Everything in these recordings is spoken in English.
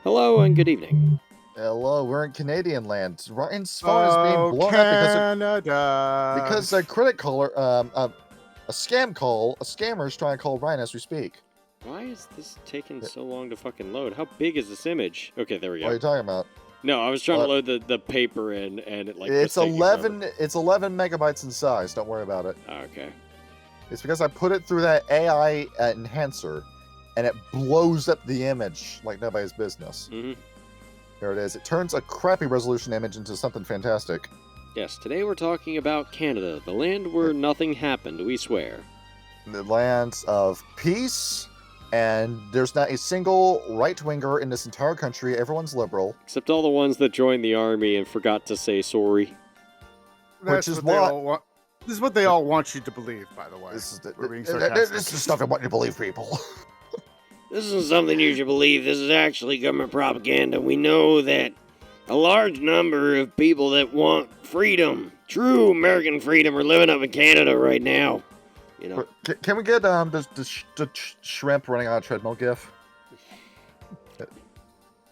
Hello and good evening. Hello, we're in Canadian land. Ryan's phone is being Oh, blown up because Canada. a critic caller, a scam call, a scammer is trying to call Ryan as we speak. Why is this taking so long to fucking load? How big is this image? Okay, there we What are go. you talking about? No, I was trying to What? load the paper in, and it like It's was taking forever. 11 megabytes in size. Don't worry about it. Okay. It's because I put it through that AI enhancer, and it blows up the image like nobody's business. Mm-hmm. There it is. It turns a crappy resolution image into something fantastic. Yes, today we're talking about Canada, the land where nothing happened, we swear. The lands of peace, and there's not a single right-winger in this entire country. Everyone's liberal. Except all the ones that joined the army and forgot to say sorry. That's Which is what they what- all want. This is what they all want you to believe, by the way. This is We're being sarcastic. this is stuff I want you to believe, people. This isn't something you should believe. This is actually government propaganda. We know that a large number of people that want freedom, true American freedom, are living up in Canada right now. You know. Can we get the shrimp running on a treadmill gif?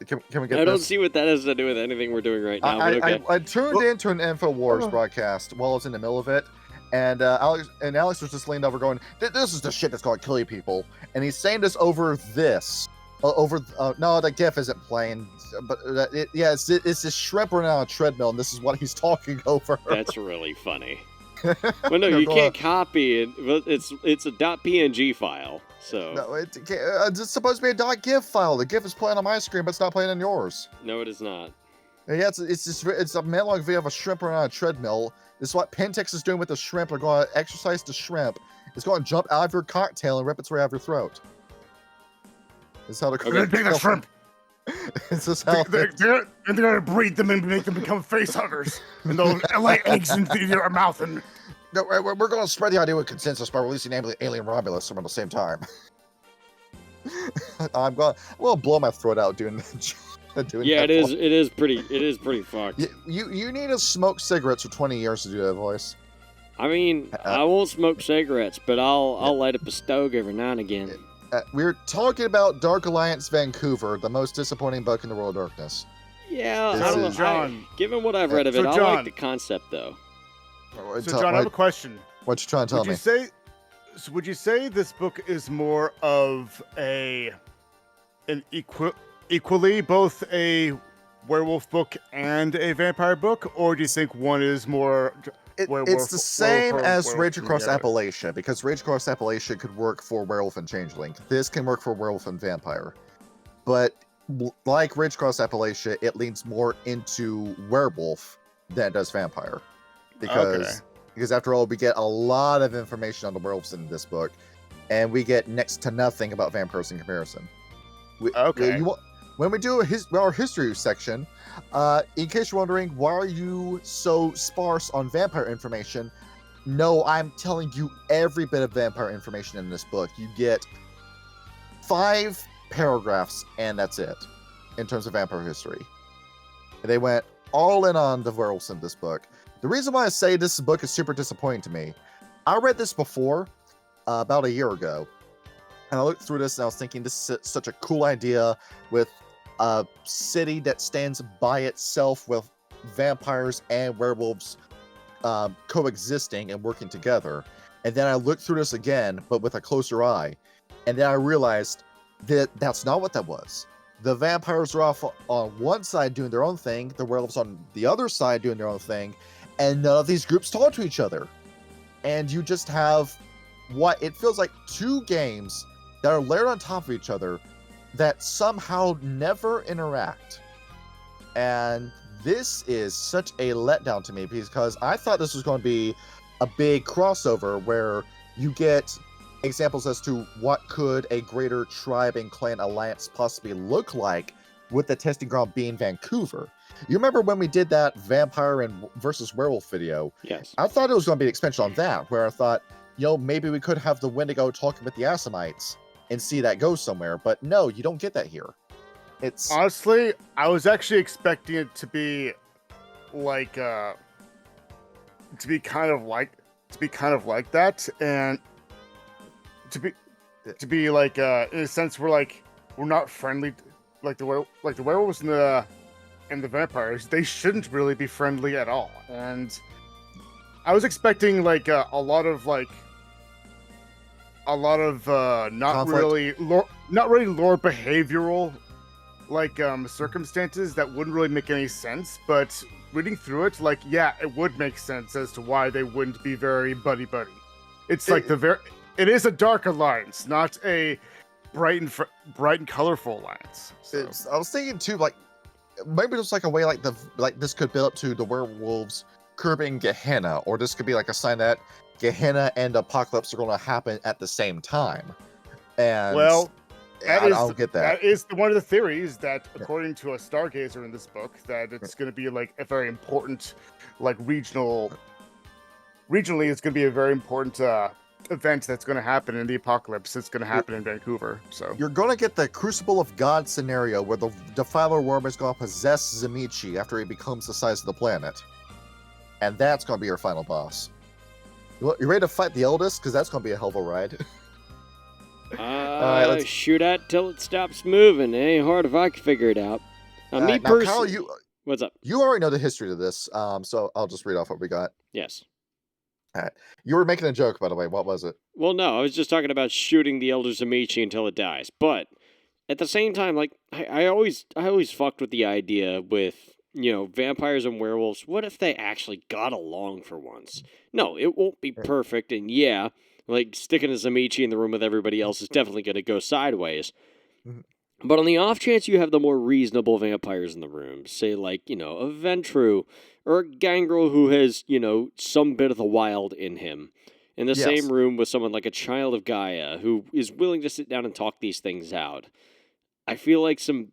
Can we get I don't this? see what that has to do with anything we're doing right now, but okay. I tuned into an InfoWars broadcast while I was in the middle of it, and Alex was just leaned over going, "This is the shit that's going to kill you people," and he's saying this over this. No, the GIF isn't playing, but it's this shrimp running on a treadmill, and this is what he's talking over. That's really funny. Well, no, you can't copy it. But it's a .png file, so No, it's supposed to be a .gif file. The GIF is playing on my screen, but it's not playing on yours. no, it is not. Yeah, it's a man-long video of a shrimp running on a treadmill. This is what Pentex is doing with the shrimp. They're going to exercise the shrimp. It's going to jump out of your cocktail and rip its way out of your throat. This is how They're gonna take the shrimp. This is how They're gonna breed them and make them become face huggers, and they'll lay eggs into your mouth. And No, we're going to spread the idea with consensus by releasing Alien Romulus around the same time. I'm going to blow my throat out doing Yeah, that it is pretty fucked. You need to smoke cigarettes for 20 years to do that voice. I mean, I won't smoke cigarettes, but I'll light up a stove every now and again. We're talking about Dark Alliance Vancouver, the most disappointing book in the world of darkness. Yeah, This I don't know. is- John. Given what I've read of it, So I John- like the concept though. so, John, I have a question. What you trying to tell me? Would you say this book is more of equally both a werewolf book and a vampire book, or do you think one is more? It's the same as werewolf Rage than Across the other? Appalachia, because Rage Across Appalachia could work for Werewolf and Changeling. This can work for Werewolf and Vampire. But like Rage Across Appalachia, it leans more into Werewolf than it does Vampire. Because after all, we get a lot of information on the werewolves in this book, and we get next to nothing about vampires in comparison. When we do our history section, in case you're wondering, why are you so sparse on vampire information? No, I'm telling you every bit of vampire information in this book. You get 5 paragraphs, and that's it, in terms of vampire history. They went all in on the werewolves in this book. The reason why I say this book is super disappointing to me, I read this before, about a year ago, and I looked through this and I was thinking, this is such a cool idea with a city that stands by itself with vampires and werewolves coexisting and working together. And then I looked through this again, but with a closer eye, and then I realized that that's not what that was. The vampires are off on one side doing their own thing, the werewolves on the other side doing their own thing, and none of these groups talk to each other. And you just have what it feels like 2 games that are layered on top of each other that somehow never interact. And this is such a letdown to me, because I thought this was going to be a big crossover where you get examples as to what could a greater tribe and clan alliance possibly look like, with the testing ground being Vancouver. You remember when we did that vampire and versus werewolf video? Yes. I thought it was going to be an expansion on that, where I thought, maybe we could have the Wendigo talking with the Assamites and see that go somewhere. But no, you don't get that here. It's Honestly, I was actually expecting it to be like to be kind of like that, and to be like in a sense we're not friendly like the werewolves and the vampires, they shouldn't really be friendly at all. And I was expecting like a lot of not Conflict? really lore behavioral circumstances that wouldn't really make any sense, but reading through it, like, yeah, it would make sense as to why they wouldn't be very buddy. It's it is a dark alliance, not a bright and colorful alliance. So. I was thinking too, like maybe there's like a way like this could build up to the werewolves curbing Gehenna, or this could be like a sign that Gehenna and Apocalypse are going to happen at the same time. And well, I don't get that. That is one of the theories that, according to a stargazer in this book, that it's going to be like a very important, like regionally, it's going to be a very important event that's going to happen in the apocalypse. It's going to happen in Vancouver. So you're going to get the Crucible of God scenario where the Defiler Worm is going to possess Zamichi after he becomes the size of the planet, and that's going to be your final boss. You ready to fight the Eldest? Because that's going to be a hell of a ride. Let's shoot at till it stops moving. It ain't hard if I can figure it out. Me personally, Kyle, what's up? You already know the history of this, so I'll just read off what we got. Yes. All right. You were making a joke, by the way. What was it? Well, no, I was just talking about shooting the Elder Zamichi until it dies. But at the same time, like I always fucked with the idea with, you know, vampires and werewolves. What if they actually got along for once? No, it won't be perfect, and yeah, like sticking a Zamichi in the room with everybody else is definitely going to go sideways. Mm-hmm. But on the off chance you have the more reasonable vampires in the room, say like, you know, a Ventru or a Gangrel who has, you know, some bit of the wild in him, in the same room with someone like a Child of Gaia who is willing to sit down and talk these things out, I feel like some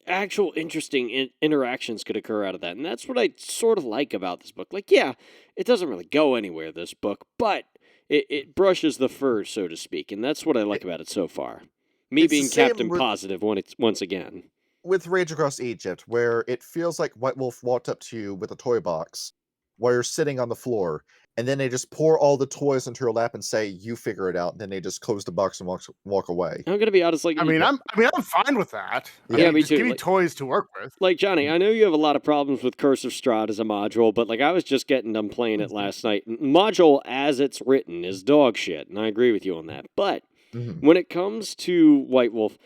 actual interesting interactions could occur out of that. And that's what I sort of like about this book. Like, yeah, it doesn't really go anywhere, this book, but it brushes the fur, so to speak. And that's what I like about it so far. Me being Captain Positive once again. With Rage Across Egypt, where it feels like White Wolf walked up to you with a toy box while you're sitting on the floor, and then they just pour all the toys into your lap and say, "You figure it out." And then they just close the box and walk away. I'm gonna be honest, like I'm fine with that. Yeah, me just too. Give me toys to work with. Like Johnny, I know you have a lot of problems with Curse of Strahd as a module, but like I was just getting done playing it last night. Module as it's written is dog shit, and I agree with you on that. But when it comes to White Wolf,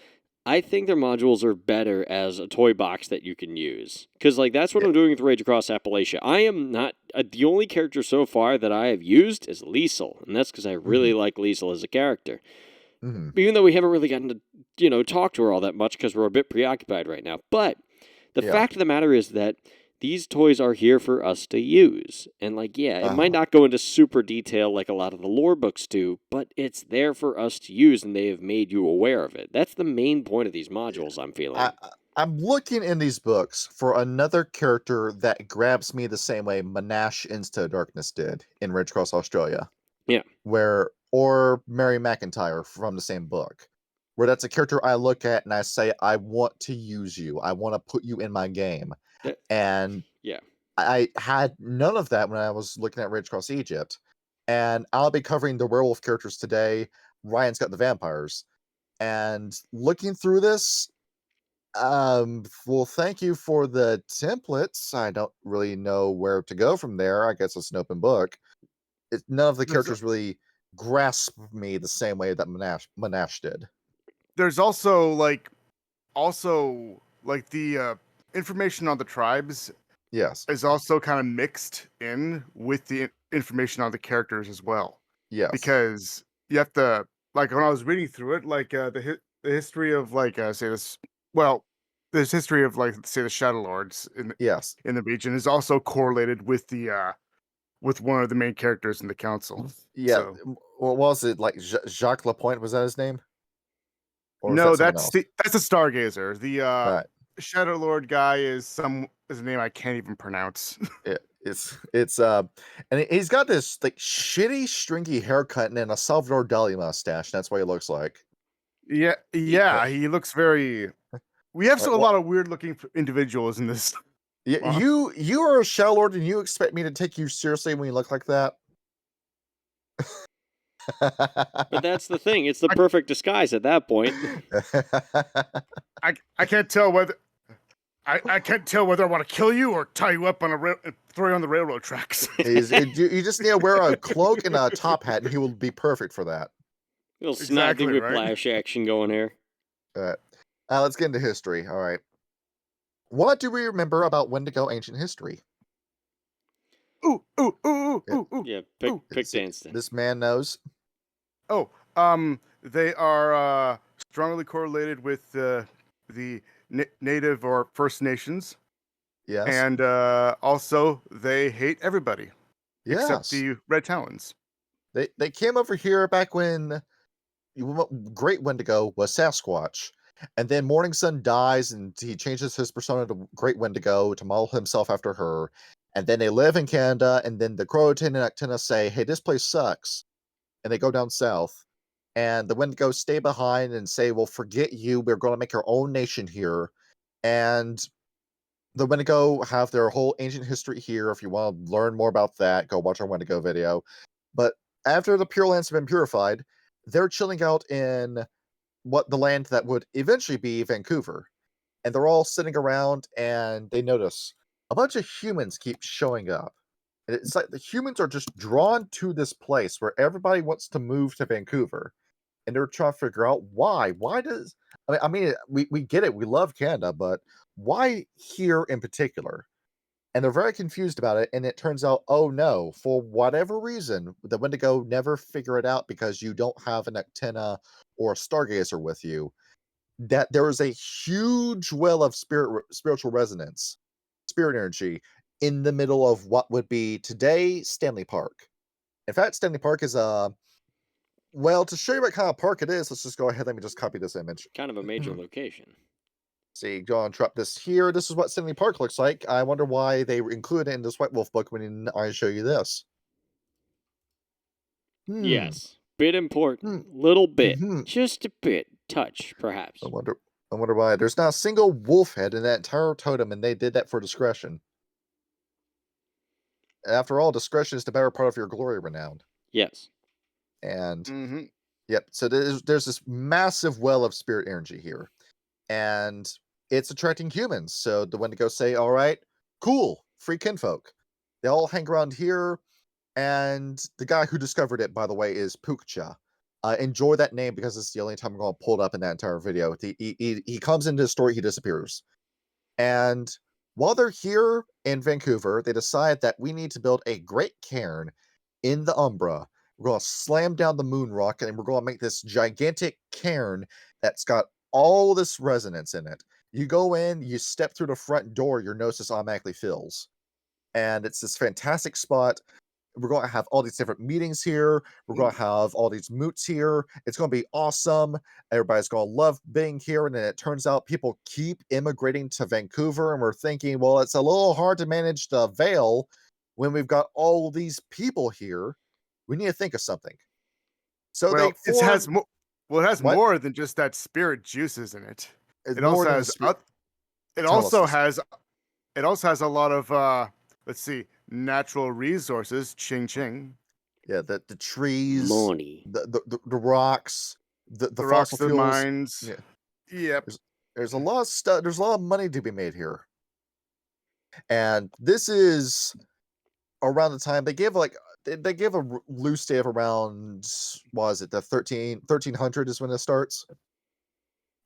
I think their modules are better as a toy box that you can use. Because, like, that's what I'm doing with Rage Across Appalachia. I am not... the only character so far that I have used is Liesel. And that's because I really like Liesel as a character. Even though we haven't really gotten to, you know, talk to her all that much because we're a bit preoccupied right now. But the fact of the matter is that these toys are here for us to use. And, like, yeah, it might not go into super detail like a lot of the lore books do, but it's there for us to use, and they have made you aware of it. That's the main point of these modules, I'm feeling. I'm looking in these books for another character that grabs me the same way Monash Into Darkness did in Ridge Cross, Australia. Yeah. Or Mary McIntyre from the same book. Where that's a character I look at and I say, I want to use you. I want to put you in my game. And I had none of that when I was looking at Rage Cross Egypt. And I'll be covering the werewolf characters today. Ryan's got the vampires. And looking through this, well, thank you for the templates. I don't really know where to go from there. I guess it's an open book. None of the characters really grasp me the same way that Monash did. There's also the information on the tribes is also kind of mixed in with the information on the characters as well. Yes. Because you have to, like, when I was reading through it, like the history of there's history of, like, say, the Shadow Lords in the region is also correlated with the with one of the main characters in the council. Yeah. So, what was it, like Jacques Lapointe? Was that his name? Or no, that's a Stargazer. The Shadow Lord guy is a name I can't even pronounce. It's and he's got this like shitty stringy haircut and then a Salvador Dali mustache. That's what he looks like. Yeah, he looks very. We have a lot of weird looking individuals in this. Yeah, you are a Shadow Lord and you expect me to take you seriously when you look like that? But that's the thing. It's the perfect disguise at that point. I can't tell whether I can't tell whether I want to kill you or tie you up on throw you on the railroad tracks. You just need to wear a cloak and a top hat, and he will be perfect for that. Little snide the Exactly, right? whiplash action going here. All right. Let's get into history. All right. What do we remember about Wendigo ancient history? Ooh, ooh, ooh, ooh, Yeah. ooh, ooh. Yeah, Ooh. pick Danston. This man knows. Oh, they are strongly correlated with the native or First Nations, Yes. and also they hate everybody except Yes. the Red Talons. They came over here back when Great Wendigo was Sasquatch. And then Morning Sun dies and he changes his persona to Great Wendigo to model himself after her. And then they live in Canada, and then the Croatan and Actina say, hey, this place sucks. And they go down south. And the Wendigos stay behind and say, well, forget you. We're going to make our own nation here. And the Wendigo have their whole ancient history here. If you want to learn more about that, go watch our Wendigo video. But after the Pure Lands have been purified, they're chilling out in what the land that would eventually be Vancouver. And they're all sitting around and they notice a bunch of humans keep showing up. And it's like the humans are just drawn to this place where everybody wants to move to Vancouver. And they're trying to figure out why. Why does I mean we get it, we love Canada, but why here in particular? And they're very confused about it, and it turns out, oh no, for whatever reason, the Wendigo never figure it out because you don't have an antenna or a stargazer with you, that there is a huge well of spiritual resonance, spirit energy, in the middle of what would be today Stanley Park. In fact, Stanley Park is well, to show you what kind of park it is, let's just go ahead. Let me just copy this image. Kind of a major location. See, go and drop this here. This is what Stanley Park looks like. I wonder why they included it in this White Wolf book when I show you this. Yes. Bit important. Little bit. Just a bit. Touch, perhaps. I wonder why. There's not a single wolf head in that entire totem, and they did that for discretion. After all, discretion is the better part of your glory renown. Yes. And yep, so there's this massive well of spirit energy here. And it's attracting humans. So the Wendigo say, all right, cool, free kinfolk. They all hang around here. And the guy who discovered it, by the way, is Pukcha. Enjoy that name because it's the only time I'm going to pull it up in that entire video. He comes into the story, he disappears. And while they're here in Vancouver, they decide that we need to build a great cairn in the Umbra. We're going to slam down the moon rock and we're going to make this gigantic cairn that's got all this resonance in it. You go in, you step through the front door, your nose automatically fills. And it's this fantastic spot. We're going to have all these different meetings here. We're going to have all these moots here. It's going to be awesome. Everybody's going to love being here. And then it turns out people keep immigrating to Vancouver. And we're thinking, well, it's a little hard to manage the Vale when we've got all these people here. We need to think of something. So well, it has more than just that spirit juices in it. It also has a lot of let's see, natural resources. Ching ching. Yeah, the trees, money, the rocks, the rocks, fossil the fuels. mines. Yeah. Yep. There's a lot of stuff. There's a lot of money to be made here. And this is around the time they give a loose date of around, what is it, the 1300 is when it starts.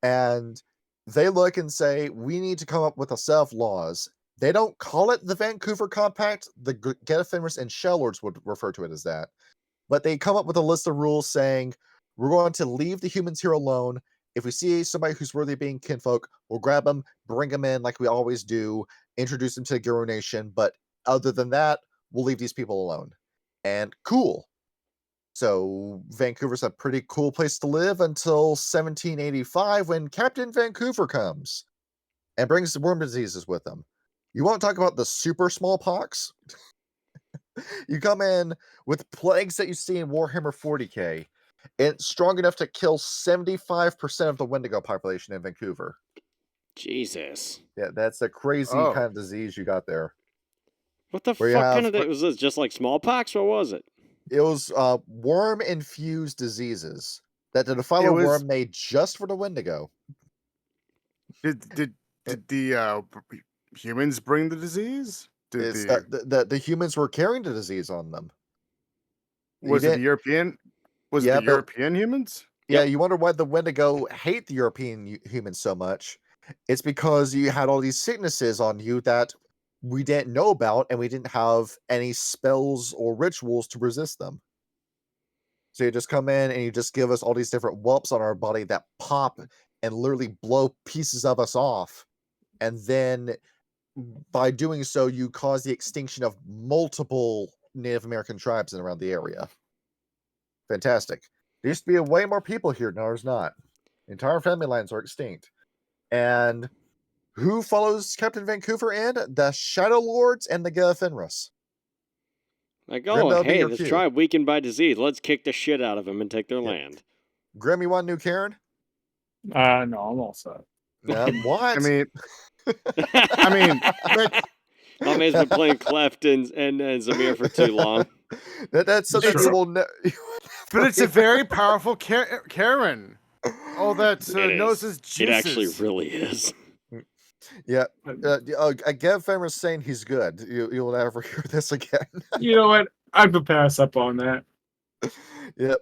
And they look and say, we need to come up with a set of laws. They don't call it the Vancouver Compact. The Getafenris and Shellords would refer to it as that. But they come up with a list of rules saying, we're going to leave the humans here alone. If we see somebody who's worthy of being kinfolk, we'll grab them, bring them in like we always do, introduce them to the Garou Nation. But other than that, we'll leave these people alone. And cool. So Vancouver's a pretty cool place to live until 1785 when Captain Vancouver comes and brings the worm diseases with him. You want to talk about the super smallpox? You come in with plagues that you see in Warhammer 40k, and it's strong enough to kill 75% of the Wendigo population in Vancouver. Jesus. Yeah, that's a crazy kind of disease you got there. What the fuck kind of was this? Just like smallpox? What was it? It was worm-infused diseases that the It defiler was- worm made just for the Wendigo. Did the humans bring the disease? Did It's the the humans were carrying the disease on them. was it the European? Was it the European humans? Yeah, you wonder why the Wendigo hate the European humans so much. It's because you had all these sicknesses on you that we didn't know about, and we didn't have any spells or rituals to resist them. So you just come in and you just give us all these different whelps on our body that pop and literally blow pieces of us off. And then by doing so, you cause the extinction of multiple Native American tribes in around the area. Fantastic. There used to be way more people here. Now there's not. Entire family lines are extinct. And who follows Captain Vancouver in? The Shadow Lords and the Fenris. Like, Grim, oh, that'll be hey, your this cue. tribe weakened by disease. Let's kick the shit out of them and take their land. Grim, you want new Karen? No, I'm all set. What? I mean, like, My man's been playing Cleft and Zamir for too long. That's something Sure. you will know. but it's a very powerful Karen. All that It knows is. his juices. It actually really is. Yeah. Gav Fenris saying he's good. You'll never hear this again. You know what? I could pass up on that. Yep.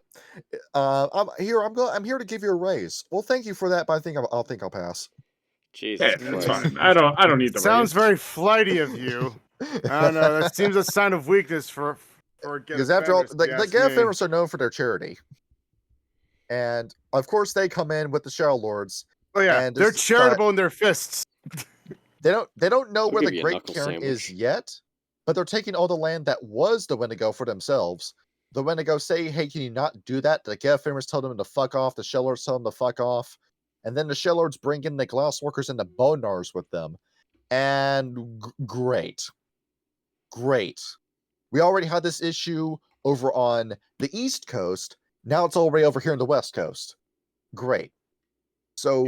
I'm here to give you a raise. Well, thank you for that, but I think I'll pass. Jesus Yeah, Christ. that's fine. I don't need the Sounds raise. very flighty of you. I don't know. That seems a sign of weakness for Because after all, the Gav Fenris. Fenris are known for their charity. And of course they come in with the Shadow Lords. Oh yeah, and they're decide- charitable in their fists. They don't know I'll where give the you a Great knuckle Cairn is sandwich. yet, but they're taking all the land that was the Wendigo for themselves. The Wendigo say, hey, can you not do that? The Gav Fenris tell them to fuck off. The Shell Lords tell them to fuck off. And then the Shell Lords bring in the Glassworkers and the Bonars with them. And great. We already had this issue over on the East Coast. Now it's already over here on the West Coast. Great. So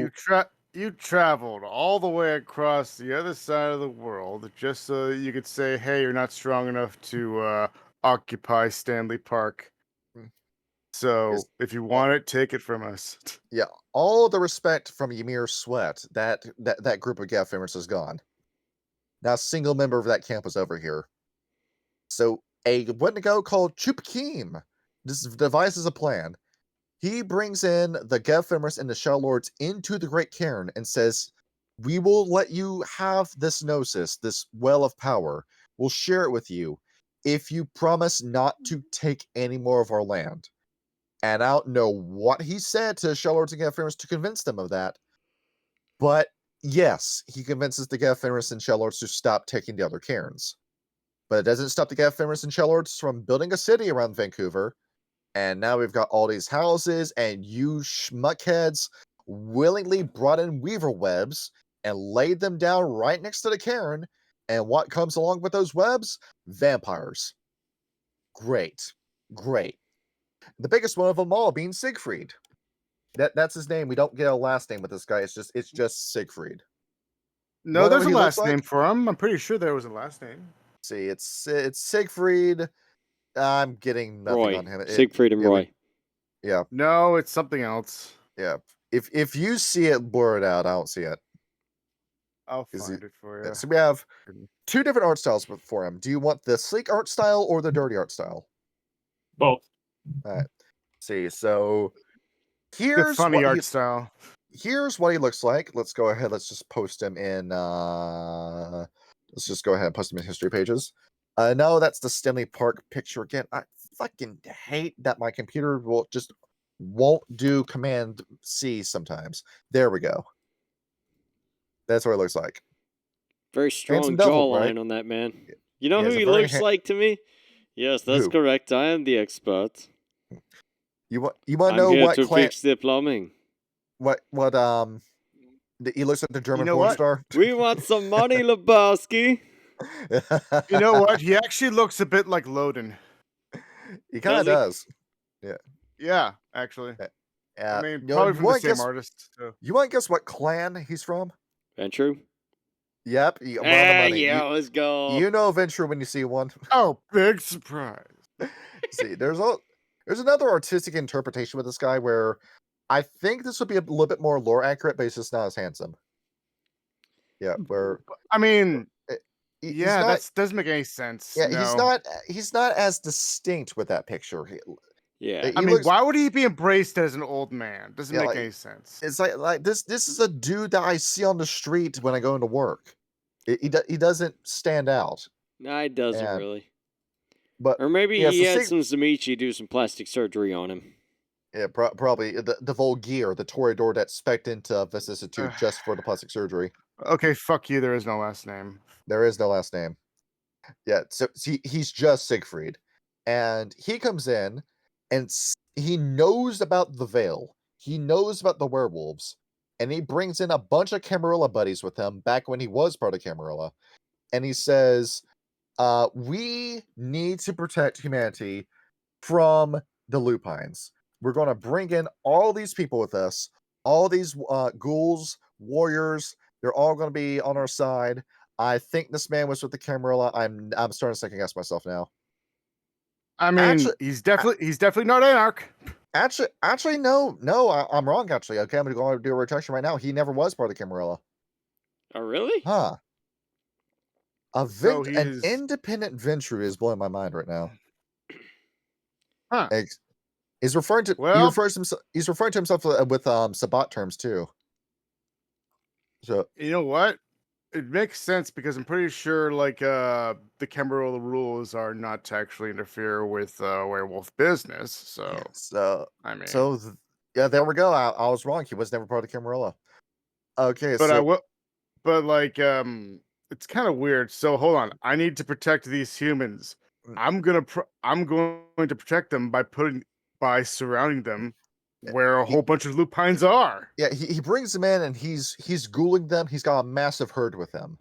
You traveled all the way across the other side of the world just so you could say, "Hey, you're not strong enough to occupy Stanley Park. So Yes. if you want it, take it from us." yeah, all the respect from Ymir Sweat, that group of Gav Fenris is gone. Now a single member of that camp was over here. So a Wendigo called Chupakim devises a plan. He brings in the Gav Fenris and the Shell Lords into the Great Cairn and says, we will let you have this gnosis, this well of power. We'll share it with you if you promise not to take any more of our land. And I don't know what he said to the Shell Lords and Gav Fenris to convince them of that. But yes, he convinces the Gav Fenris and Shell Lords to stop taking the other cairns. But it doesn't stop the Gav Fenris and Shell Lords from building a city around Vancouver. And now we've got all these houses, and you schmuckheads willingly brought in weaver webs and laid them down right next to the cairn. And what comes along with those webs? Vampires. Great. The biggest one of them all being Siegfried. That's his name. We don't get a last name with this guy. It's just Siegfried. No, Whatever there's a he looks last like? name for him. I'm pretty sure there was a last name. See, it's Siegfried. I'm getting nothing Roy. on him. Siegfried and yeah, Roy. Yeah. No, it's something else. Yeah. If you see it, blur it out. I don't see it. I'll Is find it for you. So we have two different art styles for him. Do you want the sleek art style or the dirty art style? Both. All right. See, so The here's funny what art style. here's what he looks like. Let's go ahead. Let's just post him in. Let's just go ahead and post him in history pages. No, that's the Stanley Park picture again. I fucking hate that my computer won't do Command C sometimes. There we go. That's what it looks like. Very strong Handsome devil, jawline right? on that man. You know Yeah, who he's a he very looks like to me? Yes, that's Who? correct. I am the expert. You want to I'm know here what to clan? fix the plumbing. He looks like the German know porn what? star. We want some money, Lebowski. You know what? He actually looks a bit like Loden. He kind of Does does. Yeah, actually. Yeah. I mean, you know, probably you from the wanna same guess- artist. So. You want to guess what clan he's from? Ventrue? Yep. One of the money. Yeah, let's go. You know Venture when you see one. Oh, big surprise. See, there's another artistic interpretation with this guy where I think this would be a little bit more lore accurate, but he's just not as handsome. Yeah, where I mean, eh, he's yeah, not. that doesn't make any sense. Yeah, No. he's not as distinct with that picture. Yeah. I He mean, looks. why would he be embraced as an old man? Doesn't Yeah, make like any sense. it's like this is a dude that I see on the street when I go into work. He doesn't stand out. No, it doesn't And really. but Or maybe yeah, he so had some Zamichi do some plastic surgery on him. yeah, probably the Volgear, the Toreador that spec'd into vicissitude just for the plastic surgery. Okay, fuck you. There is no last name. There is no last name. Yeah, so he's just Siegfried, and he comes in, and he knows about the Veil. He knows about the werewolves, and he brings in a bunch of Camarilla buddies with him back when he was part of Camarilla, and he says, "We need to protect humanity from the Lupines. We're going to bring in all these people with us, all these ghouls, warriors. They're all going to be on our side." I think this man was with the Camarilla. I'm starting to second guess myself now. I mean, Actually, he's definitely not Anarch. actually, no, I'm wrong. Actually, okay, I'm going to go and do a retraction right now. He never was part of the Camarilla. Oh, really? Huh? So An he's independent venture is blowing my mind right now. huh. He's referring to Well, he's referring to himself with Sabat terms too. So you know what? It makes sense because I'm pretty sure like the Camarilla rules are not to actually interfere with werewolf business. So yeah, so I mean, so yeah, there we go. I was wrong. He was never part of the Camarilla. Okay, but I so will. But like, it's kind of weird. So hold on, I need to protect these humans. mm, I'm going to protect them by surrounding them eh, where a he, whole bunch of lupines are. yeah, he brings them in and he's ghouling them. He's got a massive herd with him.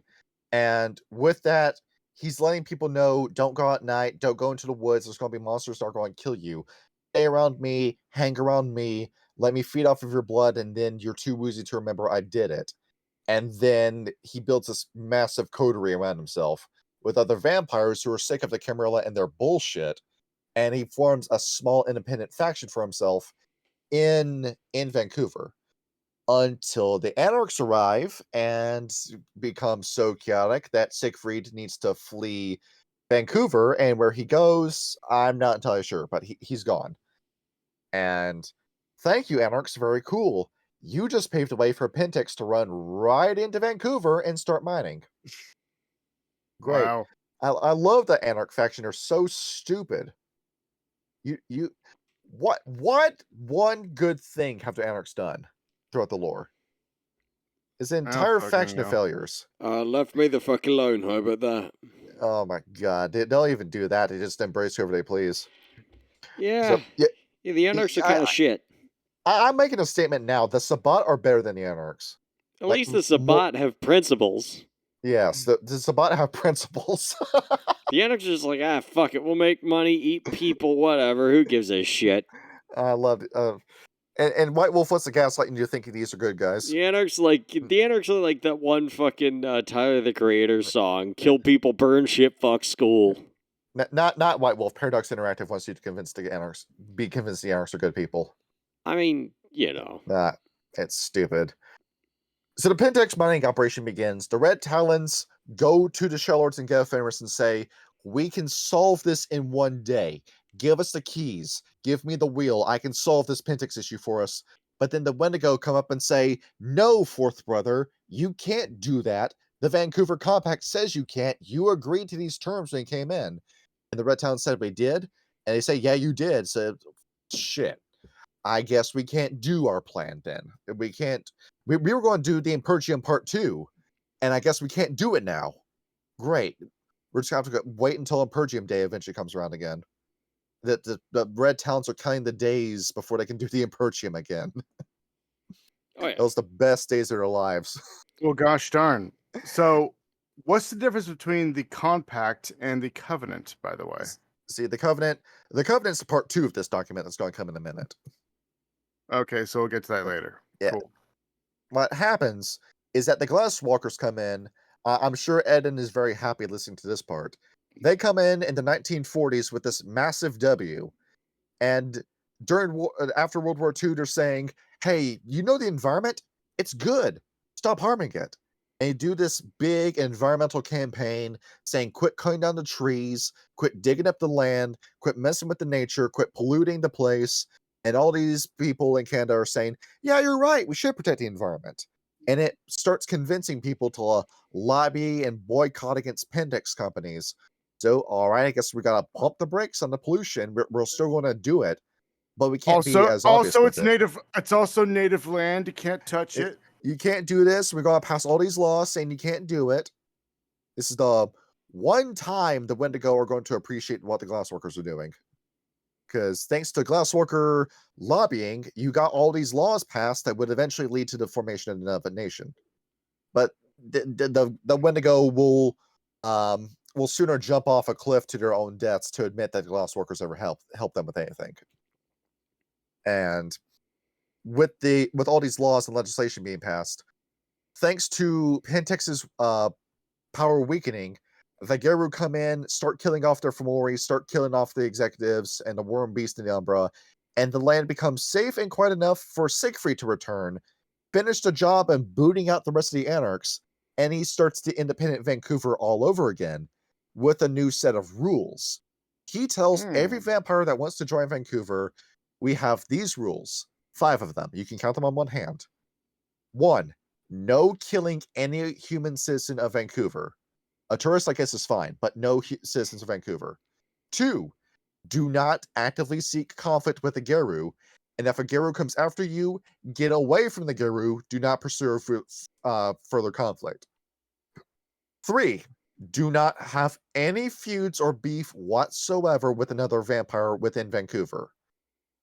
And with that, he's letting people know, don't go at night, don't go into the woods. There's going to be monsters that are going to kill you. Stay around me, hang around me, let me feed off of your blood, and then you're too woozy to remember I did it. And then he builds this massive coterie around himself with other vampires who are sick of the Camarilla and their bullshit. And he forms a small independent faction for himself in Vancouver until the Anarchs arrive and become so chaotic that Siegfried needs to flee Vancouver. And where he goes, I'm not entirely sure, but he's gone. And thank you, Anarchs. Very cool. You just paved the way for Pentex to run right into Vancouver and start mining. Great. Wow. I love that Anarch faction. They're so stupid. You what one good thing have the Anarchs done throughout the lore? Is an I don't entire fucking faction of know. failures. Left me the fuck alone. How about that? Oh my god. They don't even do that. They just embrace whoever they please. Yeah. So yeah, Yeah, the Anarchs are kind of shit. I'm making a statement now. The Sabbat are better than the Anarchs. At Like least the Sabbat have principles. yes, the Sabbat have principles. The Anarchs are just like, fuck it. We'll make money, eat people, whatever. Who gives a shit? I love it. And White Wolf, what's the gaslighting you thinking these are good guys? The Anarchs are like that one fucking Tyler the Creator song. Kill people, burn shit, fuck school. Not White Wolf. Paradox Interactive wants you to be convinced the Anarchs are good people. I mean, you know. Nah, it's stupid. So the Pentex mining operation begins. The Red Talons go to the Shellords and Gelfenris and say, we can solve this in one day. Give us the keys. Give me the wheel. I can solve this Pentex issue for us. But then the Wendigo come up and say, no, fourth brother, you can't do that. The Vancouver Compact says you can't. You agreed to these terms when you came in. And the Red Talons said we did. And they say, yeah, you did. So, shit. I guess we can't do our plan then. We can't. We were going to do the Impertium Part 2, and I guess we can't do it now. Great. We're just going to have to wait until Impertium Day eventually comes around again. The Red Talents are counting the days before they can do the Impertium again. Oh, yeah. Those are the best days of their lives. Well, gosh darn. So, what's the difference between the Compact and the Covenant, by the way? See, the Covenant's Part 2 of this document that's going to come in a minute. Okay, so we'll get to that later. Yeah. Cool. What happens is that the Glass Walkers come in. I'm sure Eden is very happy listening to this part. They come in the 1940s with this massive W, and after World War II, they're saying, "Hey, you know the environment? It's good. Stop harming it." And you do this big environmental campaign saying, "Quit cutting down the trees, quit digging up the land, quit messing with the nature, quit polluting the place." And all these people in Canada are saying, "Yeah, you're right. We should protect the environment." And it starts convincing people to lobby and boycott against Pendex companies. So, all right, I guess we gotta pump the brakes on the pollution. We're still going to do it, but we can't be as obvious Also, with it's it. native. It's also native land. You can't touch it. You can't do this. We're gonna pass all these laws saying you can't do it. This is the one time the Wendigo are going to appreciate what the glassworkers are doing. Because thanks to glassworker lobbying, you got all these laws passed that would eventually lead to the formation of a nation. But the Wendigo will sooner jump off a cliff to their own deaths to admit that the glassworkers ever helped them with anything. And with all these laws and legislation being passed, thanks to Pentex's power weakening, the Garou come in, start killing off their Fomori, start killing off the executives and the Worm Beast and the Umbra, and the land becomes safe and quiet enough for Siegfried to return, finish the job and booting out the rest of the Anarchs, and he starts the independent Vancouver all over again with a new set of rules. He tells every vampire that wants to join Vancouver, we have these rules, 5 of them. You can count them on one hand. 1, no killing any human citizen of Vancouver. A tourist, I guess, is fine, but no citizens of Vancouver. 2, do not actively seek conflict with the Garou, and if a Garou comes after you, get away from the Garou. Do not pursue further conflict. 3, do not have any feuds or beef whatsoever with another vampire within Vancouver.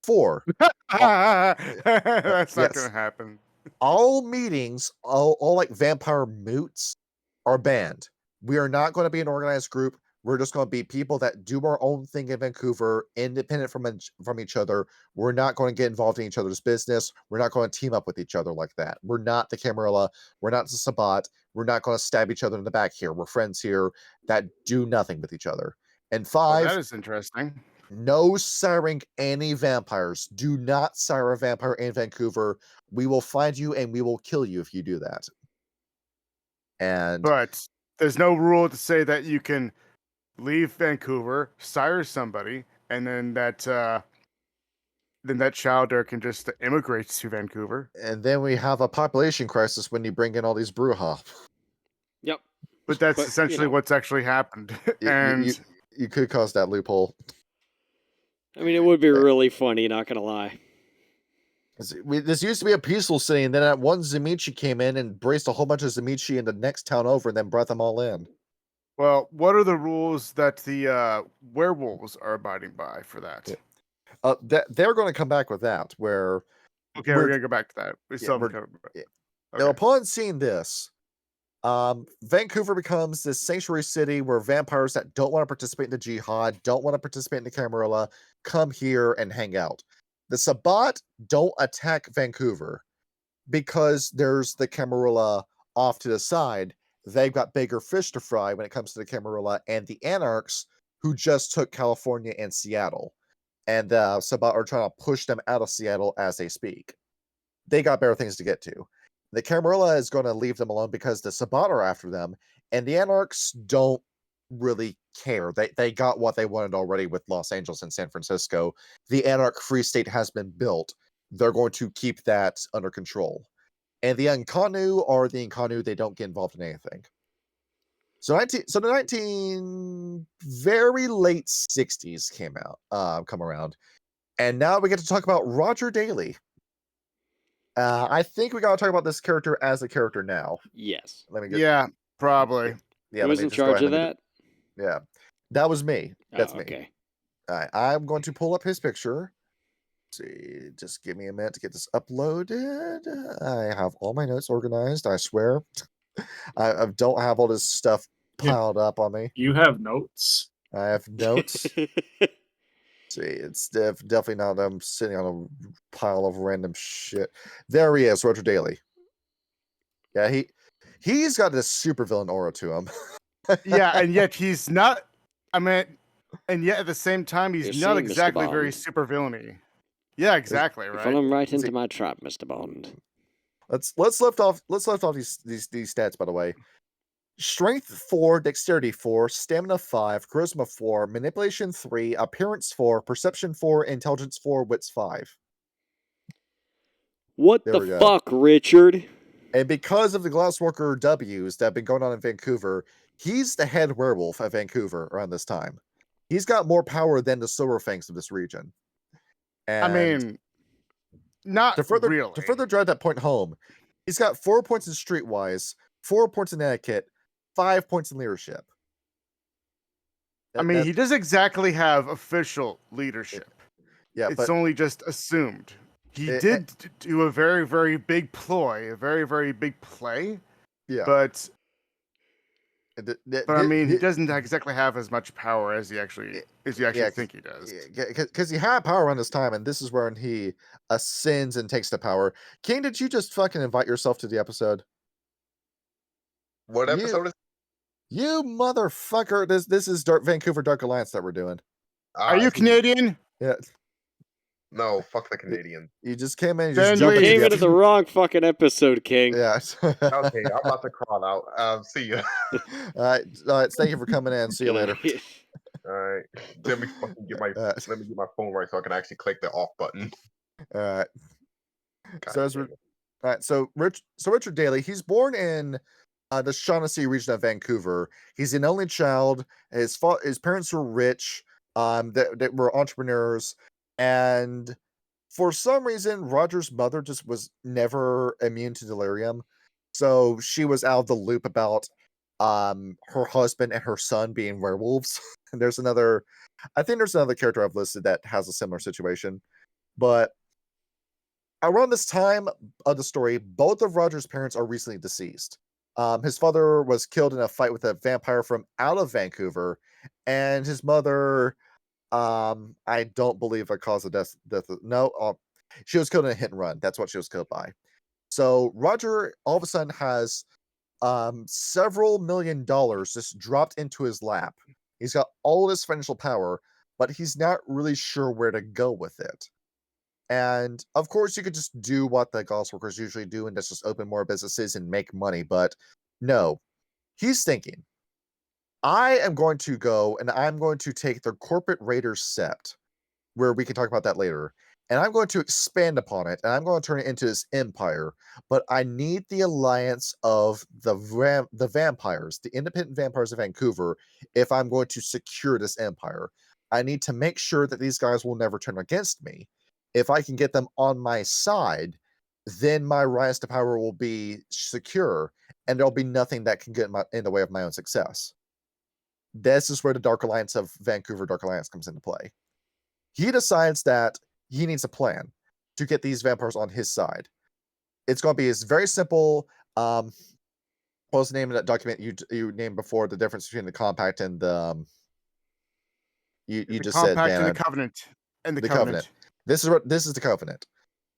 4, That's not yes, gonna happen. all meetings, all like vampire moots are banned. We are not going to be an organized group. We're just going to be people that do our own thing in Vancouver, independent from each other. We're not going to get involved in each other's business. We're not going to team up with each other like that. We're not the Camarilla. We're not the Sabat. We're not going to stab each other in the back here. We're friends here that do nothing with each other. And Well, 5, that is interesting. no siring any vampires. Do not sire a vampire in Vancouver. We will find you and we will kill you if you do that. And But there's no rule to say that you can leave Vancouver, sire somebody, and then that child there can just immigrate to Vancouver. then we have a population crisis when you bring in all these Bruja. Yep. But that's But, essentially you know. what's actually happened. And You could cause that loophole. I mean, it would be really funny, not gonna lie. This used to be a peaceful city, and then that one Zamichi came in and braced a whole bunch of Zamichi in the next town over, and then brought them all in. well, what are the rules that the werewolves are abiding by for that? They're going to come back with that, where Okay, we're gonna go back to that. We still haven't covered it. now, Okay. upon seeing this, Vancouver becomes this sanctuary city where vampires that don't want to participate in the Jihad, don't want to participate in the Camarilla, come here and hang out. The Sabat don't attack Vancouver because there's the Camarilla off to the side. They've got bigger fish to fry when it comes to the Camarilla and the Anarchs, who just took California and Seattle. And Sabat are trying to push them out of Seattle as they speak. They got better things to get to. The Camarilla is going to leave them alone because the Sabat are after them, and the Anarchs don't really care. They got what they wanted already with Los Angeles and San Francisco. The Anarch Free State has been built. They're going to keep that under control. And the Nkanu are the Nkanu. They don't get involved in anything. So the very late 60s come around. And now we get to talk about Roger Daley. I think we got to talk about this character as a character now. Yes. Yeah, probably. Yeah, Who was in charge of that? Yeah, that was me. That's me. Okay. All right, I'm going to pull up his picture. Let's see, just give me a minute to get this uploaded. I have all my notes organized. I swear, I don't have all this stuff piled up on me. You have notes. I have notes. See, it's definitely not. I'm sitting on a pile of random shit. There he is, Roger Daley. Yeah, he's got this supervillain aura to him. Yeah, and yet he's not I mean, and yet at the same time, he's You not see, Mr. exactly very Bond. super villainy. Yeah, exactly, You right? fallen right Is into it- my trap, Mr. Bond. Let's lift off these stats, by the way. Strength 4, Dexterity 4, Stamina 5, Charisma 4, Manipulation 3, Appearance 4, Perception 4, Intelligence 4, Wits 5. What There the we go. fuck, Richard? And because of the Glasswalker W's that have been going on in Vancouver, he's the head werewolf of Vancouver around this time. He's got more power than the Silver Fangs of this region. And I mean, not to further really. drive that point home, he's got 4 points in Streetwise, 4 points in Etiquette, 5 points in Leadership. I mean, he doesn't exactly have official leadership. Yeah, It's but only just assumed. He It- did do a very, very big ploy, a very, very big play, yeah, but I mean, he doesn't exactly have as much power as you actually yeah, think he does. because he had power around this time, and this is when he ascends and takes the power. King, did you just fucking invite yourself to the episode? What You- episode is? You motherfucker! This is Vancouver Dark Alliance that we're doing. Are you Canadian? Yeah, No, fuck the Canadian. you just came in. You Then just jumped leave. Came into into the wrong fucking episode, King. Yeah. Okay, I'm about to crawl out. See ya. All right. Thank you for coming in. See you later. All right, let me fucking get my Uh, let me get my phone right so I can actually click the off button. All right. God So as damn we're it. All right, so Richard Daly, he's born in the Shaughnessy region of Vancouver. He's an only child. His parents were rich, that were entrepreneurs, and for some reason, Roger's mother just was never immune to delirium, so she was out of the loop about her husband and her son being werewolves. And I think there's another character I've listed that has a similar situation, but around this time of the story, both of Roger's parents are recently deceased. His father was killed in a fight with a vampire from out of Vancouver, and his mother, I don't believe a cause of death. No, she was killed in a hit and run. That's what she was killed by. So Roger all of a sudden has several $1,000,000 just dropped into his lap. He's got all this financial power, but he's not really sure where to go with it. And of course, you could just do what the Gauss workers usually do and just open more businesses and make money. But no, he's thinking, I am going to go and I'm going to take the corporate raiders sept, where we can talk about that later, and I'm going to expand upon it and I'm going to turn it into this empire. But I need the alliance of the vampires, the independent vampires of Vancouver, if I'm going to secure this empire. I need to make sure that these guys will never turn against me. If I can get them on my side, then my rise to power will be secure, and there'll be nothing that can get in the way of my own success. This is where the Dark Alliance of Vancouver Dark Alliance comes into play. He decides that he needs a plan to get these vampires on his side. It's going to be very simple. What was the name of that document you named before? The difference between the compact and the you The just said, compact Dan. and the covenant. And the Covenant. This is the covenant.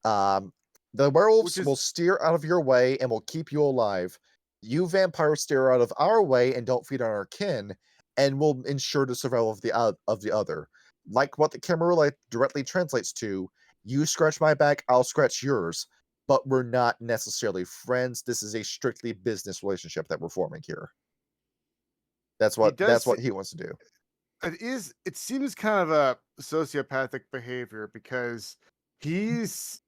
The werewolves will steer out of your way and will keep you alive. You vampires steer out of our way and don't feed on our kin, and will ensure the survival of the other. Like what the Camarilla directly translates to: you scratch my back, I'll scratch yours. But we're not necessarily friends. This is a strictly business relationship that we're forming here. That's what he wants to do. It seems kind of a sociopathic behavior because he's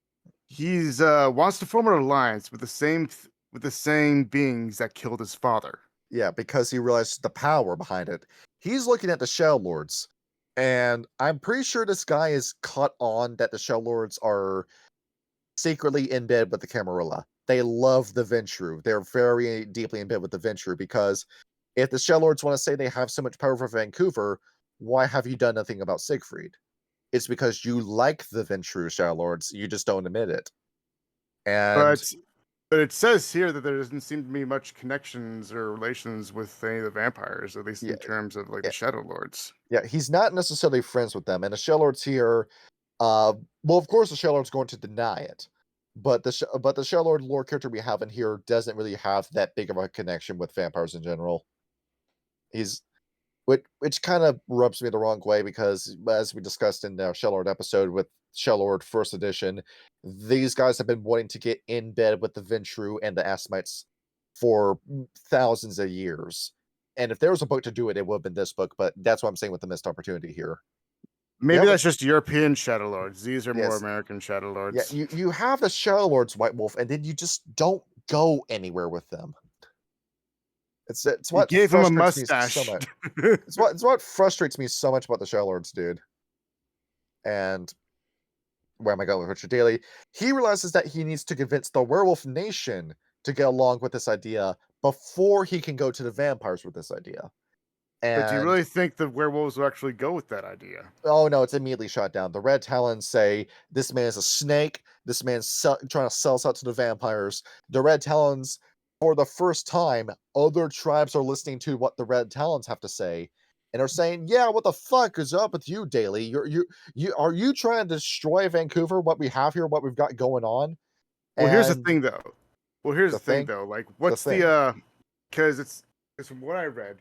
wants to form an alliance with the same beings that killed his father. Yeah, because he realized the power behind it. He's looking at the Shell Lords, and I'm pretty sure this guy is caught on that the Shell Lords are secretly in bed with the Camarilla. They love the Ventrue. They're very deeply in bed with the Ventrue, because if the Shell Lords want to say they have so much power for Vancouver, why have you done nothing about Siegfried? It's because you like the Ventrue Shell Lords, you just don't admit it. And But it says here that there doesn't seem to be much connections or relations with any of the vampires, at least in terms of the Shadow Lords. Yeah, he's not necessarily friends with them. And the Shell Lords here, well, of course the Shell Lord's going to deny it. But the Shell Lord lore character we have in here doesn't really have that big of a connection with vampires in general. which kind of rubs me the wrong way because, as we discussed in the Shellord episode with Shellord First Edition, these guys have been wanting to get in bed with the Ventru and the Asmites for thousands of years. And if there was a book to do it, it would have been this book. But that's what I'm saying with the missed opportunity here. Maybe Yeah, that's just European Shadow Lords. These are more Yes. American Shadow Yeah, Lords. you have the Shadow Lords White Wolf, and then you just don't go anywhere with them. It's You what gave him a frustrates me mustache. so much. It's what frustrates me so much about the Shadow Lords, dude. And where am I going with Richard Daly? He realizes that he needs to convince the Werewolf Nation to get along with this idea before he can go to the vampires with this idea. But do you And really think the werewolves will actually go with that idea? oh no, it's immediately shot down. The Red Talons say this man is a snake. This man's trying to sell us out to the vampires. The Red Talons, for the first time, other tribes are listening to what the Red Talons have to say, and are saying, "Yeah, what the fuck is up with you, Daly? Are you trying to destroy Vancouver? What we have here, what we've got going on?" Well, here's the And thing, though. Like, what's thing. because it's from what I read,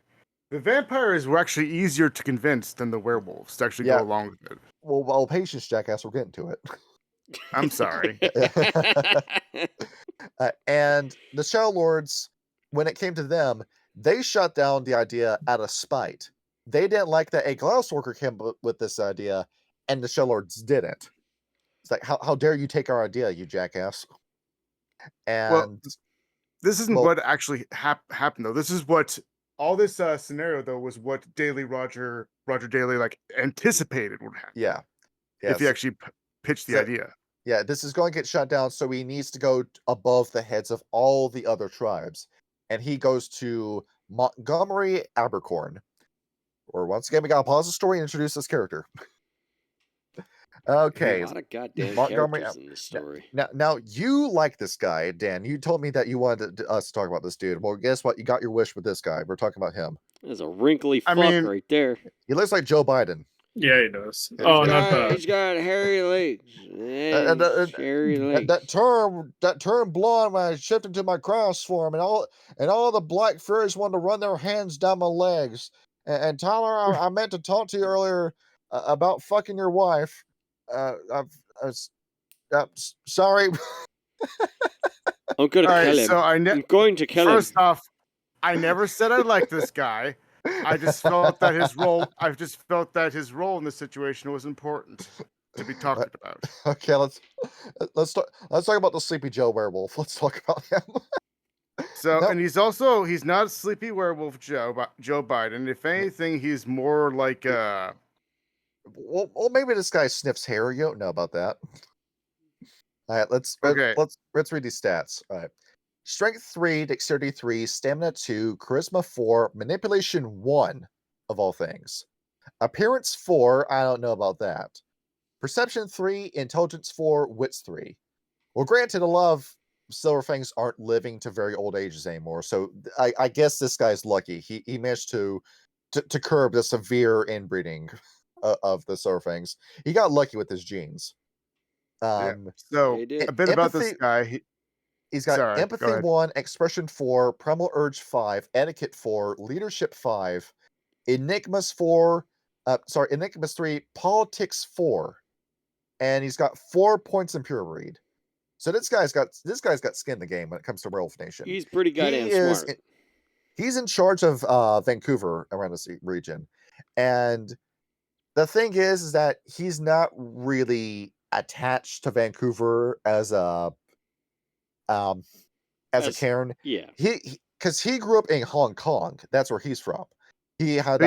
the vampires were actually easier to convince than the werewolves to actually Yeah. go along with it. Well, patience, jackass. We're getting to it. I'm sorry. And the Shadow Lords, when it came to them, they shut down the idea out of spite. They didn't like that a Glasswalker came up with this idea, and the Shadow Lords didn't. It's like, how dare you take our idea, you jackass? And Well, this isn't well- what actually happened, though. This is what all this scenario, though, was what Roger Daly, like, anticipated would happen. yeah, If he yes. actually pitched the So- idea. Yeah, this is going to get shut down, so he needs to go above the heads of all the other tribes. And he goes to Montgomery Abercorn. Or once again, we gotta pause the story and introduce this character. Okay. A lot of goddamn Montgomery characters in this story. Now you like this guy, Dan. You told me that you wanted us to talk about this dude. Well, guess what? You got your wish with this guy. We're talking about him. There's a wrinkly I fuck mean- right there. He looks like Joe Biden. Yeah, he does. He's Oh, not He's the. got hairy legs. Yeah, hairy legs. That term blonde when I shipped into my cross form, and all the black fairies wanted to run their hands down my legs. And Tyler, I meant to talk to you earlier about fucking your wife. Sorry. I'm gonna All right, kill him. so I'm going to kill him. First off, I never said I liked this guy. I just felt that his role in this situation was important to be talked about. Okay, let's talk about the Sleepy Joe werewolf. Let's talk about him. So, No. and he's not a sleepy werewolf Joe Biden. If anything, he's more like Well, maybe this guy sniffs hair. You don't know about that. All right, let's read these stats. All right. Strength 3, Dexterity 3, Stamina 2, Charisma 4, Manipulation 1, of all things. Appearance 4, I don't know about that. Perception 3, Intelligence 4, Wits 3. Well, granted, a lot of Silverfangs aren't living to very old ages anymore, so I guess this guy's lucky. He managed to curb the severe inbreeding of the Silverfangs. He got lucky with his genes. So They did. a bit about this Empathy- guy. He's got Sorry, go Empathy ahead. 1, Expression 4, Primal Urge 5, Etiquette 4, Leadership 5, Enigmas 3, Politics 4, and he's got 4 points in Pure Read. So this guy's got skin in the game when it comes to Werewolf Nation. He's pretty goddamn smart. He's in charge of Vancouver around this region, and the thing is that he's not really attached to Vancouver as a cairn. Yeah. Because he grew up in Hong Kong. That's where he's from. He had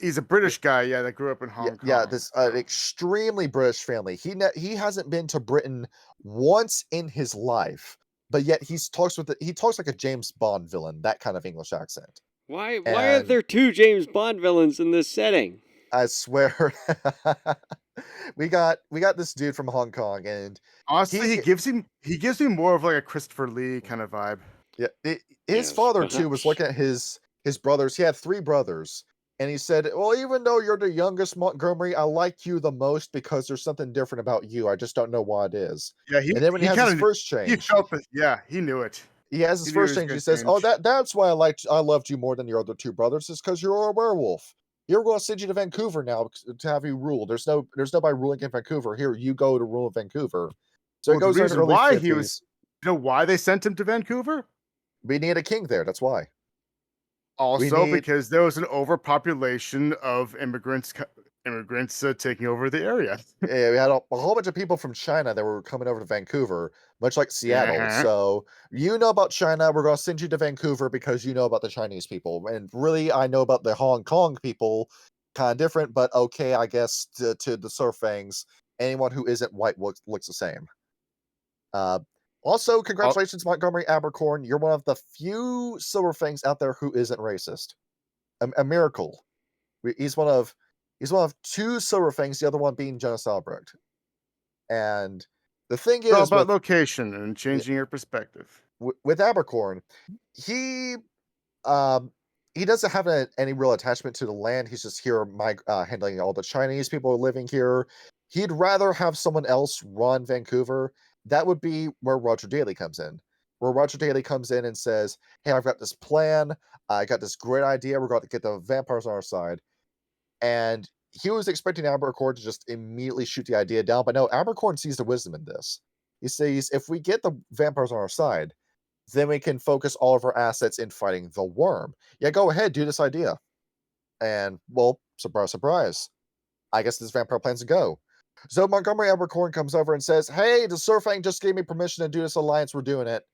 He's a British guy, that grew up in Hong Kong. Yeah, this extremely British family. He hasn't been to Britain once in his life, but yet he talks like a James Bond villain, that kind of English accent. Why are there two James Bond villains in this setting? I swear. we got this dude from Hong Kong, and Honestly, he gives me more of like a Christopher Lee kind of vibe. yeah, his Yes, father too was perhaps. looking at his brothers. He had 3 brothers, and he said, "Well, even though you're the youngest, Montgomery, I like you the most because there's something different about you. I just don't know what it is." Yeah, And then when he has his first he change, felt it. Yeah, he knew it. He has his He knew first he was change. He gonna says, "Oh, change. that's why I loved you more than your other two brothers, is because you're a werewolf. You're going to send you to Vancouver now to have you rule. There's nobody ruling in Vancouver. Here, you go to rule Vancouver." So it Well, the goes into reason early why he 50s. was, you know, why they sent him to Vancouver? We need a king there. That's why. Also, need- because there was an overpopulation of immigrants taking over the area. We had a whole bunch of people from China that were coming over to Vancouver, much like Seattle. Uh-huh. So you know about China. We're going to send you to Vancouver because you know about the Chinese people. And really, I know about the Hong Kong people. Kind of different, but okay, I guess to the Surfangs, anyone who isn't white looks the same. Also, congratulations, Montgomery Abercorn. You're one of the few Silverfangs out there who isn't racist. A miracle. He's one of two Silverfangs, the other one being Jonas Albrecht. And the thing It's all is, about location and changing your perspective. with Abercorn, he doesn't have any real attachment to the land. He's just here handling all the Chinese people living here. He'd rather have someone else run Vancouver. That would be where Roger Daly comes in. Where Roger Daly comes in and says, "Hey, I've got this plan. I got this great idea. We're going to get the vampires on our side." And he was expecting Abercorn to just immediately shoot the idea down, but no, Abercorn sees the wisdom in this. He says, if we get the vampires on our side, then we can focus all of our assets in fighting the worm. Yeah, go ahead, do this idea. And, well, surprise, surprise. I guess this vampire plans to go. So Montgomery Abercorn comes over and says, "Hey, the Surfang just gave me permission to do this alliance. We're doing it."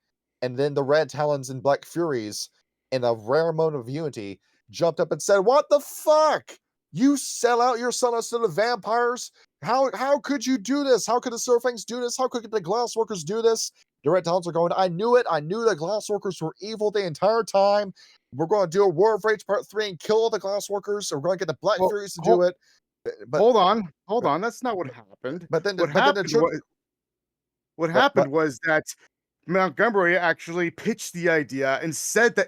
And then the Red Talons and Black Furies, in a rare moment of unity, jumped up and said, "What the fuck? You sell out your son to the vampires? How could you do this? How could the Surfangs do this? How could the Glassworkers do this?" The Red Talons are going, "I knew it. I knew the Glassworkers were evil the entire time. We're going to do a War of Rage Part 3 and kill all the Glassworkers. We're going to get the Black Furies to do it." But hold on. That's not what happened. but then What but then the happened children, was what but happened was that Montgomery actually pitched the idea and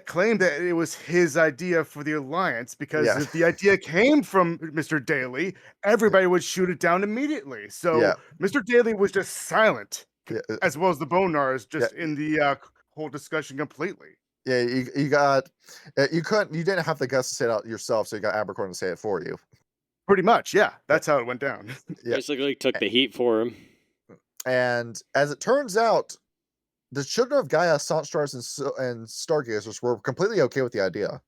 claimed that it was his idea for the alliance, because Yeah. if the idea came from Mr. Daly, everybody would shoot it down immediately. So Yeah. Mr. Daly was just silent, Yeah, as well as the Bonars, just in the whole discussion completely. yeah, you didn't have the guts to say it out yourself, so you got Abercorn to say it for you. Pretty much, yeah. That's how it went down. Yeah. Basically took the heat for him. And as it turns out, the children of Gaia, Songstars, and Stargazers were completely okay with the idea.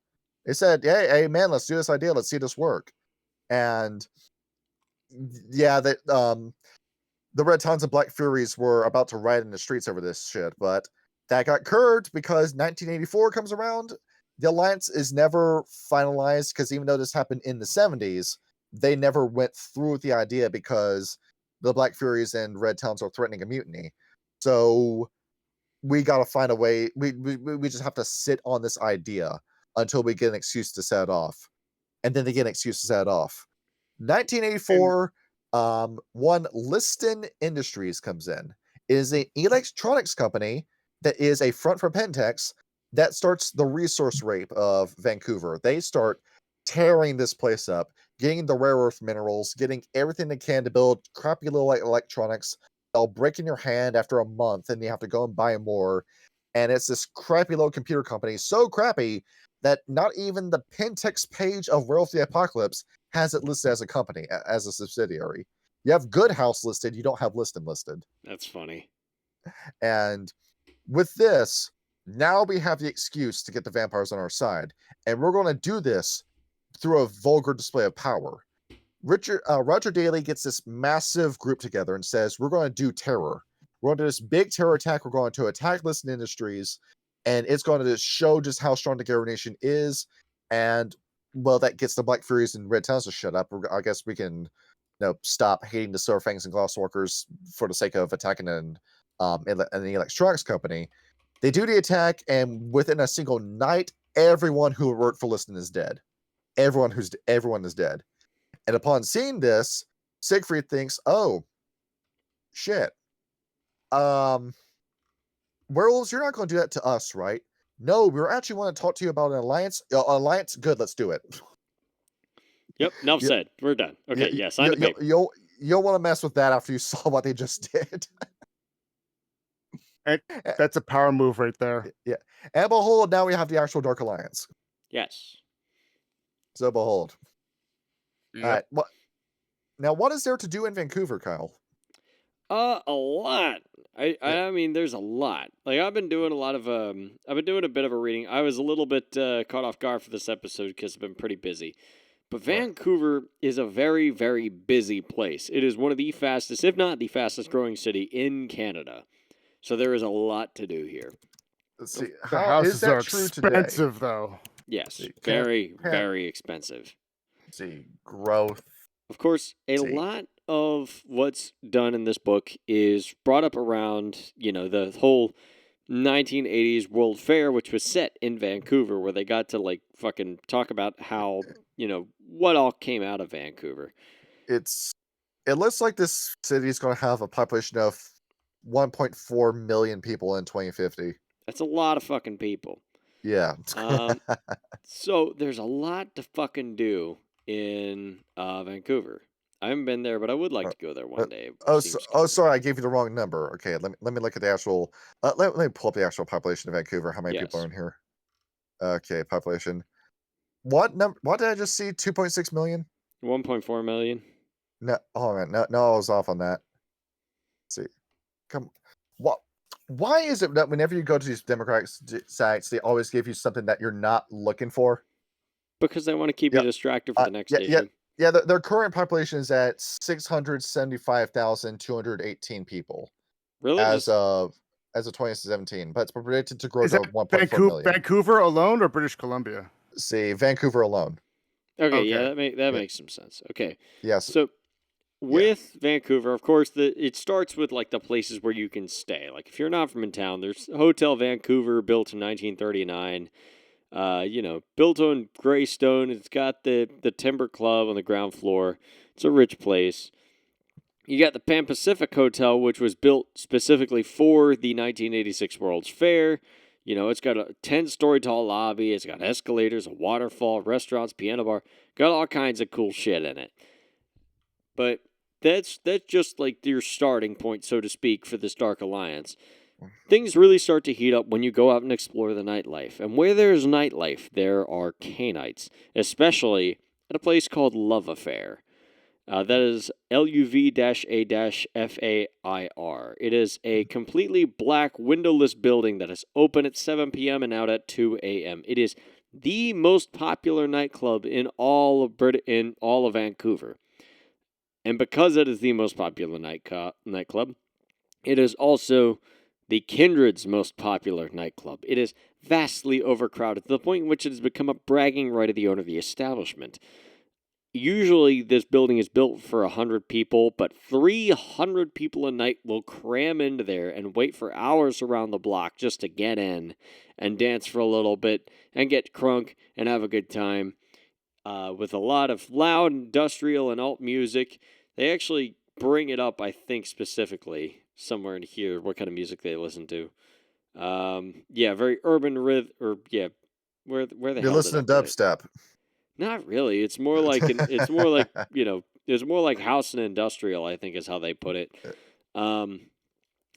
They said, hey, man, let's do this idea. Let's see this work. And yeah, that the Red Talons and Black Furies were about to riot in the streets over this shit, but that got curbed because 1984 comes around. The alliance is never finalized because even though this happened in the 70s, they never went through with the idea because the Black Furies and Red Talons are threatening a mutiny. So we got to find a way. We just have to sit on this idea until we get an excuse to set it off. And then they get an excuse to set it off. 1984, one Liston Industries comes in. It is an electronics company that is a front for Pentex that starts the resource rape of Vancouver. They start tearing this place up, getting the rare earth minerals, getting everything they can to build crappy little electronics. They'll break in your hand after a month and you have to go and buy more. And it's this crappy little computer company, so crappy that not even the Pentex page of Werewolf the Apocalypse has it listed as a company, as a subsidiary. You have Good House listed, you don't have Liston listed. That's funny. And with this, now we have the excuse to get the vampires on our side. And we're going to do this through a vulgar display of power. Roger Daly gets this massive group together and says, we're going to do terror. We're going to do this big terror attack. We're going to attack Liston Industries. And it's going to show just how strong the Garou Nation is. And, well, that gets the Black Furies and Red Talons to shut up. I guess we can stop hating the Silverfangs and Glasswalkers for the sake of attacking an electronics company. They do the attack, and within a single night, everyone who worked for Liston is dead. Everyone is dead. And upon seeing this, Siegfried thinks, oh, shit. Werewolves, you're not going to do that to us, right? No, we actually want to talk to you about an alliance. Alliance, good, let's do it. Yep, enough said. We're done. Okay, yeah, sign the paper. You'll want to mess with that after you saw what they just did. And that's a power move right there. Yeah. And behold, now we have the actual Dark Alliance. Yes. So behold. Yep. All right. What is there to do in Vancouver, Kyle? A lot. I mean, there's a lot. Like I've been doing a lot of I've been doing a bit of a reading. I was a little bit caught off guard for this episode because I've been pretty busy. But Vancouver is a very, very busy place. It is one of the fastest, if not the fastest growing city in Canada. So there is a lot to do here. Let's see. The How is houses are that true today? expensive, though. Yes, See, very, Can- very expensive. Let's see. Growth. Of course, a See. lot of what's done in this book is brought up around, the whole 1980s World Fair, which was set in Vancouver, where they got to like fucking talk about how, what all came out of Vancouver. It looks like this city is going to have a population of 1.4 million people in 2050. That's a lot of fucking people. Yeah. So there's a lot to fucking do in Vancouver. I haven't been there, but I would like to go there one day. Sorry, I gave you the wrong number. Okay, let me look at the actual. Let me pull up the actual population of Vancouver. How many people are in here? Okay, population. What number? What did I just see? 2.6 million. 1.4 million. No, oh man, no, I was off on that. Let's see, come. What? Why is it that whenever you go to these Democratic sites, they always give you something that you're not looking for? Because they want to keep you distracted for the next station. Yeah, their current population is at 675,218 people. Really? As of 2017, but it's predicted to grow to 1.4 million. Vancouver alone or British Columbia? See, Vancouver alone. Okay. Yeah, that makes some sense. Okay. Yes. So with Vancouver, of course, it starts with like the places where you can stay. Like if you're not from in town, there's Hotel Vancouver, built in 1939. Built on gray stone. It's got the Timber Club on the ground floor. It's a rich place. You got the Pan Pacific Hotel, which was built specifically for the 1986 World's Fair. It's got a 10-story tall lobby. It's got escalators, a waterfall, restaurants, piano bar. Got all kinds of cool shit in it. But that's just like your starting point, so to speak, for this Dark Alliance. Things really start to heat up when you go out and explore the nightlife. And where there's nightlife, there are Cainites, especially at a place called Love Affair. That is LUV-A-FAIR. It is a completely black, windowless building that is open at 7 p.m. and out at 2 a.m. It is the most popular nightclub in all of Vancouver. And because it is the most popular nightclub, it is also the Kindred's most popular nightclub. It is vastly overcrowded to the point in which it has become a bragging right of the owner of the establishment. Usually this building is built for 100 people, but 300 people a night will cram into there and wait for hours around the block just to get in and dance for a little bit and get crunk and have a good time. With a lot of loud industrial and alt music. They actually bring it up, I think, specifically somewhere in here, what kind of music they listen to. Very urban rhythm, where the hell you listen to dubstep. Not really. It's more like it's more like house and industrial, I think is how they put it.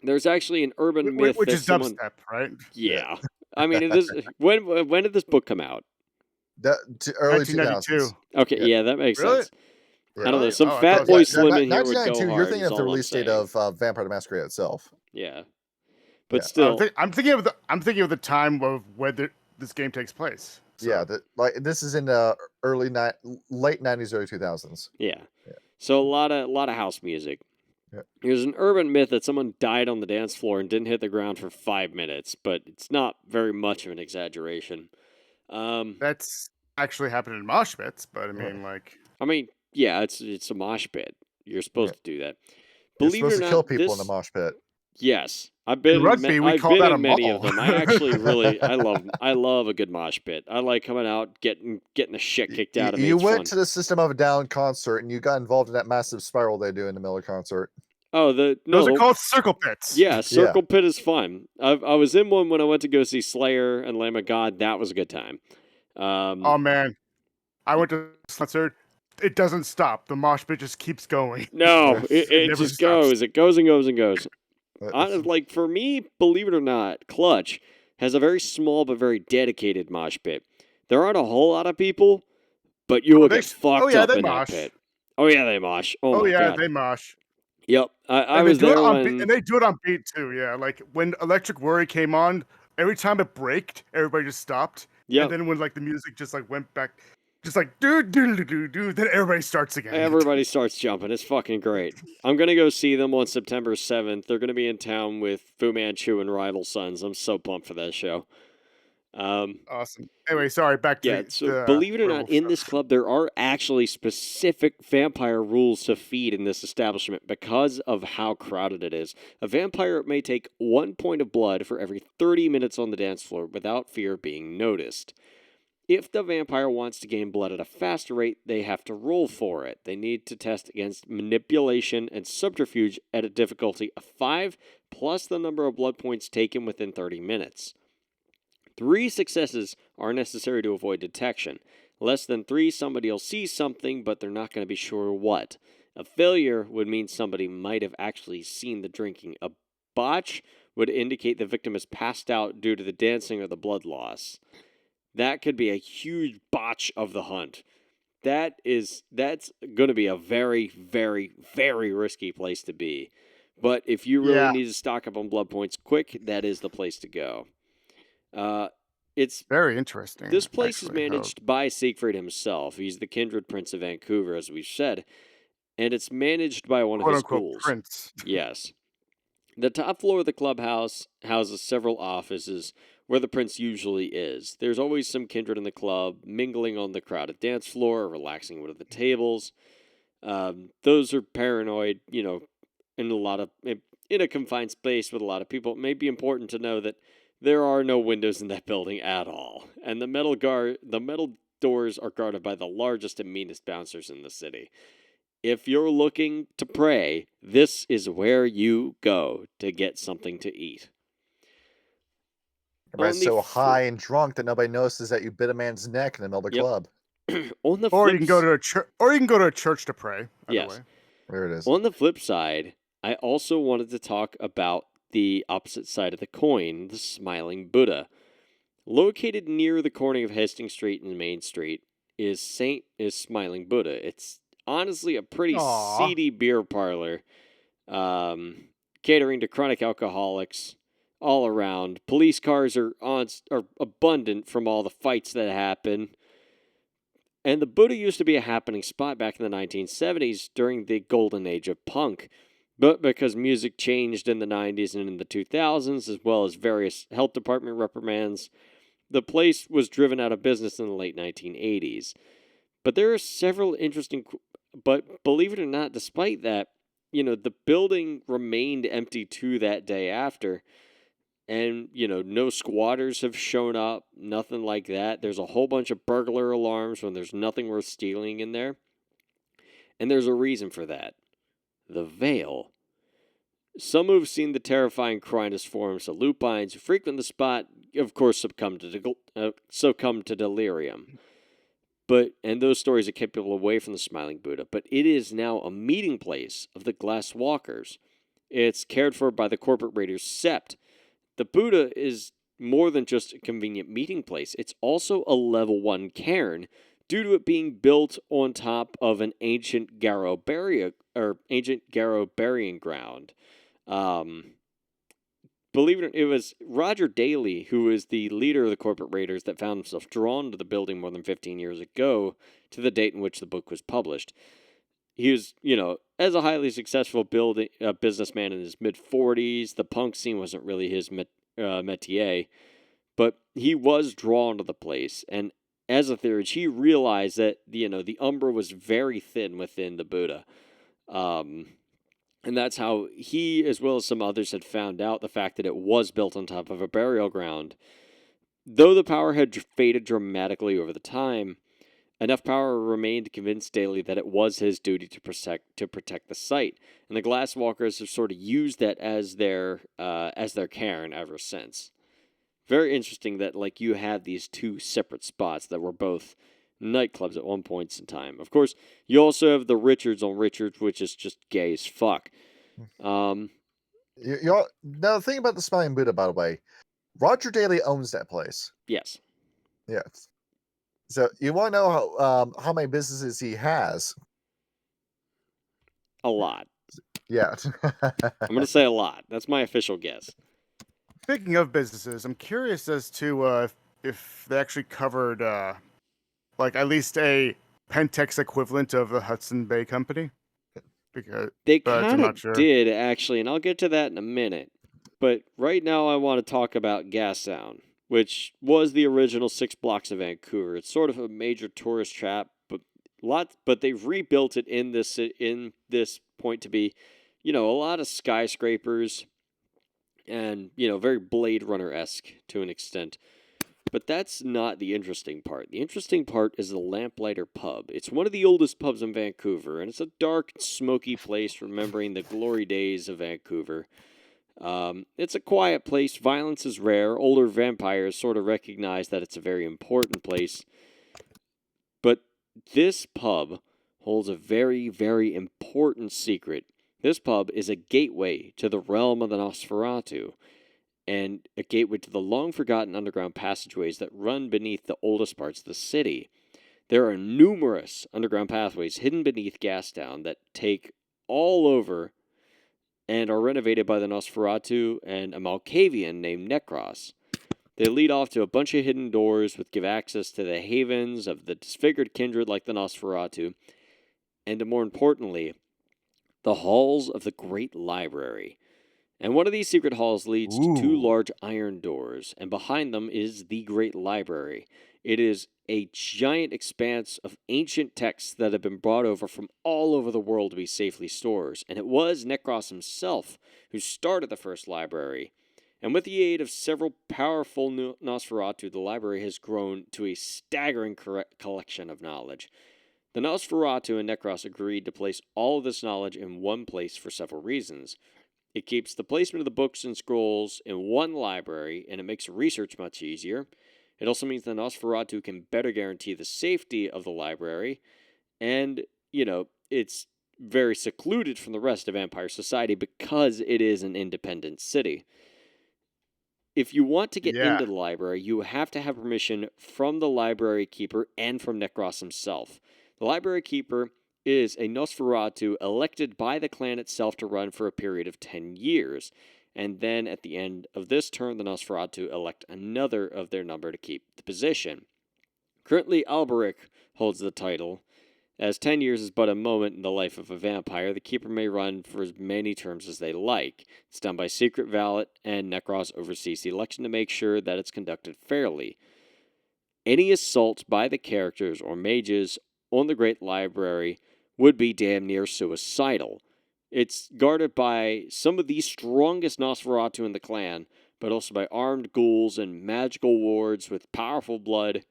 There's actually an urban myth which that is dubstep, right? Yeah. I mean, it is. When did this book come out? Early 1992. 2000s. Okay, yeah, that makes sense. Yeah. I don't know. Some Oh, I fat thought- boy slim in here would go 1992. hard. You're thinking is of the all I'm release date saying. of Vampire the Masquerade itself. Yeah, but Yeah. still, I'm thinking of the time of where this game takes place. So. Yeah, this is in the late 90s, early 2000s. yeah. So a lot of house music. Yeah. There's an urban myth that someone died on the dance floor and didn't hit the ground for 5 minutes, but it's not very much of an exaggeration. That's actually happened in mosh pits, but I mean, yeah, it's a mosh pit. You're supposed to do that. You're Believe it supposed or to not, kill people in the mosh pit. Yes, I've been In rugby, we call that a many mall. of them. I actually really I love a good mosh pit. I like coming out, getting the shit kicked out of me. You It's went fun. to the System of a Down concert and you got involved in that massive spiral they do in the middle of the concert. Oh, those are called circle pits. Yeah, circle pit is fun. I was in one when I went to go see Slayer and Lamb of God. That was a good time. Oh man, I went to concert. It doesn't stop. The mosh pit just keeps going. No, it never just stops. goes. It goes and goes and goes. Like, for me, believe it or not, Clutch has a very small but very dedicated mosh pit. There aren't a whole lot of people, but you will get fucked up they in mosh. that pit. Oh, yeah, they mosh. Oh, Oh my yeah, God. they mosh. Yep. I And they was do it there on beat, when... and they do it on beat too. Yeah, like when Electric Worry came on, every time it braked, everybody just stopped. Yep. And then when like the music just like went back, just like do do do do do, then everybody starts again. Everybody starts jumping. It's fucking great. I'm going to go see them on September 7th. They're going to be in town with Fu Manchu and Rival Sons. I'm so pumped for that show. Awesome. Anyway, sorry, back to Yeah, so believe it or not, in this club, there are actually specific vampire rules to feed in this establishment because of how crowded it is. A vampire may take 1 point of blood for every 30 minutes on the dance floor without fear of being noticed. If the vampire wants to gain blood at a faster rate, they have to roll for it. They need to test against manipulation and subterfuge at a difficulty of 5 plus the number of blood points taken within 30 minutes. 3 successes are necessary to avoid detection. Less than 3, somebody will see something, but they're not going to be sure what. A failure would mean somebody might have actually seen the drinking. A botch would indicate the victim is passed out due to the dancing or the blood loss. That could be a huge botch of the hunt. That's going to be a very, very, very risky place to be. But if you really need to stock up on blood points quick, that is the place to go. It's very interesting. This place is managed by Siegfried himself. He's the Kindred Prince of Vancouver, as we've said, and it's managed by one of his schools. Prince. Yes. The top floor of the clubhouse houses several offices where the prince usually is. There's always some kindred in the club, mingling on the crowded dance floor or relaxing at one of the tables. Those are paranoid, in a confined space with a lot of people. It may be important to know that there are no windows in that building at all, and the metal doors are guarded by the largest and meanest bouncers in the city. If you're looking to pray, this is where you go to get something to eat. Everybody's so high and drunk that nobody notices that you bit a man's neck in the middle of the club. Or you can go to a church, or you can go to a church to pray. Yes, there it is. On the flip side, I also wanted to talk about the opposite side of the coin, the Smiling Buddha. Located near the corner of Hastings Street and Main Street is Smiling Buddha. It's honestly a pretty seedy beer parlor, catering to chronic alcoholics all around. Police cars are abundant from all the fights that happen. And the Buddha used to be a happening spot back in the 1970s during the golden age of punk. But because music changed in the 90s and in the 2000s, as well as various health department reprimands, the place was driven out of business in the late 1980s. But there are several interesting... But believe it or not, despite that, the building remained empty to that day after. And, no squatters have shown up, nothing like that. There's a whole bunch of burglar alarms when there's nothing worth stealing in there. And there's a reason for that. The Veil. Some who've seen the terrifying Cainites forms of lupines who frequent the spot, of course, succumb to delirium. And those stories have kept people away from the Smiling Buddha. But it is now a meeting place of the Glass Walkers. It's cared for by the corporate raiders Sept. The Buddha is more than just a convenient meeting place. It's also a level 1 cairn, due to it being built on top of an ancient Garou burying ground. Believe it or not, it was Roger Daly, who is the leader of the corporate raiders, that found himself drawn to the building more than 15 years ago, to the date in which the book was published. He was, as a highly successful businessman in his mid-40s, the punk scene wasn't really his métier, but he was drawn to the place, and as a theory, he realized that, the umbra was very thin within the Buddha. And that's how he, as well as some others, had found out the fact that it was built on top of a burial ground. Though the power had faded dramatically over the time, enough power remained to convince Daly that it was his duty to protect the site. And the Glasswalkers have sort of used that as their cairn ever since. Very interesting that you have these two separate spots that were both nightclubs at one point in time. Of course, you also have the Richards on Richards, which is just gay as fuck. Now, the thing about the Smiling Buddha, by the way, Roger Daley owns that place. Yes. Yes. So you want to know how many businesses he has? A lot. Yeah. I'm going to say a lot. That's my official guess. Speaking of businesses, I'm curious as to if they actually covered like at least a Pentex equivalent of the Hudson Bay Company. Because They but I'm kind not of sure. did, actually, and I'll get to that in a minute. But right now, I want to talk about Gastown, which was the original 6 blocks of Vancouver. It's sort of a major tourist trap, but they've rebuilt it in this point to be, a lot of skyscrapers and very Blade Runner-esque to an extent. But that's not the interesting part. The interesting part is the Lamplighter Pub. It's one of the oldest pubs in Vancouver, and it's a dark, smoky place remembering the glory days of Vancouver. It's a quiet place. Violence is rare. Older vampires sort of recognize that it's a very important place. But this pub holds a very, very important secret. This pub is a gateway to the realm of the Nosferatu, and a gateway to the long-forgotten underground passageways that run beneath the oldest parts of the city. There are numerous underground pathways hidden beneath Gastown that take all over and are renovated by the Nosferatu and a Malkavian named Necros. They lead off to a bunch of hidden doors which give access to the havens of the disfigured kindred like the Nosferatu, and more importantly, the halls of the Great Library. And one of these secret halls leads to 2 large iron doors, and behind them is the Great Library. It is a giant expanse of ancient texts that have been brought over from all over the world to be safely stored. And it was Necros himself who started the first library. And with the aid of several powerful Nosferatu, the library has grown to a staggering collection of knowledge. The Nosferatu and Necros agreed to place all of this knowledge in one place for several reasons. It keeps the placement of the books and scrolls in one library, and it makes research much easier. It also means the Nosferatu can better guarantee the safety of the library, and, it's very secluded from the rest of Vampire Society because it is an independent city. If you want to get into the library, you have to have permission from the library keeper and from Necros himself. The library keeper is a Nosferatu elected by the clan itself to run for a period of 10 years. And then at the end of this term, the Nosferatu elect another of their number to keep the position. Currently, Alberic holds the title. As 10 years is but a moment in the life of a vampire, the keeper may run for as many terms as they like. It's done by secret ballot, and Necros oversees the election to make sure that it's conducted fairly. Any assault by the characters or mages on the Great Library would be damn near suicidal. It's guarded by some of the strongest Nosferatu in the clan, but also by armed ghouls and magical wards with powerful blood.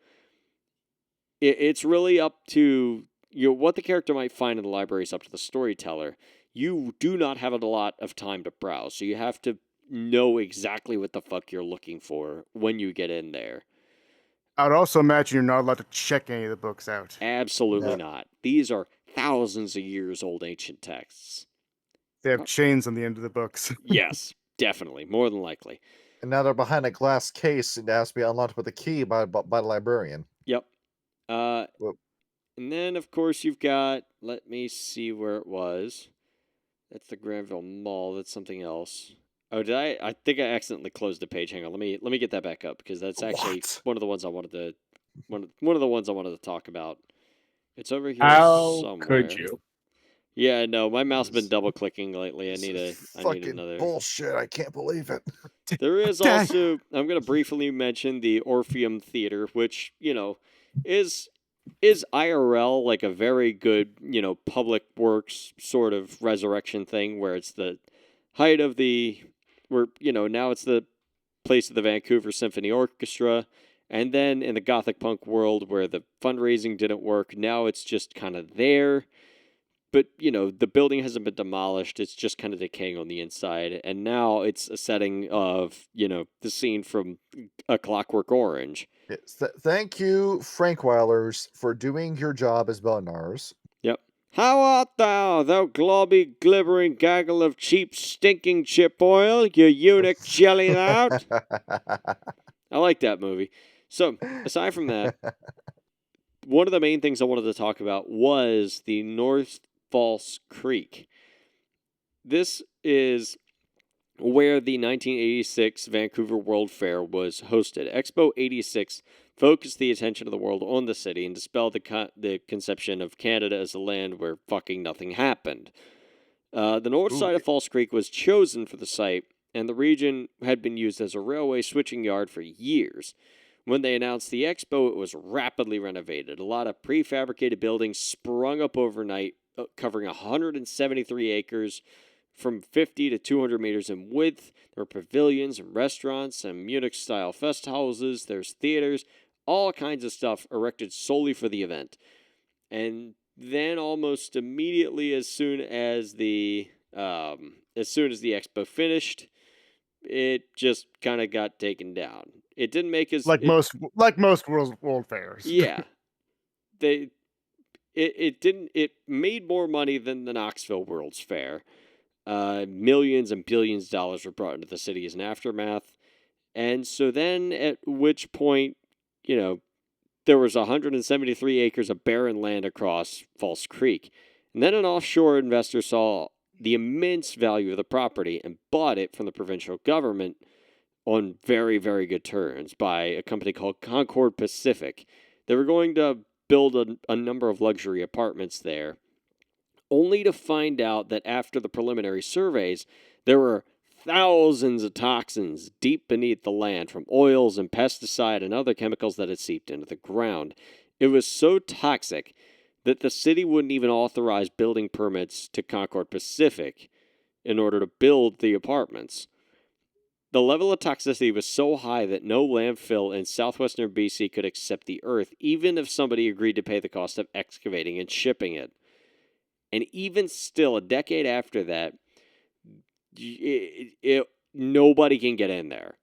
It's really up to what the character might find in the library is up to the storyteller. You do not have a lot of time to browse, so you have to know exactly what the fuck you're looking for when you get in there. I would also imagine you're not allowed to check any of the books out. Absolutely not. These are thousands of years old ancient texts. They have chains on the end of the books. Yes, definitely. More than likely. And now they're behind a glass case and it has to be unlocked with a key by the librarian. Yep. And then, of course, you've got, let me see where it was. That's the Granville Mall. That's something else. Oh, did I think I accidentally closed the page. Hang on. Let me get that back up because that's actually one of the ones I wanted to one of the ones I wanted to talk about. It's over here How somewhere. could you? Yeah, no, my mouse has been double clicking lately. I need fucking another. Bullshit! I can't believe it. There is also, I'm going to briefly mention the Orpheum Theater, which is IRL like a very good public works sort of resurrection thing where it's the height of now it's the place of the Vancouver Symphony Orchestra. And then in the gothic punk world where the fundraising didn't work, now it's just kind of there. But, the building hasn't been demolished. It's just kind of decaying on the inside. And now it's a setting of, the scene from A Clockwork Orange. Yes. Thank you, Frank Weilers, for doing your job as Belnars. Yep. How art thou, thou globby, glibbering gaggle of cheap, stinking chip oil, you eunuch jelly thou? I like that movie. So, aside from that, one of the main things I wanted to talk about was the North False Creek. This is where the 1986 Vancouver World Fair was hosted. Expo 86 focused the attention of the world on the city and dispelled the conception of Canada as a land where fucking nothing happened. The north side of False Creek was chosen for the site, and the region had been used as a railway switching yard for years. When they announced the expo, it was rapidly renovated. A lot of prefabricated buildings sprung up overnight, covering 173 acres from 50 to 200 meters in width. There were pavilions and restaurants and Munich-style fest houses. There's theaters, all kinds of stuff erected solely for the event. And then almost immediately, as soon as the expo finished, it just kind of got taken down. It didn't make as most world fairs. Yeah, it made more money than the Knoxville World's Fair. Millions and billions of dollars were brought into the city as an aftermath, and so then at which point, there was 173 acres of barren land across False Creek, and then an offshore investor saw the immense value of the property and bought it from the provincial government on very, very good terms by a company called Concord Pacific. They were going to build a number of luxury apartments there, only to find out that after the preliminary surveys, there were thousands of toxins deep beneath the land from oils and pesticide and other chemicals that had seeped into the ground. It was so toxic that the city wouldn't even authorize building permits to Concord Pacific in order to build the apartments. The level of toxicity was so high that no landfill in southwestern BC could accept the earth, even if somebody agreed to pay the cost of excavating and shipping it. And even still, a decade after that, nobody can get in there.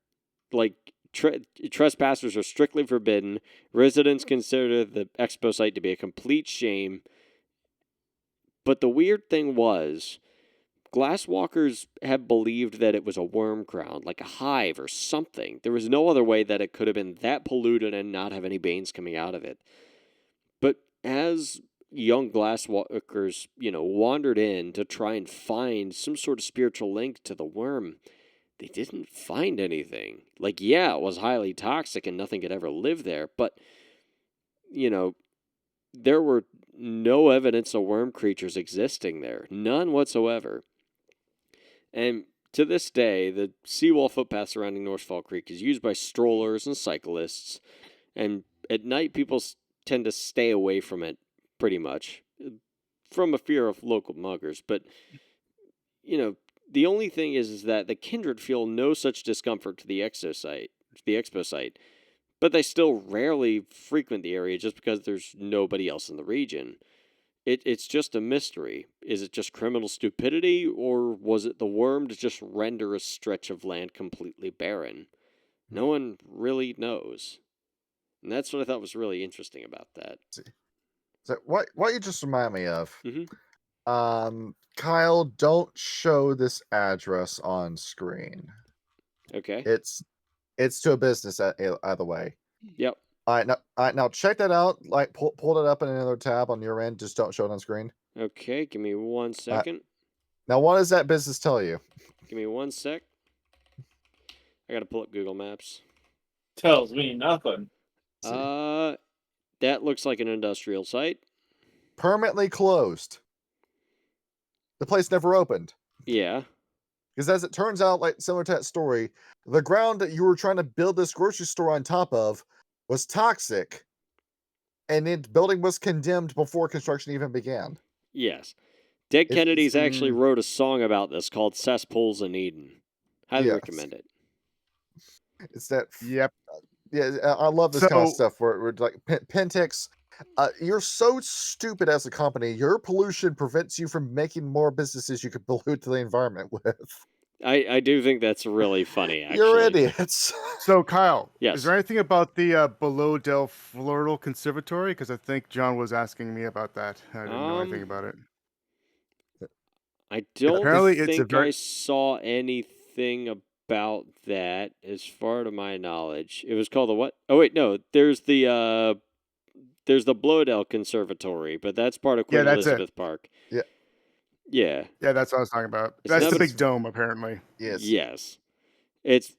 Like, trespassers are strictly forbidden. Residents consider the expo site to be a complete shame. But the weird thing was, glasswalkers have believed that it was a worm ground, like a hive or something. There was no other way that it could have been that polluted and not have any veins coming out of it. But as young glasswalkers, wandered in to try and find some sort of spiritual link to the worm, they didn't find anything. Like, yeah, it was highly toxic and nothing could ever live there, but, there were no evidence of worm creatures existing there. None whatsoever. And to this day, the seawall footpath surrounding North Fall Creek is used by strollers and cyclists, and at night people tend to stay away from it, pretty much, from a fear of local muggers. But, the only thing is that the kindred feel no such discomfort to the expo site, but they still rarely frequent the area just because there's nobody else in the region. It's just a mystery. Is it just criminal stupidity, or was it the worm to just render a stretch of land completely barren? No one really knows. And that's what I thought was really interesting about that. So what you just remind me of, Mm-hmm. Kyle, don't show this address on screen. Okay. It's to a business either way. Yep. All right, now check that out. Like, pull it up in another tab on your end. Just don't show it on screen. Okay, give me 1 second. Now, what does that business tell you? Give me 1 sec. I gotta pull up Google Maps. Tells me nothing. That looks like an industrial site. Permanently closed. The place never opened. Yeah. Because as it turns out, like similar to that story, the ground that you were trying to build this grocery store on top of was toxic, and the building was condemned before construction even began. Yes. Dead Kennedys actually wrote a song about this called Cesspools in Eden. Highly recommend it. It's that. Yep. Yeah, I love this kind of stuff where we're like, Pentex, you're so stupid as a company. Your pollution prevents you from making more businesses you could pollute the environment with. I do think that's really funny, actually. You're idiots. So, Kyle, Yes. is there anything about the Below Del Floral Conservatory? Because I think John was asking me about that. I didn't know anything about it. I don't Apparently, it's a think I very saw anything about that, as far to my knowledge. It was called the what? Oh wait, no. There's the Blowdell Conservatory, but that's part of Queen that's it. Elizabeth Park. Yeah. Yeah. Yeah, that's what I was talking about. It's That's the another- big dome, apparently. Yes. Yes. It's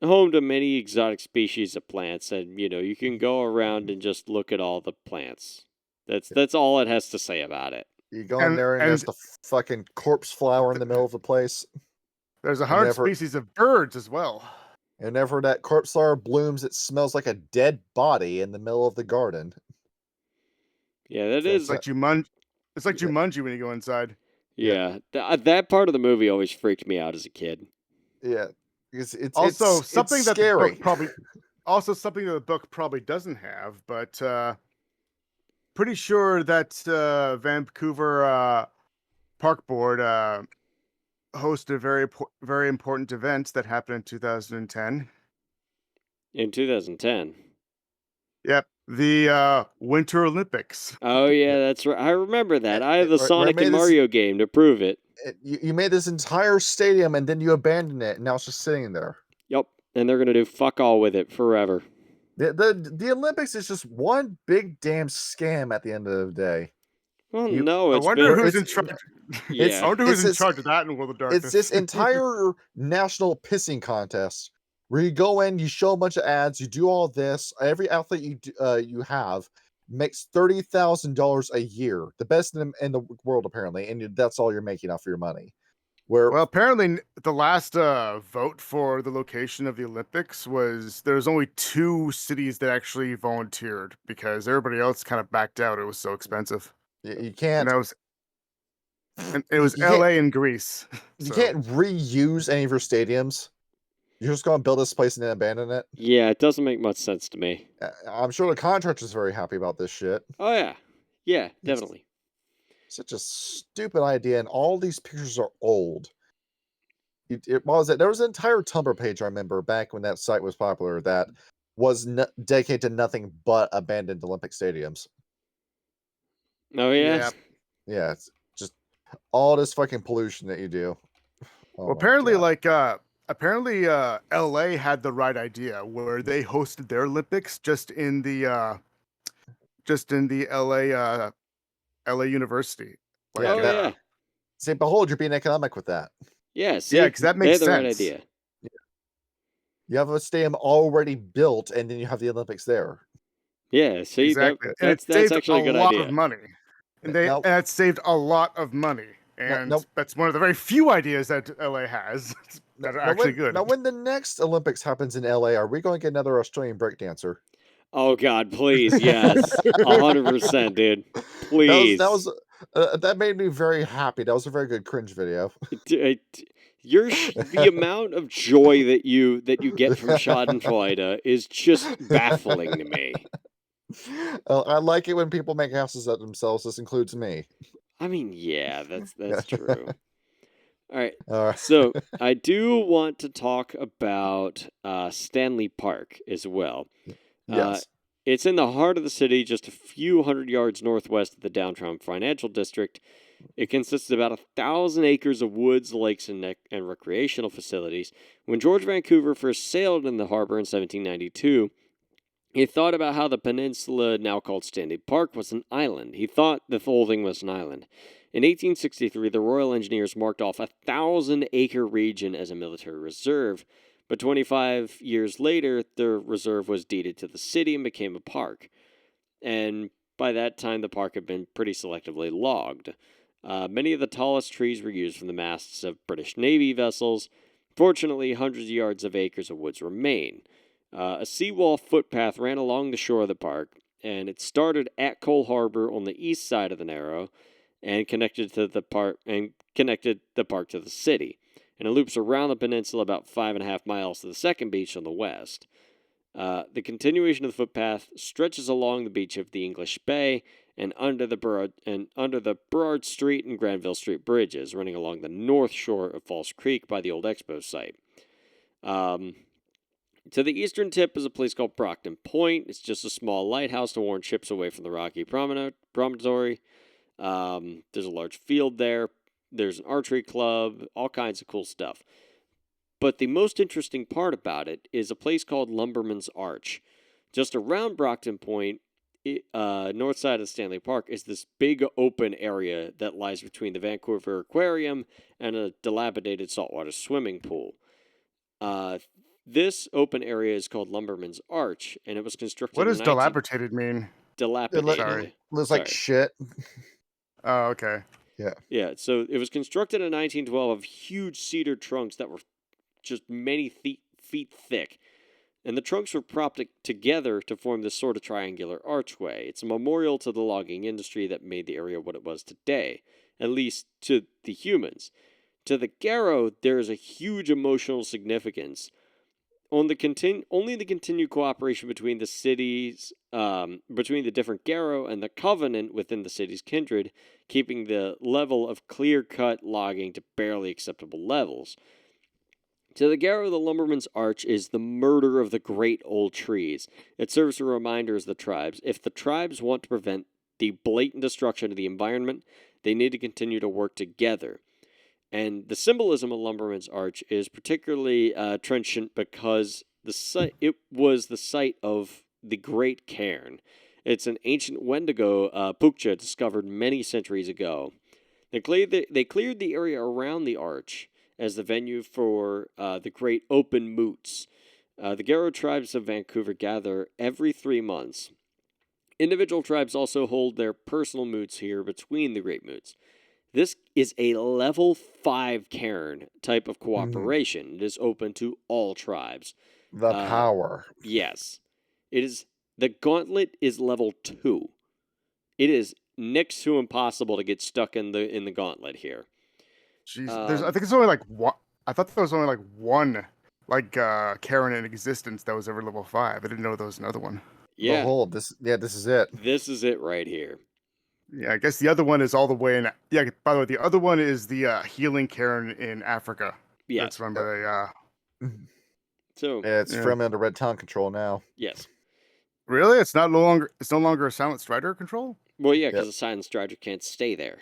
home to many exotic species of plants, and you can go around and just look at all the plants. That's all it has to say about it. You go in there and there's the fucking corpse flower in the middle of the place. There's 100 Never- species of birds as well. And whenever that corpse flower blooms, it smells like a dead body in the middle of the garden. Yeah, that So is. It's like Jumanji when you go inside. Yeah, that part of the movie always freaked me out as a kid. Yeah. It's Also, it's something that the scary. book probably also something that the book probably doesn't have, but pretty sure that Vancouver Park Board hosted a very important event that happened in 2010. In 2010. Yep, the Winter Olympics. Oh yeah, that's right. I remember that. I have the Where Sonic made and this- Mario game to prove it. You made this entire stadium and then you abandoned it, and now it's just sitting there. Yep, and they're gonna do fuck all with it forever. The Olympics is just one big damn scam at the end of the day. Well, You- no, I it's wonder been. who's in it's- charge. Yeah. I wonder who's in it's- charge of that in World of Darkness. It's this entire national pissing contest where you go in, you show a bunch of ads, you do all this. Every athlete you have makes $30,000 a year, the best in the world apparently, and that's all you're making off your money. Where Well, apparently the last vote for the location of the Olympics was there's only 2 cities that actually volunteered because everybody else kind of backed out. It was so expensive. you And can't that was it was You can't- LA and Greece. you So, can't reuse any of your stadiums. You're just going to build this place and then abandon it. Yeah, it doesn't make much sense to me. I'm sure the contractor's very happy about this shit. Oh yeah, yeah, definitely. Such a stupid idea, and all these pictures are old. What was it? There was an entire Tumblr page I remember back when that site was popular that was dedicated to nothing but abandoned Olympic stadiums. Oh yeah. yeah. Yeah, it's just all this fucking pollution that you do. Oh Well, my apparently God. LA had the right idea where they hosted their Olympics just in the LA University. Like, Yeah, Oh that- yeah. See, behold, you're being economic with that. Yeah. See, Yeah, 'cause that they makes had the right sense. idea. You have a stadium already built, and then you have the Olympics there. Yeah. See, exactly. And that's it saved actually a good lot idea. of money. And Now- it saved a lot of money. And now- that's one of the very few ideas that LA has that are actually good. Now, when the next Olympics happens in LA, are we going to get another Australian breakdancer? Oh God, please, yes, 100%, dude. Please. That made me very happy. That was a very good cringe video. The amount of joy that you get from Schadenfreude is just baffling to me. I like it when people make asses of themselves. This includes me. I mean, yeah, that's true. All right, Uh, so I do want to talk about Stanley Park as well. yes. It's in the heart of the city, just a few hundred yards northwest of the downtown financial district. It consists of about 1,000 acres of woods, lakes, and recreational facilities. When George Vancouver first sailed in the harbor in 1792, he thought about how the peninsula, now called Stanley Park, was an island. He thought the whole thing was an island. In 1863, the Royal Engineers marked off a 1,000-acre region as a military reserve. But 25 years later, the reserve was deeded to the city and became a park. And by that time, the park had been pretty selectively logged. Many of the tallest trees were used from the masts of British Navy vessels. Fortunately, hundreds of yards of acres of woods remain. A seawall footpath ran along the shore of the park, and it started at Cole Harbor on the east side of the Narrow, and connected the park to the city. And it loops around the peninsula about 5.5 miles to the second beach on the west. The continuation of the footpath stretches along the beach of the English Bay and under the Burrard Street and Granville Street bridges, running along the north shore of False Creek by the old expo site. To the eastern tip is a place called Brockton Point. It's just a small lighthouse to warn ships away from the rocky promontory. There's a large field there. There's an archery club, all kinds of cool stuff. But the most interesting part about it is a place called Lumberman's Arch. Just around Brockton Point, north side of Stanley Park, is this big open area that lies between the Vancouver Aquarium and a dilapidated saltwater swimming pool. This open area is called Lumberman's Arch, and it was constructed What in does dilapidated mean? Dilapidated. Sorry. Looks like shit. Oh, okay. Yeah, so it was constructed in 1912 of huge cedar trunks that were just many feet thick. And the trunks were propped together to form this sort of triangular archway. It's a memorial to the logging industry that made the area what it was today, at least to the humans. To the Garou, there is a huge emotional significance. Only the continued cooperation between the cities, between the different Garou and the Covenant within the city's kindred, keeping the level of clear-cut logging to barely acceptable levels. To the Garou, the Lumberman's Arch is the murder of the great old trees. It serves as a reminder as the tribes. If the tribes want to prevent the blatant destruction of the environment, they need to continue to work together. And the symbolism of Lumberman's Arch is particularly trenchant because it was the site of the Great Cairn. It's an ancient Wendigo Pukcha discovered many centuries ago. They cleared the area around the arch as the venue for the Great Open Moots. The Garou tribes of Vancouver gather every 3 months. Individual tribes also hold their personal moots here between the Great Moots. This is a level 5 cairn type of cooperation. It is open to all tribes. The power. Yes. The gauntlet is level 2. It is next to impossible to get stuck in the gauntlet here. Jeez, I think it's only like one. I thought there was only like one Karen in existence that was ever level 5. I didn't know there was another one. Yeah. Behold, this is it. This is it right here. Yeah, I guess the other one is all the way in. Yeah, by the way, the other one is the healing Karen in Africa. Yes. That's run by So Yeah, it's from under Red Town control now. yes. Really? It's no longer a Silent Strider control? Well, yeah, because the Silent Strider can't stay there.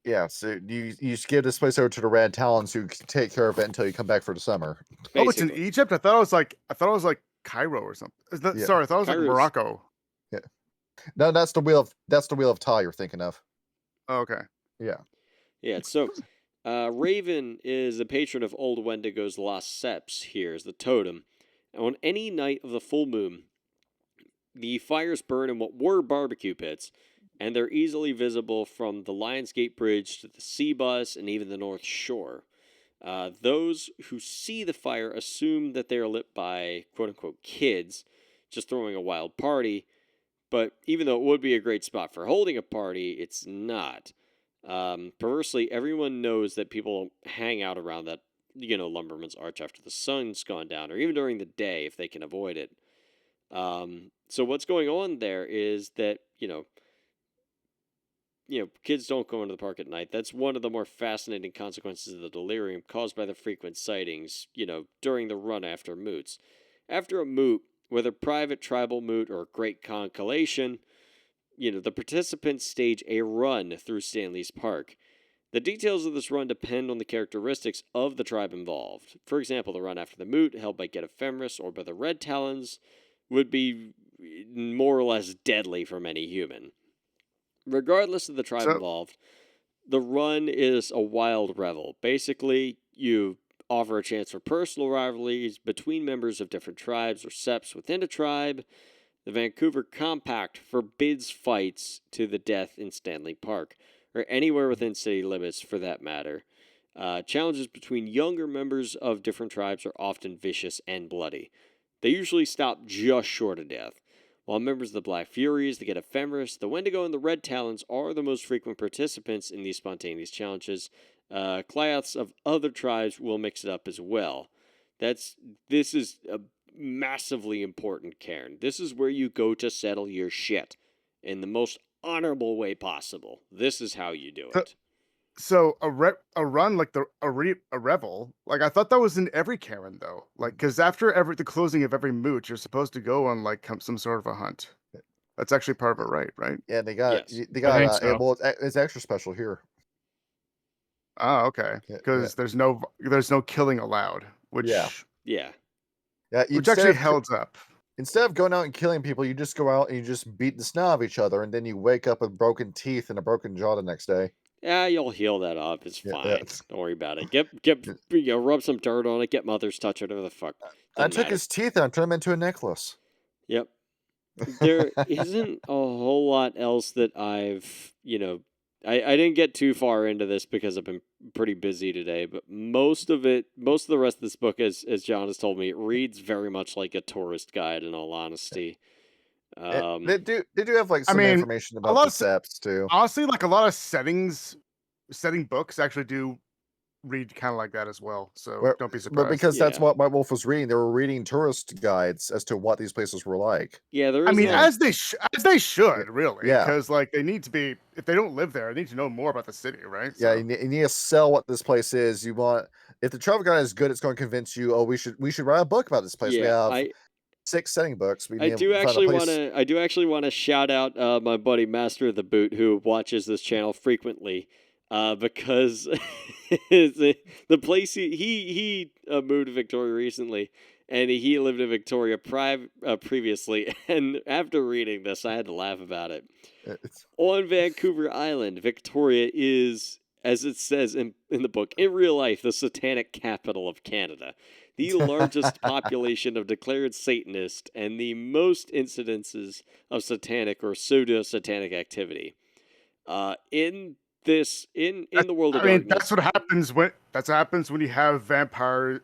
Yeah, so you give this place over to the Red Talons who can take care of it until you come back for the summer. Basically. Oh, it's in Egypt? I thought it was like Cairo or something. Yeah. Sorry, I thought it was Cairo's- like Morocco. No, that's the wheel of Ty you're thinking of. Oh, okay. Yeah, so Raven is the patron of old Wendigo's lost seps here as the totem. And on any night of the full moon, the fires burn in what were barbecue pits, and they're easily visible from the Lionsgate Bridge to the sea bus and even the North Shore. Those who see the fire assume that they are lit by quote-unquote kids, just throwing a wild party, but even though it would be a great spot for holding a party, it's not. Perversely, everyone knows that people hang out around that, Lumberman's Arch after the sun's gone down, or even during the day if they can avoid it. So what's going on there is that, kids don't go into the park at night. That's one of the more fascinating consequences of the delirium caused by the frequent sightings, during the run after moots. After a moot, whether private tribal moot or great concollation, the participants stage a run through Stanley's Park. The details of this run depend on the characteristics of the tribe involved. For example, the run after the moot, held by Get Ephemeris or by the Red Talons, would be more or less deadly from any human. Regardless of the tribe involved, the run is a wild revel. Basically, you offer a chance for personal rivalries between members of different tribes or seps within a tribe. The Vancouver Compact forbids fights to the death in Stanley Park, or anywhere within city limits for that matter. Challenges between younger members of different tribes are often vicious and bloody. They usually stop just short of death. While members of the Black Furies, the Get Ephemeris, the Wendigo, and the Red Talons are the most frequent participants in these spontaneous challenges, Clyaths of other tribes will mix it up as well. This is massively important cairn. This is where you go to settle your shit in the most honorable way possible. This is how you do it. So a run like a revel, like I thought that was in every Karen though, like because after the closing of every moot, you're supposed to go on like some sort of a hunt. That's actually part of it, right? Yeah, they got Yes. they got think so. well, it's extra special here. Oh, okay. Yeah, Because there's no killing allowed, which Yeah. Yeah. Yeah, which actually held up. Instead of going out and killing people, you just go out and you just beat the snot out of each other, and then you wake up with broken teeth and a broken jaw the next day. Yeah, you'll heal that up. It's Yeah, fine. yeah. Don't worry about it. Get rub some dirt on it. Get mother's touch, whatever the fuck. I Doesn't took matter. his teeth and I turned them into a necklace. Yep. There isn't a whole lot else that I've, I didn't get too far into this because I've been pretty busy today, but most of the rest of this book, as John has told me, it reads very much like a tourist guide, in all honesty. They do have like some information about the steps too. Honestly, like a lot of setting books actually do read kind of like that as well. So don't be surprised. But because that's what Werewolf was reading, they were reading tourist guides as to what these places were like. Yeah, there is. I mean, as they should, really. Yeah. Because like they need to be, if they don't live there, they need to know more about the city, right? Yeah, So. you need to sell what this place is. You want, if the travel guide is good, it's going to convince you. Oh, we should write a book about this place. Yeah, we have 6 setting books. I do actually want to shout out my buddy Master of the Boot, who watches this channel frequently, because the place he moved to Victoria recently, and he lived in Victoria previously, and after reading this, I had to laugh about it. On Vancouver Island, Victoria is, as it says in the book, in real life, the satanic capital of Canada. The largest population of declared Satanists and the most incidences of satanic or pseudo-satanic activity. In the world of darkness. That's what happens when you have vampire.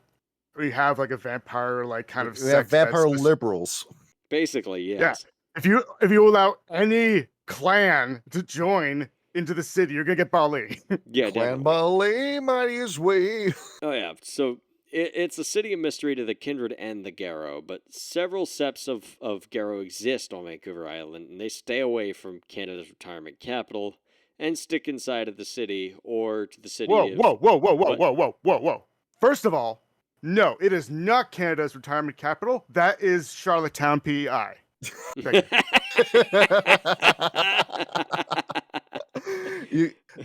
We have like a vampire like kind of. We have vampire liberals. Basically, yes. Yeah. If you allow any clan to join into the city, you're gonna get Bali. Yeah, Clan Bali, mighty as we. Oh yeah. So it's a city of mystery to the Kindred and the Garou, but several septs of Garou exist on Vancouver Island, and they stay away from Canada's retirement capital and stick inside of the city or to the city. Whoa. First of all, no, it is not Canada's retirement capital. That is Charlottetown, PEI.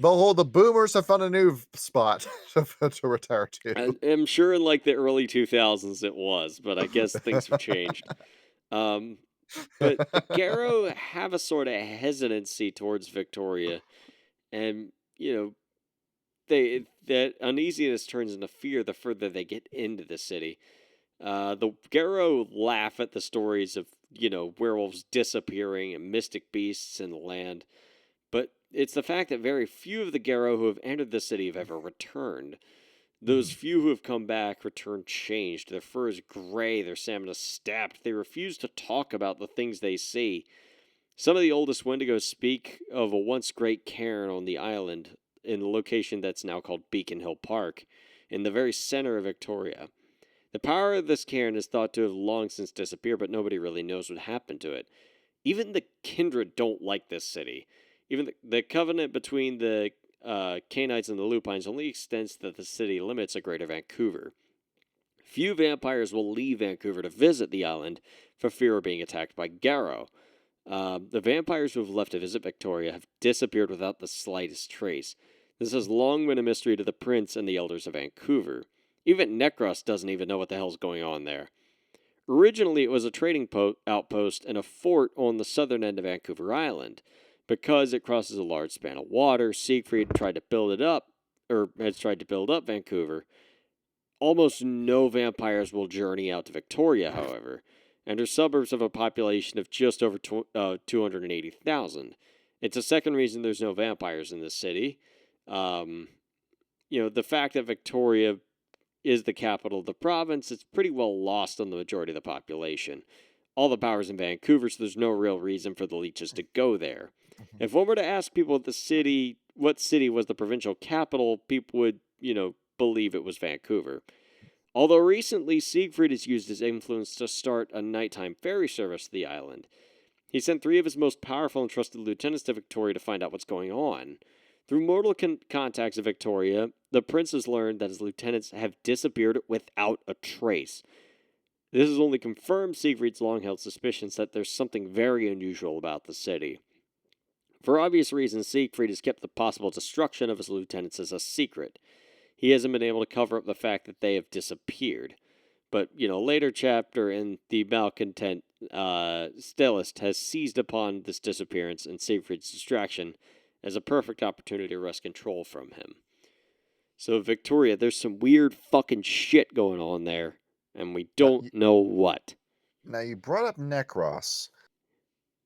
Behold, the boomers have found a new spot to retire to. I'm sure in like the early 2000s it was, but I guess things have changed. But the Garou have a sort of hesitancy towards Victoria, and that uneasiness turns into fear the further they get into the city. The Garou laugh at the stories of werewolves disappearing and mystic beasts in the land, but it's the fact that very few of the Garou who have entered the city have ever returned. Those few who have come back return changed. Their fur is gray, their stamina stepped. They refuse to talk about the things they see. Some of the oldest Wendigos speak of a once great cairn on the island in the location that's now called Beacon Hill Park, in the very center of Victoria. The power of this cairn is thought to have long since disappeared, but nobody really knows what happened to it. Even the Kindred don't like this city. Even the covenant between the Cainites and the Lupines only extends to the city limits of Greater Vancouver. Few vampires will leave Vancouver to visit the island for fear of being attacked by Garou. The vampires who have left to visit Victoria have disappeared without the slightest trace. This has long been a mystery to the Prince and the Elders of Vancouver. Even Necros doesn't even know what the hell's going on there. Originally, it was a trading outpost and a fort on the southern end of Vancouver Island. Because it crosses a large span of water, Siegfried has tried to build up Vancouver. Almost no vampires will journey out to Victoria, however, and are suburbs of a population of just over 280,000. It's a second reason there's no vampires in this city. The fact that Victoria is the capital of the province, it's pretty well lost on the majority of the population. All the power's in Vancouver, so there's no real reason for the leeches to go there. If one were to ask people what city was the provincial capital, people would, believe it was Vancouver. Although recently Siegfried has used his influence to start a nighttime ferry service to the island, he sent 3 of his most powerful and trusted lieutenants to Victoria to find out what's going on. Through mortal contacts of Victoria, the prince has learned that his lieutenants have disappeared without a trace. This has only confirmed Siegfried's long-held suspicions that there's something very unusual about the city. For obvious reasons, Siegfried has kept the possible destruction of his lieutenants as a secret. He hasn't been able to cover up the fact that they have disappeared. But, later chapter in the Malcontent, Stellist has seized upon this disappearance and Siegfried's distraction as a perfect opportunity to wrest control from him. So, Victoria, there's some weird fucking shit going on there, and we don't know what. Now, you brought up Necros.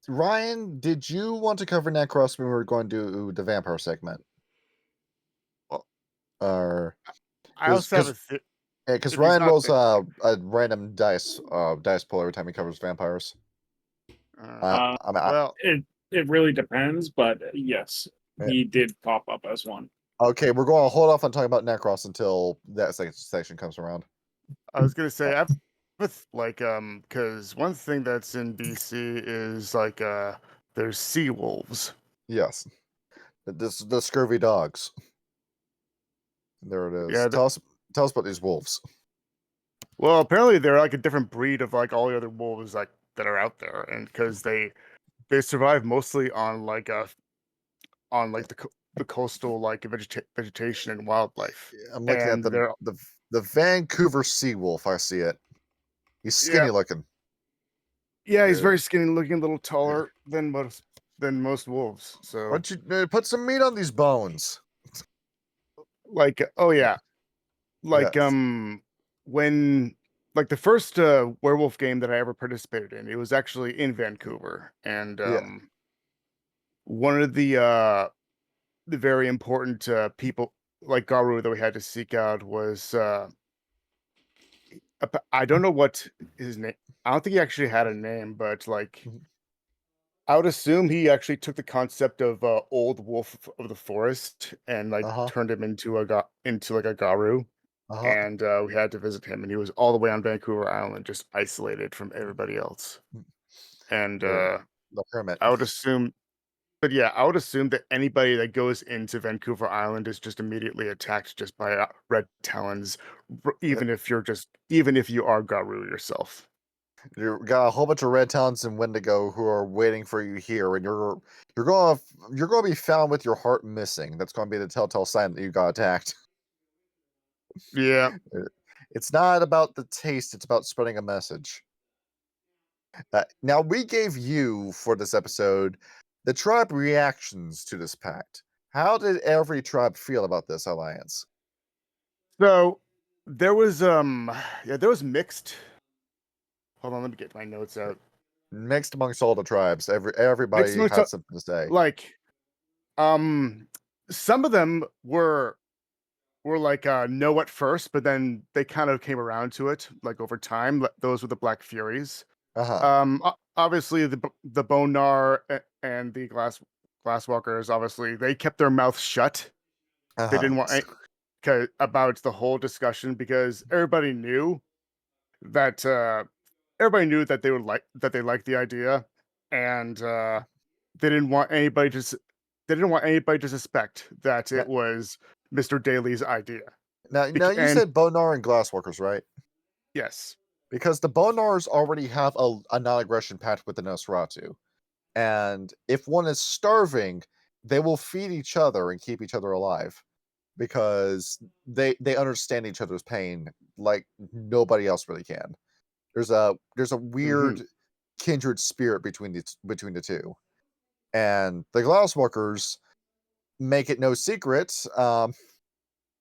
Ryan, did you want to cover Necros when we were going to do the vampire segment? Or... I also have a because Ryan rolls a random dice pool every time he covers vampires. Well, it really depends, but yes, he did pop up as one. Okay, we're going to hold off on talking about Necros until that section comes around. I was gonna say, because one thing that's in BC is there's sea wolves. Yes, the scurvy dogs. There it is. Yeah, tell us about these wolves. Well, apparently they're like a different breed of like all the other wolves that are out there, and because they survive mostly on the coastal vegetation and wildlife. Yeah, I'm looking and at the Vancouver sea wolf. I see it. He's skinny looking. Yeah, he's very skinny looking, a little taller than most wolves. So why don't you put some meat on these bones? when the first werewolf game that I ever participated in, it was actually in Vancouver, and one of the very important people like Garou that we had to seek out was I don't know what his name. I don't think he actually had a name, but I would assume he actually took the concept of old wolf of the forest and turned him into a Garou. And we had to visit him, and he was all the way on Vancouver Island, just isolated from everybody else. And the hermit. I would assume that anybody that goes into Vancouver Island is just immediately attacked just by red talons, even if you are Garou yourself. You got a whole bunch of red talons and Wendigo who are waiting for you here, and you're going to be found with your heart missing. That's going to be the telltale sign that you got attacked. Yeah. It's not about the taste, it's about spreading a message. Now, we gave you, for this episode, the tribe reactions to this pact. How did every tribe feel about this alliance? So, there was mixed... Hold on, let me get my notes out. Mixed amongst all the tribes. Everybody had something to say. Some of them were no at first, but then they kind of came around to it over time. Those were the Black Furies. Obviously the Bone Gnar and the Glasswalkers, obviously they kept their mouths shut. They didn't want about the whole discussion because everybody knew that they liked the idea, and they didn't want anybody to suspect that it was Mr. Daly's idea. Now you said Bone Gnar and Glasswalkers, right? Yes. Because the Bone Gnars already have a non-aggression pact with the Nosferatu. And if one is starving, they will feed each other and keep each other alive. Because they understand each other's pain like nobody else really can. There's a weird kindred spirit between the two. And the Glasswalkers make it no secret.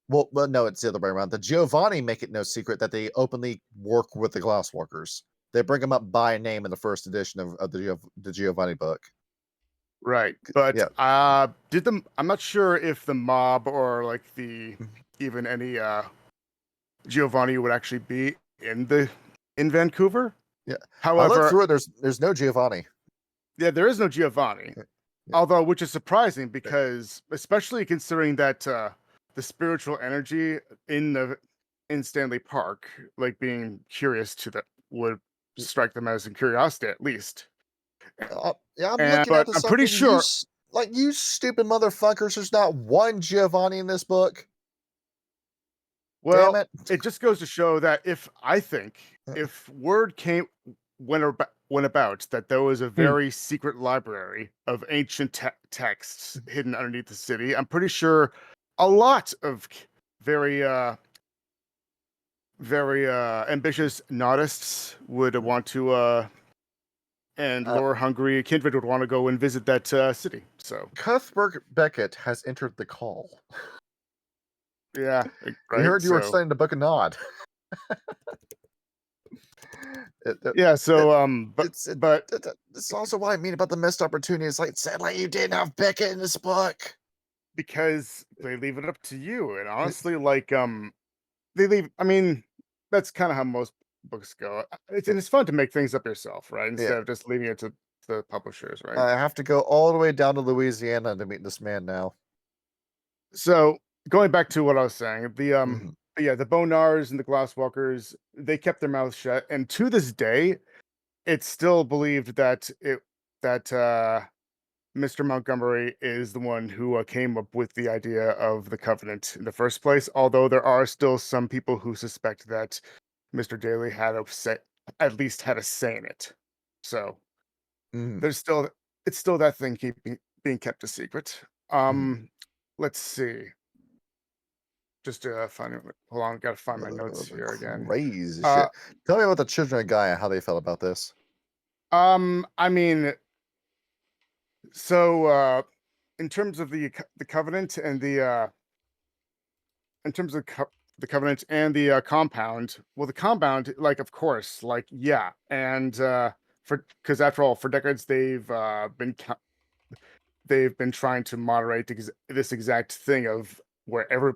Well, no, it's the other way around. The Giovanni make it no secret that they openly work with the Glasswalkers. They bring them up by name in the first edition of the Giovanni book. Right, but I'm not sure if the mob or even any Giovanni would actually be in Vancouver. Yeah. However, I looked through it. There's no Giovanni. Yeah, there is no Giovanni. Yeah. Although, which is surprising because, especially considering that the spiritual energy in in Stanley Park, like being curious to that would strike them as a curiosity at least. Yeah, I'm And looking but at I'm pretty something. sure. You stupid motherfuckers. There's not one Giovanni in this book. Damn Well, it. it just goes to show that if word went about that there was a very secret library of ancient texts hidden underneath the city, I'm pretty sure a lot of very ambitious nautists would want to and Uh, lore hungry kindred would want to go and visit that city. So Cuthbert Beckett has entered the call. yeah, We right. heard you were So starting to book a nod. yeah, so but It's also what I mean about the missed opportunity. It's like, sadly, you didn't have Beckett in this book. because they leave it up to you, and honestly, like they leave. I mean, that's kind of how most books go. It's fun to make things up yourself, right? Instead Yeah. of just leaving it to the publishers, right? I have to go all the way down to Louisiana to meet this man now. So going back to what I was saying, Mhm. yeah, the Bonars and the Glasswalkers, they kept their mouths shut, and to this day, it's still believed that Mr. Montgomery is the one who came up with the idea of the Covenant in the first place. Although there are still some people who suspect that Mr. Daly at least had a say in it. So Mhm. there's still it's still that thing being kept a secret. Let's see. Just find it. Hold on, gotta find my notes here again. Crazy Uh, shit. Tell me about the children of Gaia, how they felt about this. I mean, so in terms of the Covenant and in terms of the Covenant and the compound, well, the compound, like, of course, like, yeah, and for because after all, for decades they've been trying to moderate this exact thing of wherever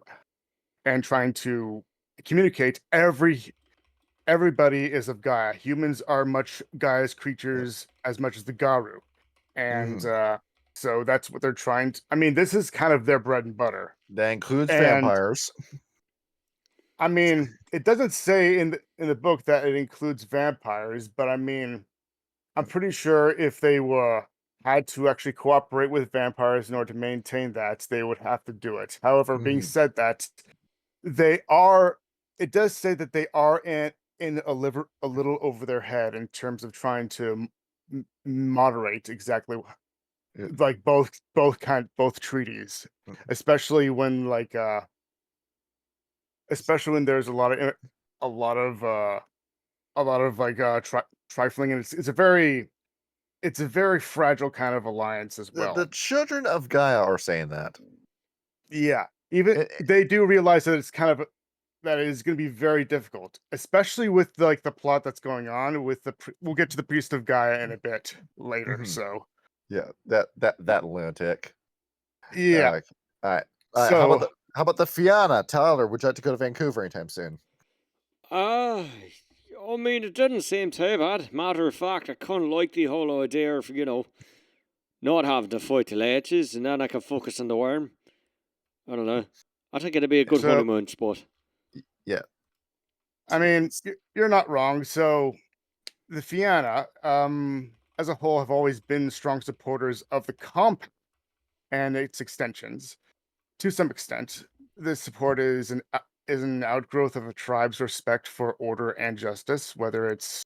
and trying to communicate everybody is of Gaia. Humans are much Gaia's creatures as much as the Garou, and Mhm. so that's what they're trying to. I mean, this is kind of their bread and butter, That includes and vampires. I mean, it doesn't say in the book that it includes vampires, but I mean, I'm pretty sure if they were had to actually cooperate with vampires in order to maintain that, they would have to do it. However, being Mhm. said that, they are. It does say that they are in a little over their head in terms of trying to moderate exactly Yeah. like both treaties, especially when especially when there's a lot of like trifling, and it's a very fragile kind of alliance as The well. children of Gaia are saying that. Yeah, even Eh, they do realize that it's kind of that it is going to be very difficult, especially with like the plot that's going on with we'll get to the priest of Gaia in a bit later. mhm. So Yeah, that lunatic. yeah, All right. so How about the Fianna? Tyler, would you like to go to Vancouver anytime soon? Uh, I mean, it didn't seem too bad. Matter of fact, I kind of like the whole idea of, not having to fight the leeches and then I can focus on the worm. I don't know. I think it'd be a good so honeymoon spot. Yeah. I mean, you're not wrong. So the Fianna, as a whole, have always been strong supporters of the comp and its extensions. To some extent, this support is an outgrowth of a tribe's respect for order and justice, whether it's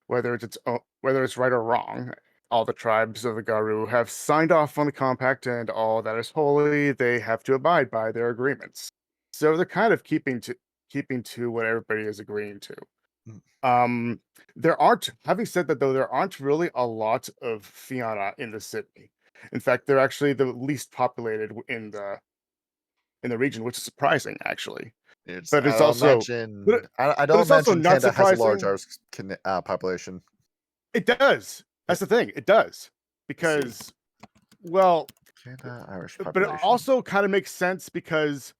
right or wrong. All the tribes of the Garou have signed off on the compact, and all that is holy, they have to abide by their agreements. So they're kind of keeping to what everybody is agreeing to. Mm. There aren't, having said that though, there aren't really a lot of Fianna in the city. In fact, they're actually the least populated in the region, which is surprising actually. But it's also but, I but don't it's also imagine not Canada has a large surprising. population. It does. That's the thing. It does. Let's see. Because well, Canada, Irish but it population. also kind of makes sense because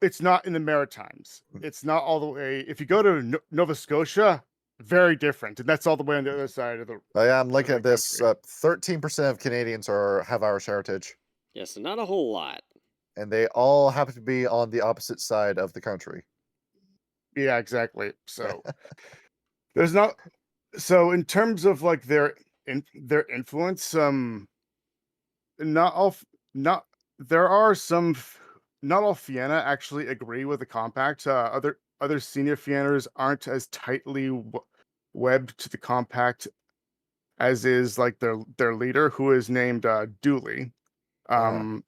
it's not in the Maritimes. Mm. It's not all the way. If you go to Nova Scotia, very different, and that's all the way on the other side of Oh yeah, I'm looking the at this. country. 13% of Canadians have Irish heritage, Yes, not a whole lot. and they all happen to be on the opposite side of the country. Yeah, exactly. So there's not. So in terms of like their influence, not all not there are some not all Fianna actually agree with the compact. Other senior Fianners aren't as tightly webbed to the compact as is like their leader, who is named Dooley. Ah. Um,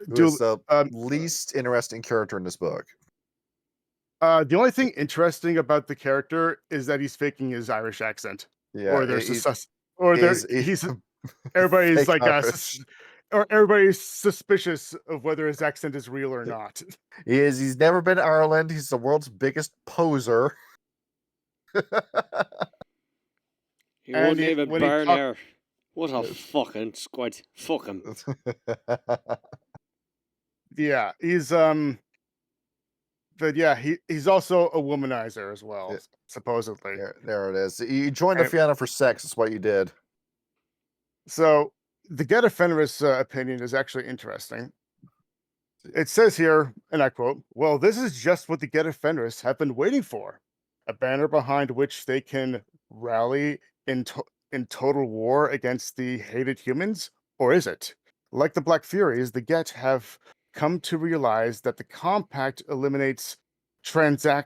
Who is Dooley. the least interesting character in this book? The only thing interesting about the character is that he's faking his Irish accent, Yeah, or there's or there he's everybody's fake like Irish. or everybody's suspicious of whether his accent is real or not. He's never been to Ireland. He's the world's biggest poser. He And wouldn't even when he burn talk- air. What a fucking squid. Fuck him. Yeah, but yeah, he's also a womanizer as well, Yeah. supposedly. there it is. You joined the And- Fianna for sex. That's what you did. So the Get Fenris opinion is actually interesting. It says here, and I quote, "Well, this is just what the Get Fenris have been waiting for. A banner behind which they can rally in total war against the hated humans? Or is it? Like the Black Furies, the Get have come to realize that the compact eliminates the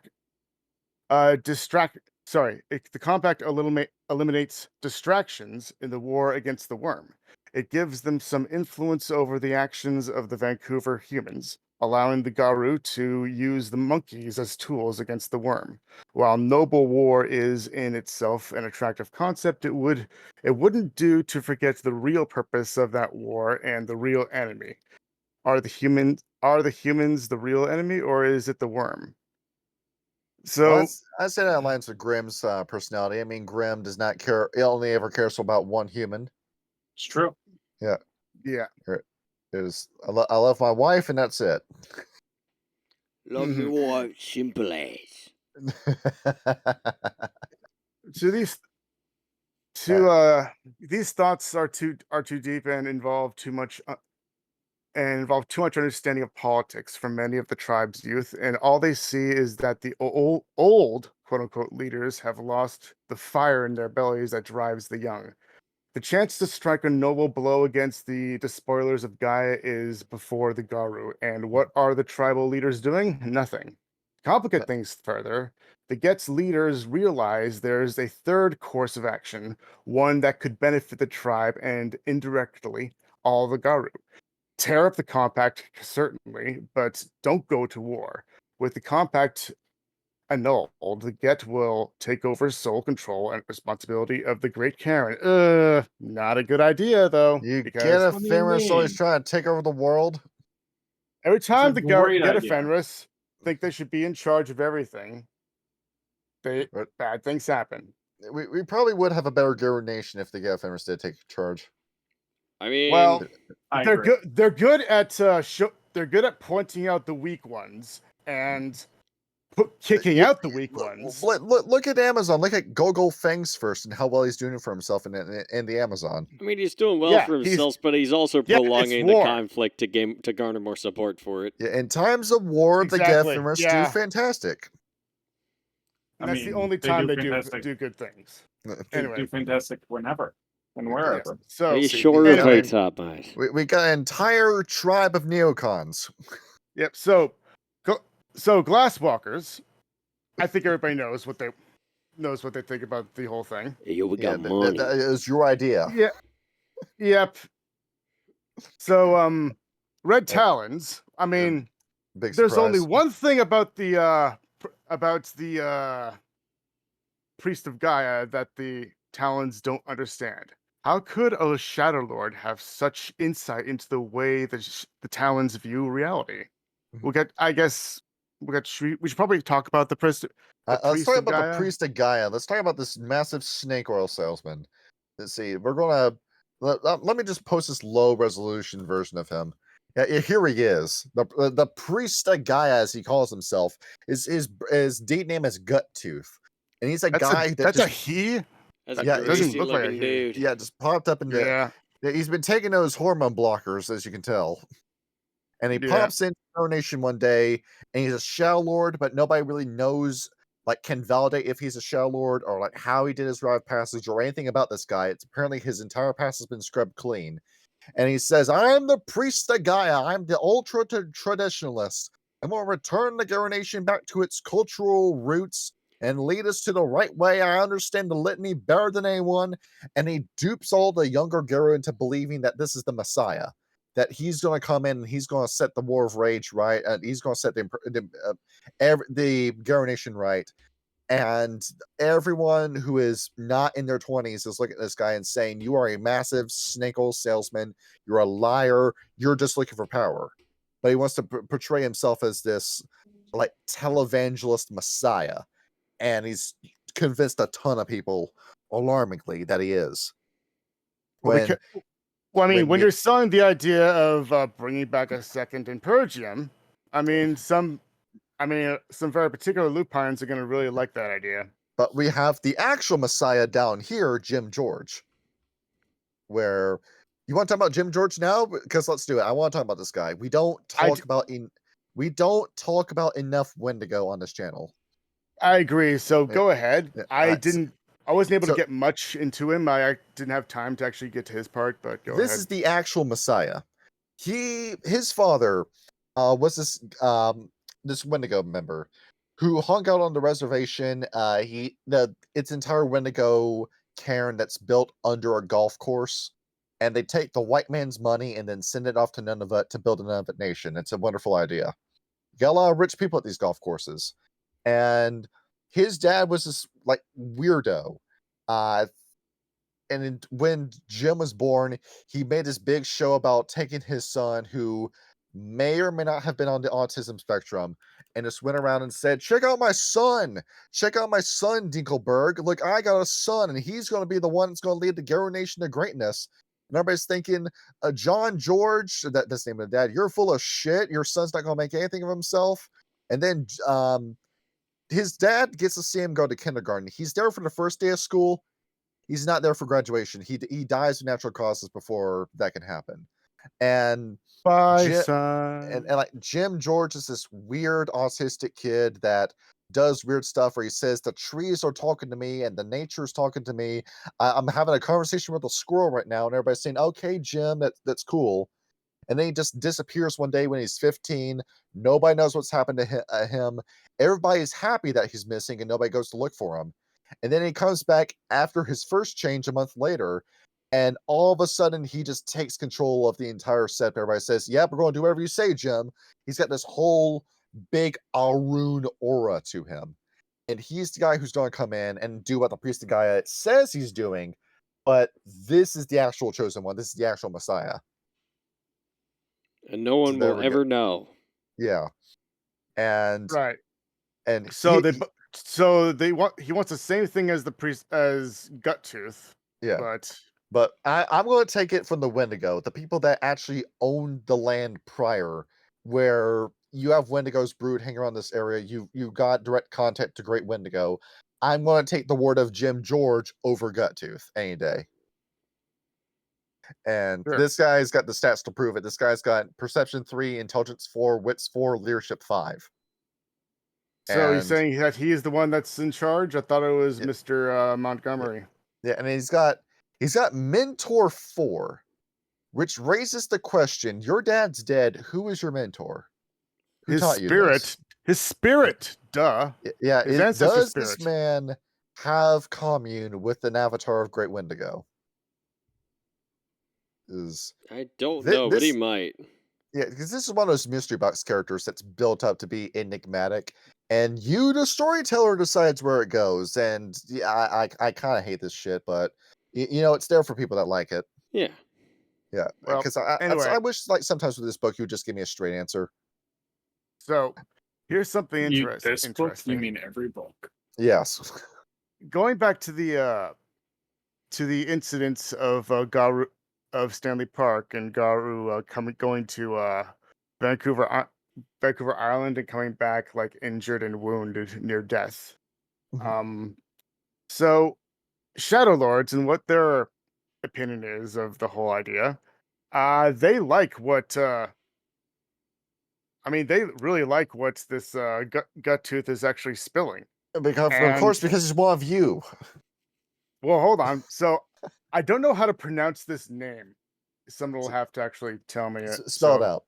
compact eliminates distractions in the war against the worm. It gives them some influence over the actions of the Vancouver humans, allowing the Garou to use the monkeys as tools against the worm. While noble war is in itself an attractive concept, it wouldn't do to forget the real purpose of that war and the real enemy. Are the humans the real enemy, or is it the worm?" So I'd say that aligns with Grimm's personality. I mean, Grimm does not care. He only ever cares about one human. It's true. yeah. I love my wife, and that's it. Love me wife, simple as. So these thoughts are too deep and involve too much understanding of politics from many of the tribe's youth, and all they see is that the old quote unquote leaders have lost the fire in their bellies that drives the young. The chance to strike a noble blow against the despoilers of Gaia is before the Garou, and what are the tribal leaders doing? Nothing. To complicate things further, the Get's leaders realize there's a third course of action, one that could benefit the tribe and indirectly all the Garou. Tear up the compact, certainly, but don't go to war. With the compact annulled, the Get will take over sole control and responsibility of the Great Karen. Not a good idea, though. You because get a What do you Fenris always mean? trying to take over the world. every time a the great Get a idea. Fenris think they should be in charge of everything, Right. bad things happen. We probably would have a better Garou nation if the Get Fenris did take charge. I mean, Well, I they're agree. good. They're good at they're good at pointing out the weak ones and kicking out the weak ones. Look at Amazon. Look at Gogo Fangs first and how well he's doing for himself in the Amazon. I mean, he's doing well Yeah, for he's- himself, but he's also Yeah, it's prolonging the war. conflict to garner more support for it. Yeah, in times of war, the Get Exactly, Fenris yeah. do fantastic. And I that's the mean, only they time do they fantastic. do good things. They Anyway. do fantastic whenever and Yeah. wherever. So Are you see, sure anyway. about that, mate? We got an entire tribe of neocons. Yep. So Glasswalkers, I think everybody knows what they think about the whole thing. Yo, we Yeah, got money. that is your idea. Yeah. Yep. So Red Talons. I mean, Big there's surprise. only one thing about the priest of Gaia that the Talons don't understand. How could a Shadow Lord have such insight into the way the Talons view reality? We should probably talk about the priest. Let's priest talk of about the Gaia? priest of Gaia. Let's talk about this massive snake oil salesman. Let's see. We're gonna let me just post this low resolution version of him. Yeah, here he is. The priest of Gaia, as he calls himself, his deed name is Guttooth, and he's a guy That's a just he. As a Yeah, it doesn't greasy look like a looking he. dude. just popped up in the. Yeah. Yeah, he's been taking those hormone blockers, as you can tell. And he Yeah. pops into Coronation one day, and he's a Shadow Lord, but nobody really knows, like, can validate if he's a Shadow Lord or like how he did his rite of passage or anything about this guy. It's apparently his entire past has been scrubbed clean. And he says, "I'm the priest of Gaia. I'm the ultra traditionalist. I'm going to return the Garou Nation back to its cultural roots and lead us to the right way. I understand the litany better than anyone." And he dupes all the younger Garou into believing that this is the Messiah, that he's going to come in and he's going to set the War of Rage right, and he's going to set the Garou Nation right. And everyone who is not in their 20s is looking at this guy and saying, "You are a massive snake oil salesman. You're a liar. You're just looking for power." But he wants to portray himself as this like televangelist messiah. And he's convinced a ton of people, alarmingly, that he is. Well, When, I mean, when he- you're selling the idea of bringing back a second Impergium, I mean, some very particular lupines are going to really like that idea. but we have the actual messiah down here, Jim George. Where you want to talk about Jim George now? Because let's do it. I want to talk about this guy. We don't talk about enough Wendigo on this channel. I agree. So go ahead. Yeah, I wasn't able so- to get much into him. I didn't have time to actually get to his part, but go This ahead. is the actual Messiah. His father was this Wendigo member who hung out on the reservation. It's entire Wendigo cairn that's built under a golf course, and they take the white man's money and then send it off to Nunavut to build a Nunavut nation. It's a wonderful idea. Got a lot of rich people at these golf courses, and his dad was this like weirdo. When Jim was born, he made this big show about taking his son, who may or may not have been on the autism spectrum, and just went around and said, check out my son, Dinkelberg. Look, I got a son, and he's going to be the one that's going to lead the Garou Nation to greatness." And everybody's thinking, John George, that's the name of the dad, you're full of shit. Your son's not going to make anything of himself. And then his dad gets to see him go to kindergarten. He's there for the first day of school. He's not there for graduation. He dies of natural causes before that can happen. And Bye, Jim, son. and like Jim George is this weird autistic kid that does weird stuff where he says the trees are talking to me and the nature's talking to me. I'm having a conversation with a squirrel right now, and everybody's saying, "Okay, Jim, that's cool." And then he just disappears one day when he's 15. Nobody knows what's happened to him. Everybody's happy that he's missing, and nobody goes to look for him. And then he comes back after his first change a month later, and all of a sudden he just takes control of the entire set. Everybody says, "Yep, we're going to do whatever you say, Jim." He's got this whole big Arun aura to him. And he's the guy who's going to come in and do what the priest of Gaia says he's doing. But this is the actual chosen one. This is the actual Messiah. And no one there will we go. ever know. Yeah. And Right. and So he he wants the same thing as the priest as Guttooth. yeah. But I'm going to take it from the Wendigo, the people that actually owned the land prior, where you have Wendigos brood hanging around this area. You got direct contact to Great Wendigo. I'm going to take the word of Jim George over Guttooth any day. And Sure. this guy's got the stats to prove it. This guy's got Perception 3, Intelligence 4, Wits 4, Leadership 5. so you're And- saying that he is the one that's in charge? I thought it was Yeah. Mr. Montgomery. Yeah, and he's got Mentor 4, which raises the question: your dad's dead. Who is your mentor? Who His taught you spirit. this? His spirit. Duh. Yeah, His ancestor does this spirit. man have commune with an avatar of Great Wendigo? I don't Thi- know, but he this- might. Yeah, because this is one of those mystery box characters that's built up to be enigmatic, and you, the storyteller, decides where it goes. And yeah, I kind of hate this shit, but it's there for people that like it. Yeah. Yeah, Well, because anyway. I wish, like, sometimes with this book you would just give me a straight answer. So here's something interesting. This book, you mean every book? Yes. Going back to the incidents of Garou of Stanley Park and Garou going to Vancouver Island and coming back like injured and wounded near death. Mhm. So Shadow Lords and what their opinion is of the whole idea, they like what I mean, they really like what this gut tooth is actually spilling. Because, of course, because he's one of you. Well, hold on. So I don't know how to pronounce this name. Someone will have to actually tell me it. Spell it So out.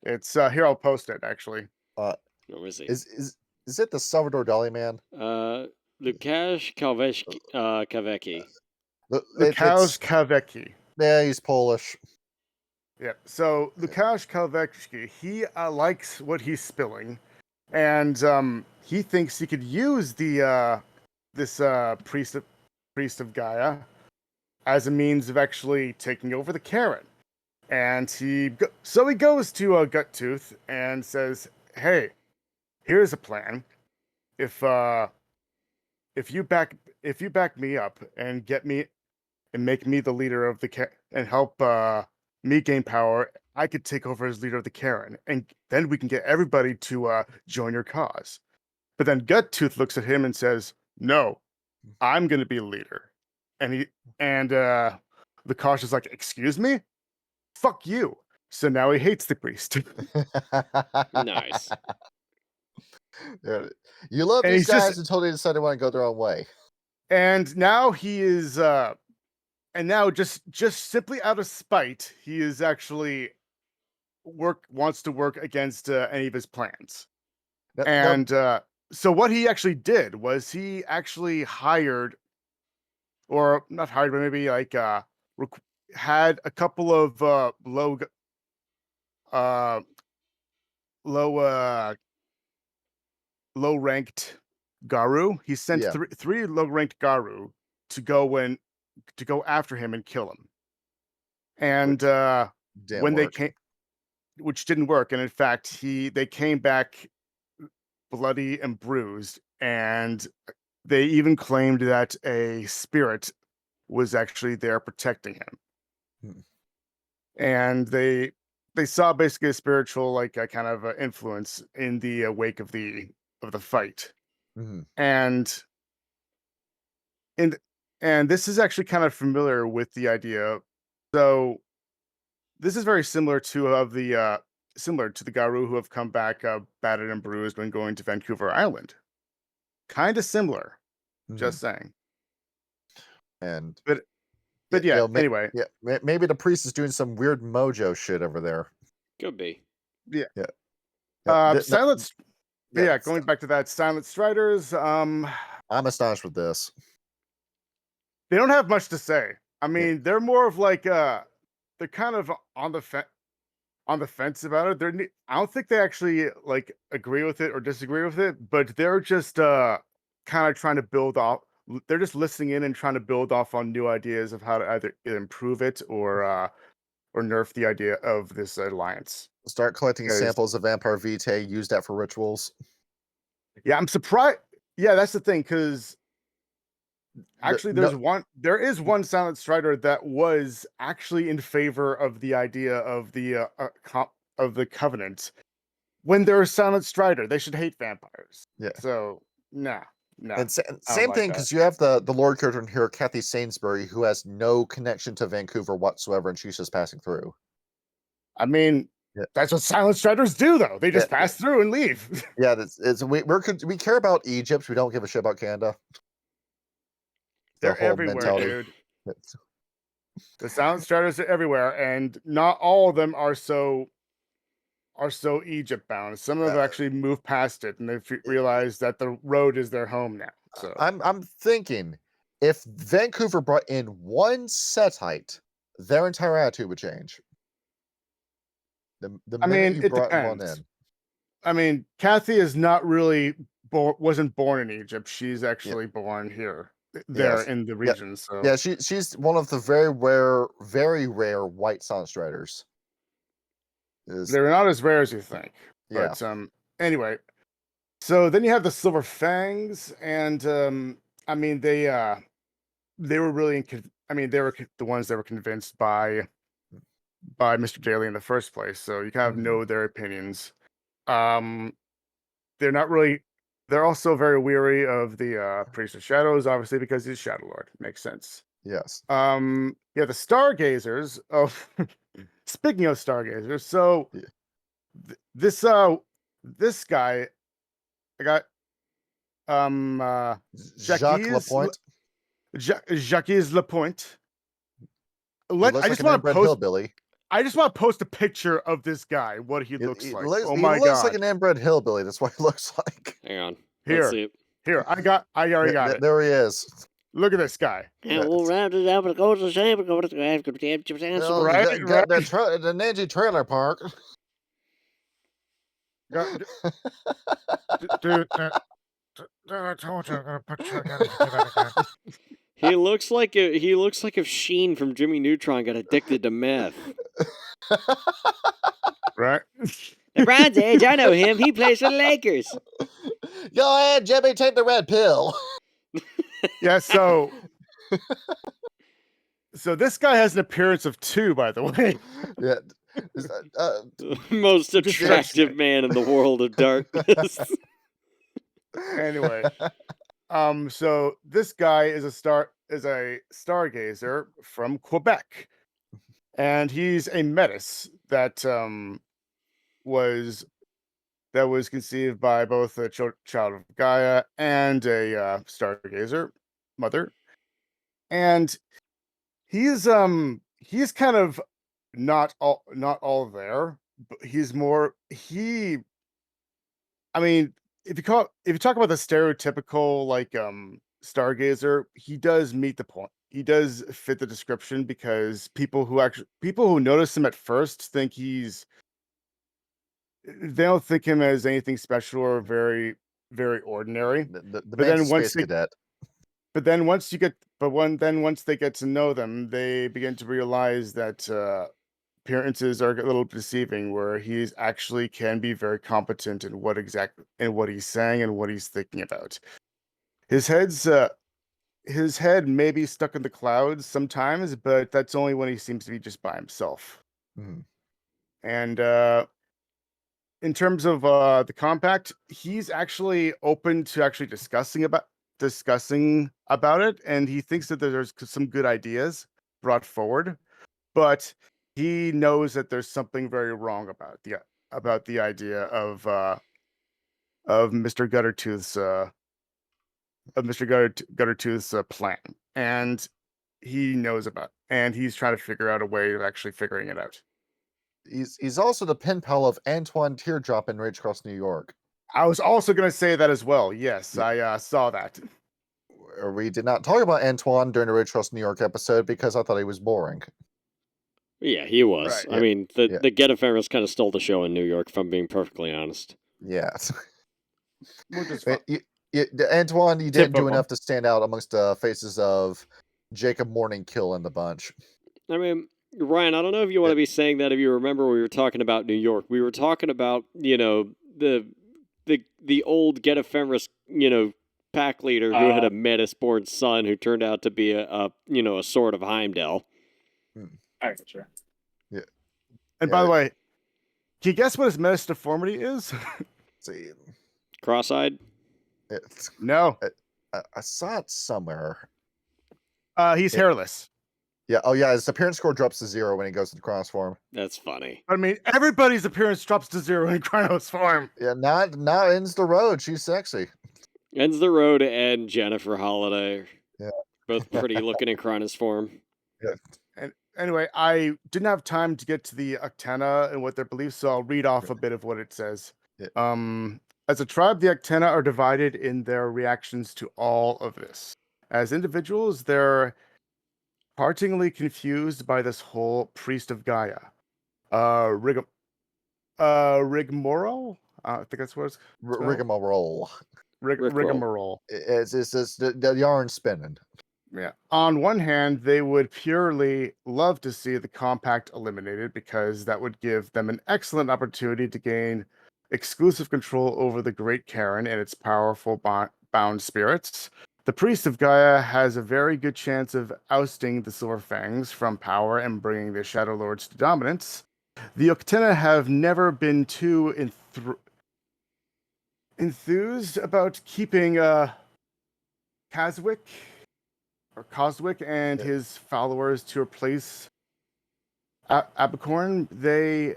it's here. I'll post it actually. Where was he? Is it the Salvador Dali man? Lukasz Kawecki. Lukasz Kawecki. Yeah, he's Polish. Yeah. So Lukasz Kawecki, he likes what he's spilling, and he thinks he could use the this priest of Gaia as a means of actually taking over the Karen. And so he goes to Guttooth and says, "Hey, here's a plan. If you back me up and get me and make me the leader of the and help me gain power, I could take over as leader of the Karen, and then we can get everybody to join your cause." But then Guttooth looks at him and says, "No, I'm going to be leader." And the Kosh is like, "Excuse me? Fuck you." So now he hates the priest. Nice. You love And these he's just- guys until they decide they want to go their own way. And now he is just simply out of spite, he is actually wants to work against any of his plans. And so what he actually did was he actually hired, or not hired, but maybe like had a couple of low ranked Garou. He sent Yeah. three low ranked Garou to go after him and kill him. And Didn't when they work. came, which didn't work, and in fact they came back bloody and bruised, and they even claimed that a spirit was actually there protecting him. And they saw basically a spiritual kind of influence in the wake of the fight. Mhm. And this is actually kind of familiar with the idea. So this is very similar to the Garou who have come back battered and bruised when going to Vancouver Island. Kind of similar, just saying. And But yeah, anyway. Yeah, maybe the priest is doing some weird mojo shit over there. Could be. Silent. Going back to that, Silent Striders. I'm astonished with this. They don't have much to say. I mean, they're more of like they're kind of on the fence about it. I don't think they actually like agree with it or disagree with it, but they're just kind of trying to build off. They're just listening in and trying to build off on new ideas of how to either improve it or nerf the idea of this alliance. Start collecting samples of Vampire Vitae, use that for rituals. Yeah, I'm surprised. Yeah, that's the thing, because actually there is one Silent Strider that was actually in favor of the idea of the Covenant. When they're a Silent Strider, they should hate vampires. Yeah. So nah. And same thing, because you have the Lord character in here, Kathy Sainsbury, who has no connection to Vancouver whatsoever, and she's just passing through. I mean, that's what Silent Striders do, though. They just pass through and leave. Yeah, we care about Egypt. We don't give a shit about Canada. They're everywhere, dude. The Silent Striders are everywhere, and not all of them are so Egypt bound. Some of them actually moved past it, and they've realized that the road is their home now. So I'm thinking, if Vancouver brought in one Setite, their entire attitude would change. The minute you brought one in. I mean, Kathy is not really wasn't born in Egypt. She's actually born here, in the region. So yeah, she's one of the very rare white Silent Striders. They're not as rare as you think. Yeah. But anyway, so then you have the Silver Fangs, and I mean they were really they were the ones that were convinced by Mr. Daly in the first place. So you kind of know their opinions. They're not really. They're also very weary of the Priest of Shadows, obviously, because he's Shadow Lord. Makes sense. Yes. The Stargazers. Oh, speaking of Stargazers, so this guy, I got Jacques Lapointe. Jacques Lapointe. He looks I like just an want to inbred post. hillbilly. I just want to post a picture of this guy, what he looks like. Oh He my looks god! like an inbred hillbilly. That's what he looks like. Hang on. Let's Here, see it. here, I already got it. There he is. Look at this guy. And we'll round it up and go to the same. Go to the Right, The Nanji Trailer Park. Dude, I told you I'm gonna put you again. He looks like if Sheen from Jimmy Neutron got addicted to meth. Right? LeBron's age, I know him. He plays for the Lakers. Go ahead, Jimmy, take the red pill. Yeah, so this guy has an appearance of 2, by the way. Yeah. The most attractive man in the world of darkness. Anyway, so this guy is a stargazer from Quebec, and he's a metis that was conceived by both a child of Gaia and a stargazer mother, and he's kind of not all there, but he's more I mean, if you talk about the stereotypical like stargazer, he does meet the point. He does fit the description because people who notice him at first think they don't think him as anything special or very, very ordinary. The But then man's a once space cadet. once they get to know them, they begin to realize that appearances are a little deceiving, where he's actually can be very competent in what he's saying and what he's thinking about. His head may be stuck in the clouds sometimes, but that's only when he seems to be just by himself. Mhm. And in terms of the compact, he's actually open to actually discussing about it, and he thinks that there's some good ideas brought forward, but he knows that there's something very wrong about the idea of Mr. Guttertooth's plan, and he knows about, and he's trying to figure out a way of actually figuring it out. He's also the pen pal of Antoine Teardrop in Rage Across New York. I was also going to say that as well. Yes, Yeah. I saw that. We did not talk about Antoine during the Rage Across New York episode because I thought he was boring. Yeah, he was. Right. I mean, the Get Ephemeris kind of stole the show in New York, if I'm being perfectly honest. Yeah. Which is Antoine, you didn't do Typical. enough to stand out amongst the faces of Jacob Morningkill and the bunch. I mean, Ryan, I don't know if you want to be saying that if you remember we were talking about New York. We were talking about, the old Get Ephemeris, pack leader who had a metis-born son who turned out to be a sort of Heimdall. I get you. And by the way, can you guess what his metis deformity is? See, Cross-eyed? No. I saw it somewhere. He's hairless. Yeah. Oh, yeah. His appearance score drops to 0 when he goes into Cross form. That's funny. I mean, everybody's appearance drops to 0 in Chronos form. Yeah. Not ends the road. She's sexy. Ends the Road and Jennifer Holliday. Yeah. Both pretty looking in Cronus form. Yeah. And anyway, I didn't have time to get to the Actena and what their beliefs, so I'll read off a bit of what it says. Yeah. As a tribe, the Actena are divided in their reactions to all of this. As individuals, they're partingly confused by this whole priest of Gaia. Rigmarole? I think that's what it's called. Rigmarole. Rigmarole. It's the yarn spinning. Yeah. On one hand, they would purely love to see the compact eliminated because that would give them an excellent opportunity to gain exclusive control over the Great Karen and its powerful bound spirits. The Priest of Gaia has a very good chance of ousting the Silver Fangs from power and bringing the Shadow Lords to dominance. The Octena have never been too enthused about keeping Coswick and his followers to replace Abacorn. They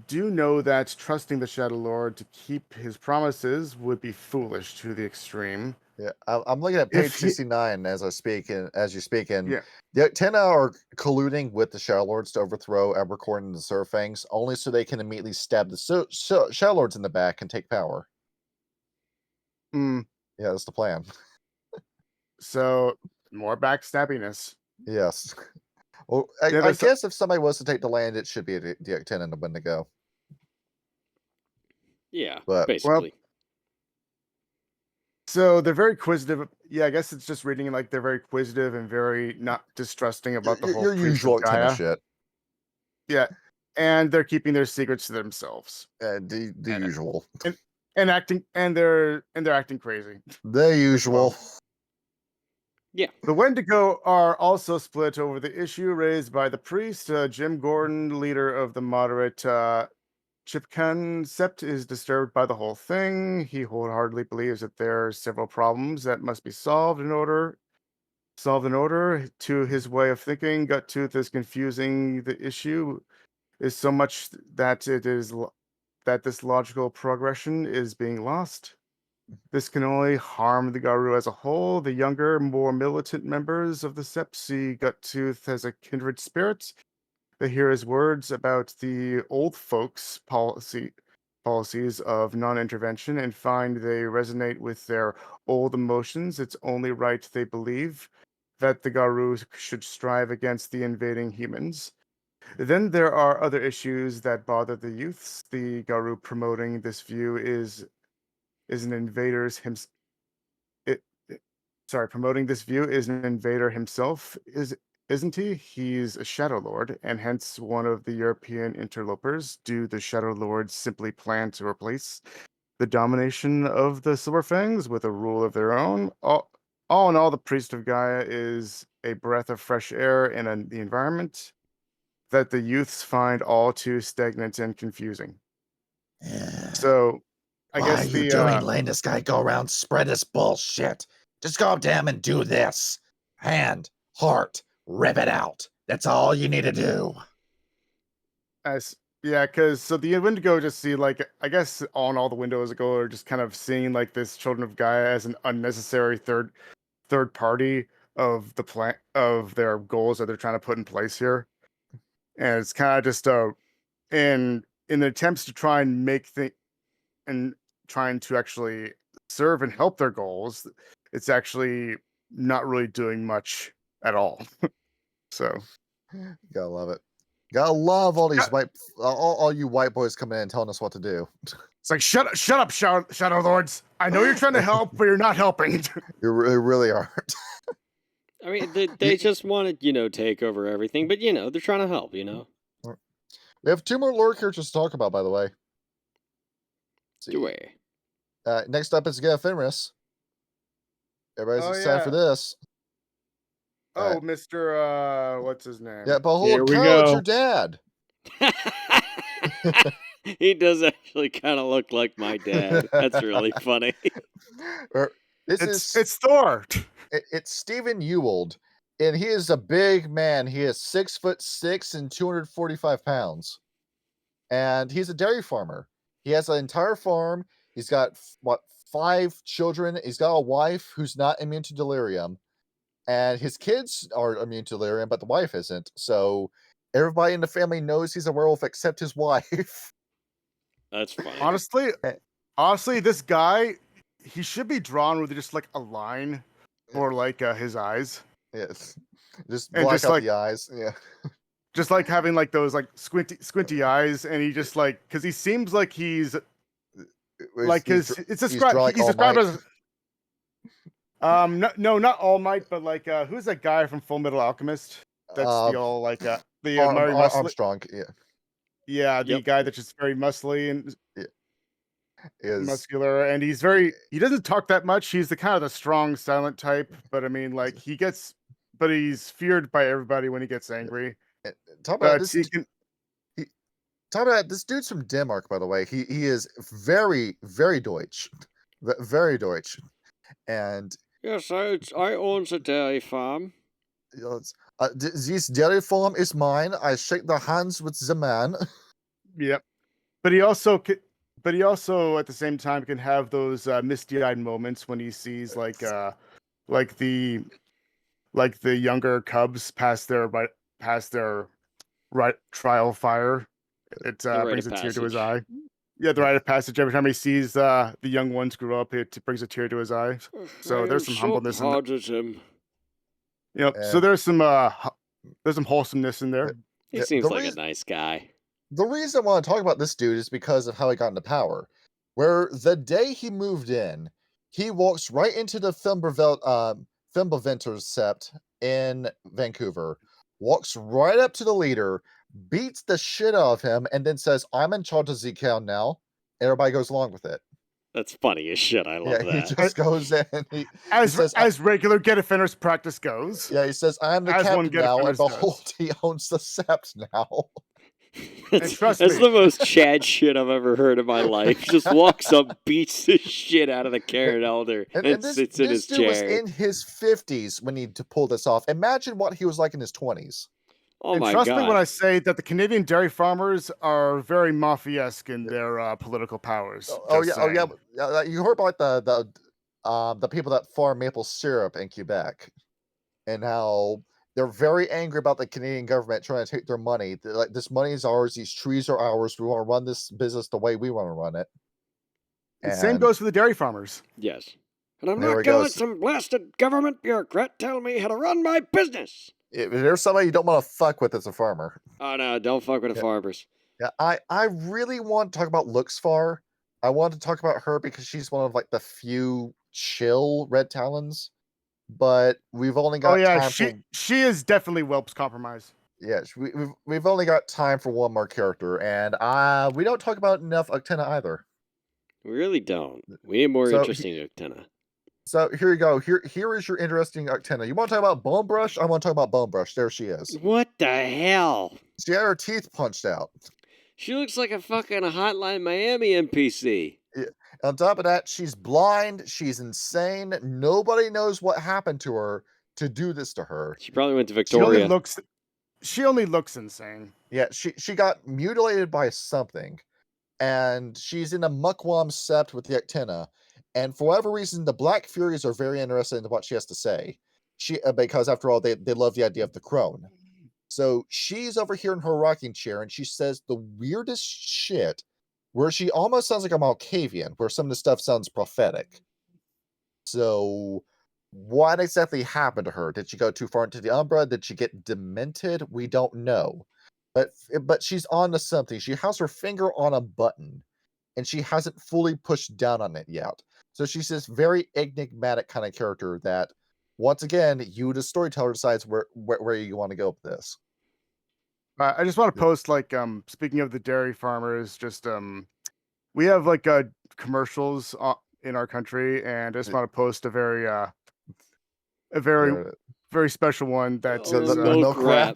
do know that trusting the Shadow Lord to keep his promises would be foolish to the extreme. Yeah, I'm looking at If page he- 69 as I speak, and as you speak, and Yeah. the Tenna are colluding with the Shadow Lords to overthrow Abercorn and the Surfangs, only so they can immediately stab the Shadow Lords in the back and take power. Mm, Yeah, that's the plan. so more backstabbiness. Yes. Well, Yeah, I there's guess if somebody was to take the land, it should be the Tenna to win to go. Yeah, But- basically. So they're very inquisitive. Yeah, I guess it's just reading like they're very inquisitive and very not distrusting about the whole your priest usual of Tenna Gaia. shit. Yeah, and they're keeping their secrets to themselves The And- usual. and acting they're acting crazy. The usual. Yeah. The Wendigo are also split over the issue raised by the priest. Jim Gordon, leader of the moderate Chipkan sept, is disturbed by the whole thing. He wholeheartedly believes that there are several problems that must be solved in order to his way of thinking. Guttooth is confusing the issue is so much that that this logical progression is being lost. This can only harm the Garou as a whole. The younger, more militant members of the Sept see Guttooth as a kindred spirit. They hear his words about the old folks' policies of non-intervention and find they resonate with their old emotions. It's only right, they believe, that the Garou should strive against the invading humans. Then there are other issues that bother the youths. The Garou promoting this view is an invader's himself. Promoting this view is an invader himself, isn't he? He's a Shadow Lord, and hence one of the European interlopers. Do the Shadow Lords simply plan to replace the domination of the Silverfangs with a rule of their own? All in all, the Priest of Gaia is a breath of fresh air in the environment that the youths find all too stagnant and confusing. So, I Why guess are you letting this guy go around spread this bullshit? Just go up to him and do this. Hand, heart, rip it out. That's all you need to do. Because so the Wendigo just see like I guess on all the windows go are just kind of seeing like this Children of Gaia as an unnecessary third party of the plan of their goals that they're trying to put in place here, and it's kind of just in the attempts to try and and trying to actually serve and help their goals, it's actually not really doing much at all. So Gotta love it. Gotta love all these all you white boys coming in and telling us what to do. it's like shut up, Shadow Lords. I know you're trying to help, but you're not helping. You really aren't. I mean, they just want to, take over everything, but, they're trying to help, We have 2 more lore characters to talk about, by the way. Do we? Next up is Fenris. Everybody's Oh, excited for yeah. this. Oh, Mr. What's his name? Yeah, behold, Here we Kyle, it's go. your dad. He does actually kind of look like my dad. That's really funny. It's Thor. It's Stephen Ewald, and he is a big man. He is 6'6" and 245 pounds, and he's a dairy farmer. He has an entire farm. He's got 5 children. He's got a wife who's not immune to delirium, and his kids are immune to delirium, but the wife isn't. So everybody in the family knows he's a werewolf except his wife. That's funny. Honestly, this guy, he should be drawn with just like a line for like his eyes. Yes, just And black just out like- the eyes. Yeah, Just like having like those like squinty eyes, and he just like because he seems like he's like he's his it's he's described drawn like he's All described Might. as no, not All Might, but like who's that guy from Full Metal Alchemist? That's the all like the very muscly, Armstrong. Yeah, the Yep. guy that's just very muscly and is muscular, and he doesn't talk that much. He's the kind of the strong, silent type, but I mean, like but he's feared by everybody when he gets angry. talk about But this. he can, Talk about this dude's from Denmark, by the way. He is very, very Deutsch, very Deutsch, and Yes, I own a dairy farm. this dairy farm is mine. I shake the hands with the man. yep. but he also at the same time can have those misty-eyed moments when he sees like the younger cubs past their trial fire. It The rite brings of a tear to his passage. eye. Yeah, the rite of passage. Every time he sees the young ones grow up, it brings a tear to his eye. So I there's am some so humbleness in there. proud of him. Yep. So And- there's some wholesomeness in there. He Yeah, seems the like reason- a nice guy. The reason I want to talk about this dude is because of how he got into power. Where the day he moved in, he walks right into the Fimbulventers sept in Vancouver, walks right up to the leader, beats the shit out of him, and then says, "I'm in charge of ZCal now." Everybody goes along with it. That's funny as shit. I love Yeah, he that. just goes in. He As says, as regular Get Offenders practice goes. yeah, he says, "I'm the as one captain Get now," and Offenders does. behold, he owns the sept now. That's, trust that's me. the most Chad shit I've ever heard in my life. Just walks up, beats the shit out of the Karen Elder, and this, sits in his dude was chair. in his 50s when he to pull this off. Imagine what he was like in his 20s. Oh And my trust god! me when I say that the Canadian dairy farmers are very mafia-esque in their political powers. Oh Just yeah, oh yeah. saying. You heard about the people that farm maple syrup in Quebec, and how they're very angry about the Canadian government trying to take their money. They're like, this money is ours. These trees are ours. We want to run this business the way we want to run it. The same And goes for the dairy farmers. Yes. And I'm There not we gonna go. let some blasted government bureaucrat tell me how to run my business. if there's somebody you don't want to fuck with as a farmer. Oh no! Don't fuck with the Yeah. farmers. Yeah, I really want to talk about Luxfar. I want to talk about her because she's one of like the few chill Red Talons. But we've only got Oh yeah, time she is definitely Whelp's compromise. Yes, we've only got time for one more character, and we don't talk about enough Octena either. We really don't. We need more So interesting Octena. So here you go. Here is your interesting Octena. You want to talk about Bone Brush? I want to talk about Bone Brush. There she is. What the hell? She had her teeth punched out. She looks like a fucking Hotline Miami NPC. On top of that, she's blind. She's insane. Nobody knows what happened to her to do this to her. She probably went to She only Victoria. looks insane. Yeah, she got mutilated by something, and she's in a Muckwam sept with the Octena. And for whatever reason, the Black Furies are very interested in what she has to say. Because after all, they love the idea of the crone. So she's over here in her rocking chair, and she says the weirdest shit, where she almost sounds like a Malkavian, where some of the stuff sounds prophetic. So what exactly happened to her? Did she go too far into the Umbra? Did she get demented? We don't know. But she's on to something. She has her finger on a button, and she hasn't fully pushed down on it yet. So she's this very enigmatic kind of character that, once again, you, the storyteller, decides where you want to go with this. I just want to post speaking of the dairy farmers, we have commercials in our country, and I just want to post a very very special one that Oh, says, milk wrap.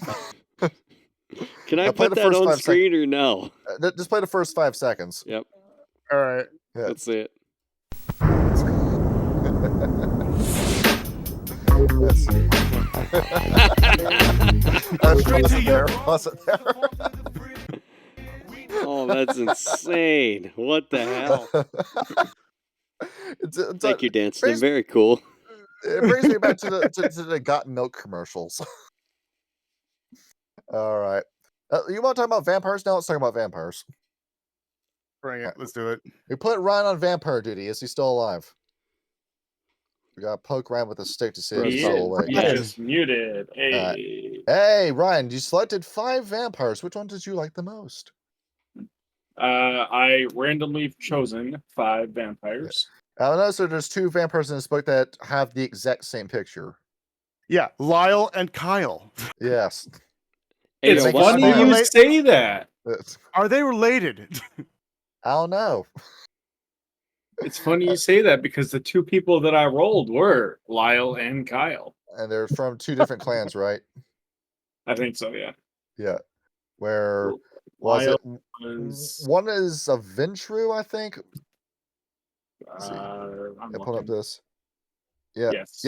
Can I play put the that first on 5 screen or no? Just play the first 5 seconds. Yep. all right. Yeah. Let's see it. Yes. Wasn't there? Wasn't there? Oh, that's insane. What the hell? Thank you, Danston. brings- Very cool. It brings me back to the Got Milk commercials. All right. You want to talk about vampires now? Let's talk about vampires. Bring it. Let's do it. We put Ryan on vampire duty. Is he still alive? We got to poke Ryan with a stick to see if He he's is. still awake. Yes, muted. Hey. Hey, Ryan, you selected 5 vampires. Which one did you like the most? I randomly chosen 5 vampires. I know, so there's 2 vampires in this book that have the exact same picture. Yeah, Lyle and Kyle. Yes. Hey, It's yo, what's funny the- you Relate- say that. Are they related? I don't know. It's funny you say that because the 2 people that I rolled were Lyle and Kyle. And they're from 2 different clans, right? I think so, yeah. Yeah. Where was Lyle it? was, One is a Ventru, I think. see. I'm I pulled up looking. this. Yeah. Yes.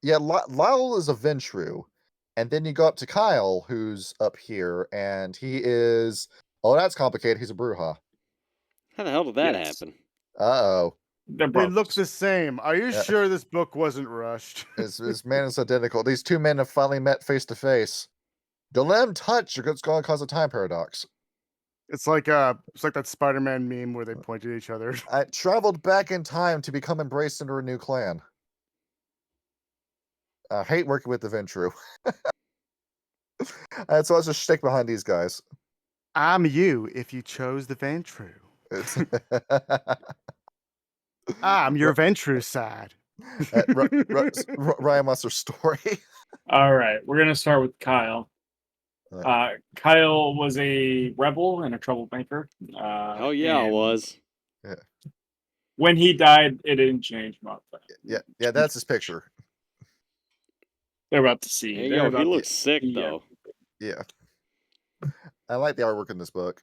Yeah. Lyle is a Ventru. And then you go up to Kyle, who's up here, and he is. Oh, that's complicated. He's a Bruja. How the hell did that Yes. happen? Uh-oh. They're They look brothers. the same. Are you Yeah. sure this book wasn't rushed? This man is identical. These two men have finally met face to face. Don't let them touch, or it's going to cause a time paradox. It's like that Spider-Man meme where they point at each other. I traveled back in time to become embraced into a new clan. I hate working with the Ventru. And so let's just stick behind these guys. I'm you if you chose the Ventru. It's I'm your Ventru side. Ryan wants their story. All right, we're gonna start with Kyle. Kyle was a rebel and a troublemaker. Hell yeah, I and was. When he died, it didn't change much. Yeah, that's his picture. They're about to see. Hey, They're yo, he about looks to sick, see, though. Yeah. I like the artwork in this book.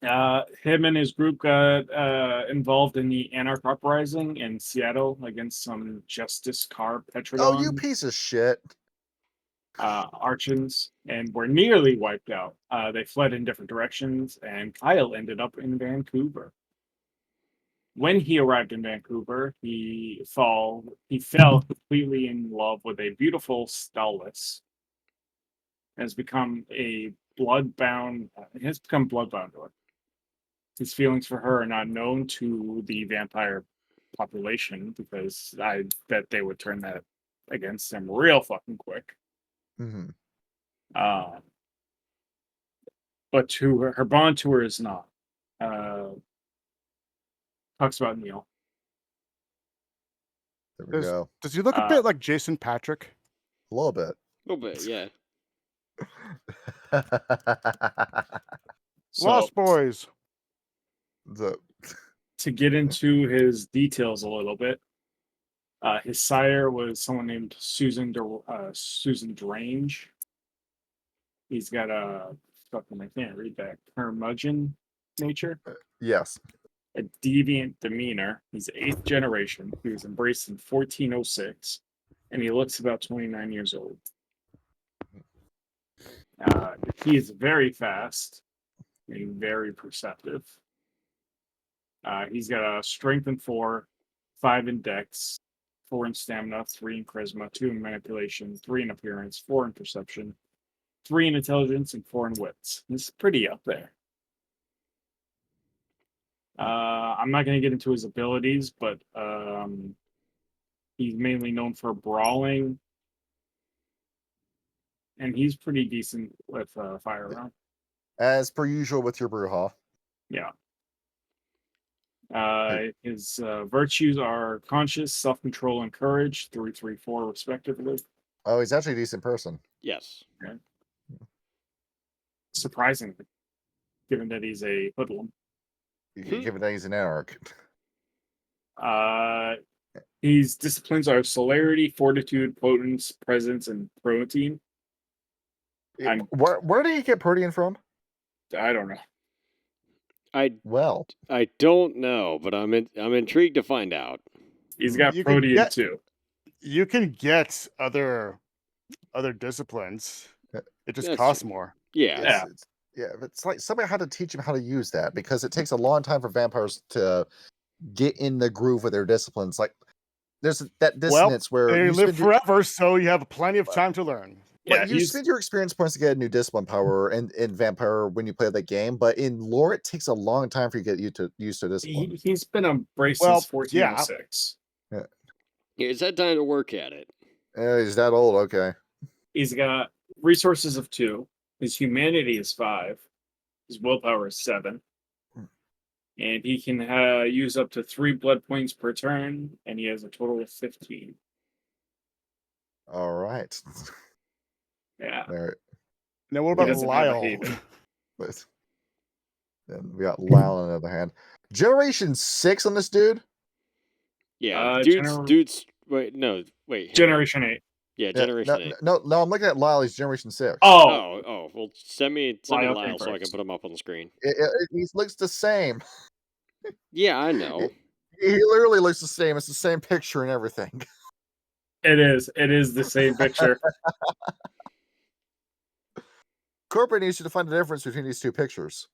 Him and his group got involved in the Anarch Uprising in Seattle against some Justice Car Petrodon Oh, you piece of shit. Archons, and were nearly wiped out. They fled in different directions, and Kyle ended up in Vancouver. When he arrived in Vancouver, he fell completely in love with a beautiful Stallus. Has become bloodbound to her. His feelings for her are not known to the vampire population because I bet they would turn that against him real fucking quick. Mm-hmm. But to her bond to her is not. Talks about Neil. There we go. Does he look a bit like Jason Patrick? A little bit. A little bit, yeah. So, Lost Boys. to get into his details a little bit, his sire was someone named Susan Drange. He's got a fucking, I can't read that, curmudgeon nature, Yes. a deviant demeanor. He's 8th generation. He was embraced in 1406, and he looks about 29 years old. He is very fast and very perceptive. He's got a strength in 4, 5 in dex, 4 in stamina, 3 in charisma, 2 in manipulation, 3 in appearance, 4 in perception, 3 in intelligence, and 4 in wits. He's pretty up there. I'm not going to get into his abilities, but he's mainly known for brawling, and he's pretty decent with firearm. As per usual with your Bruja. Yeah. His virtues are conscious, self-control, and courage, 3, 3, 4, respectively. Oh, he's actually a decent person. Yes. Okay. Surprisingly, given that he's a hoodlum. Given that he's an anarch. His disciplines are celerity, fortitude, potence, presence, and protein. Where did he get protein from? I don't know. I don't know, but I'm intrigued to find out. He's got You protein too. You can get other disciplines. It just That's costs true. more. Yeah. It's like somebody had to teach him how to use that because it takes a long time for vampires to get in the groove of their disciplines. Like there's that dissonance where they you live forever, so you have plenty of time to learn. Yeah, you spend your experience points to get a new discipline power in Vampire when you play that game, but in lore it takes a long time for you to get used to discipline. He's been embraced since 1406. He's had time to work at it. He's that old, okay. He's got resources of 2. His humanity is 5. His willpower is 7. And he can use up to 3 blood points per turn, and he has a total of 15. All right. Yeah. Now what about Lyle? Then we got Lyle on the other hand. Generation 6 on this dude? Yeah, dude's wait. Generation 8. Yeah, Generation 8. No, I'm looking at Lyle. He's Generation 6. Oh. Well, send me Lyle Lyle so I can put him up on the screen. He looks the same. Yeah, I know. He literally looks the same. It's the same picture and everything. It is the same picture. Corporate needs you to find the difference between these two pictures.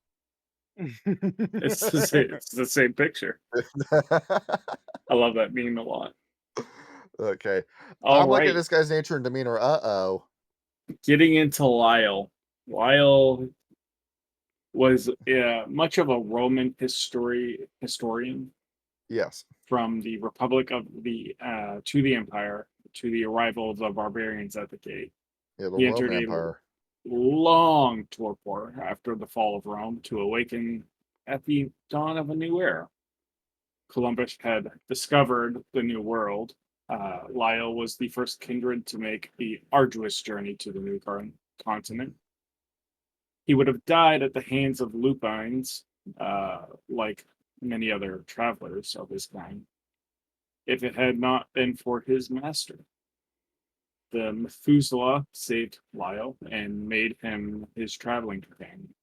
It's the same picture. I love that meme a lot. Okay. All I'm looking at right, this guy's nature and demeanor. Uh-oh. getting into Lyle. Lyle was much of a Roman historian Yes. from the Republic of the to the Empire to the arrival of the barbarians at the gate. Yeah, the He Roman entered a Empire. long torpor after the fall of Rome to awaken at the dawn of a new era. Columbus had discovered the New World. Lyle was the first kindred to make the arduous journey to the new continent. He would have died at the hands of lupines, like many other travelers of his kind, if it had not been for his master. The Methuselah saved Lyle and made him his traveling companion.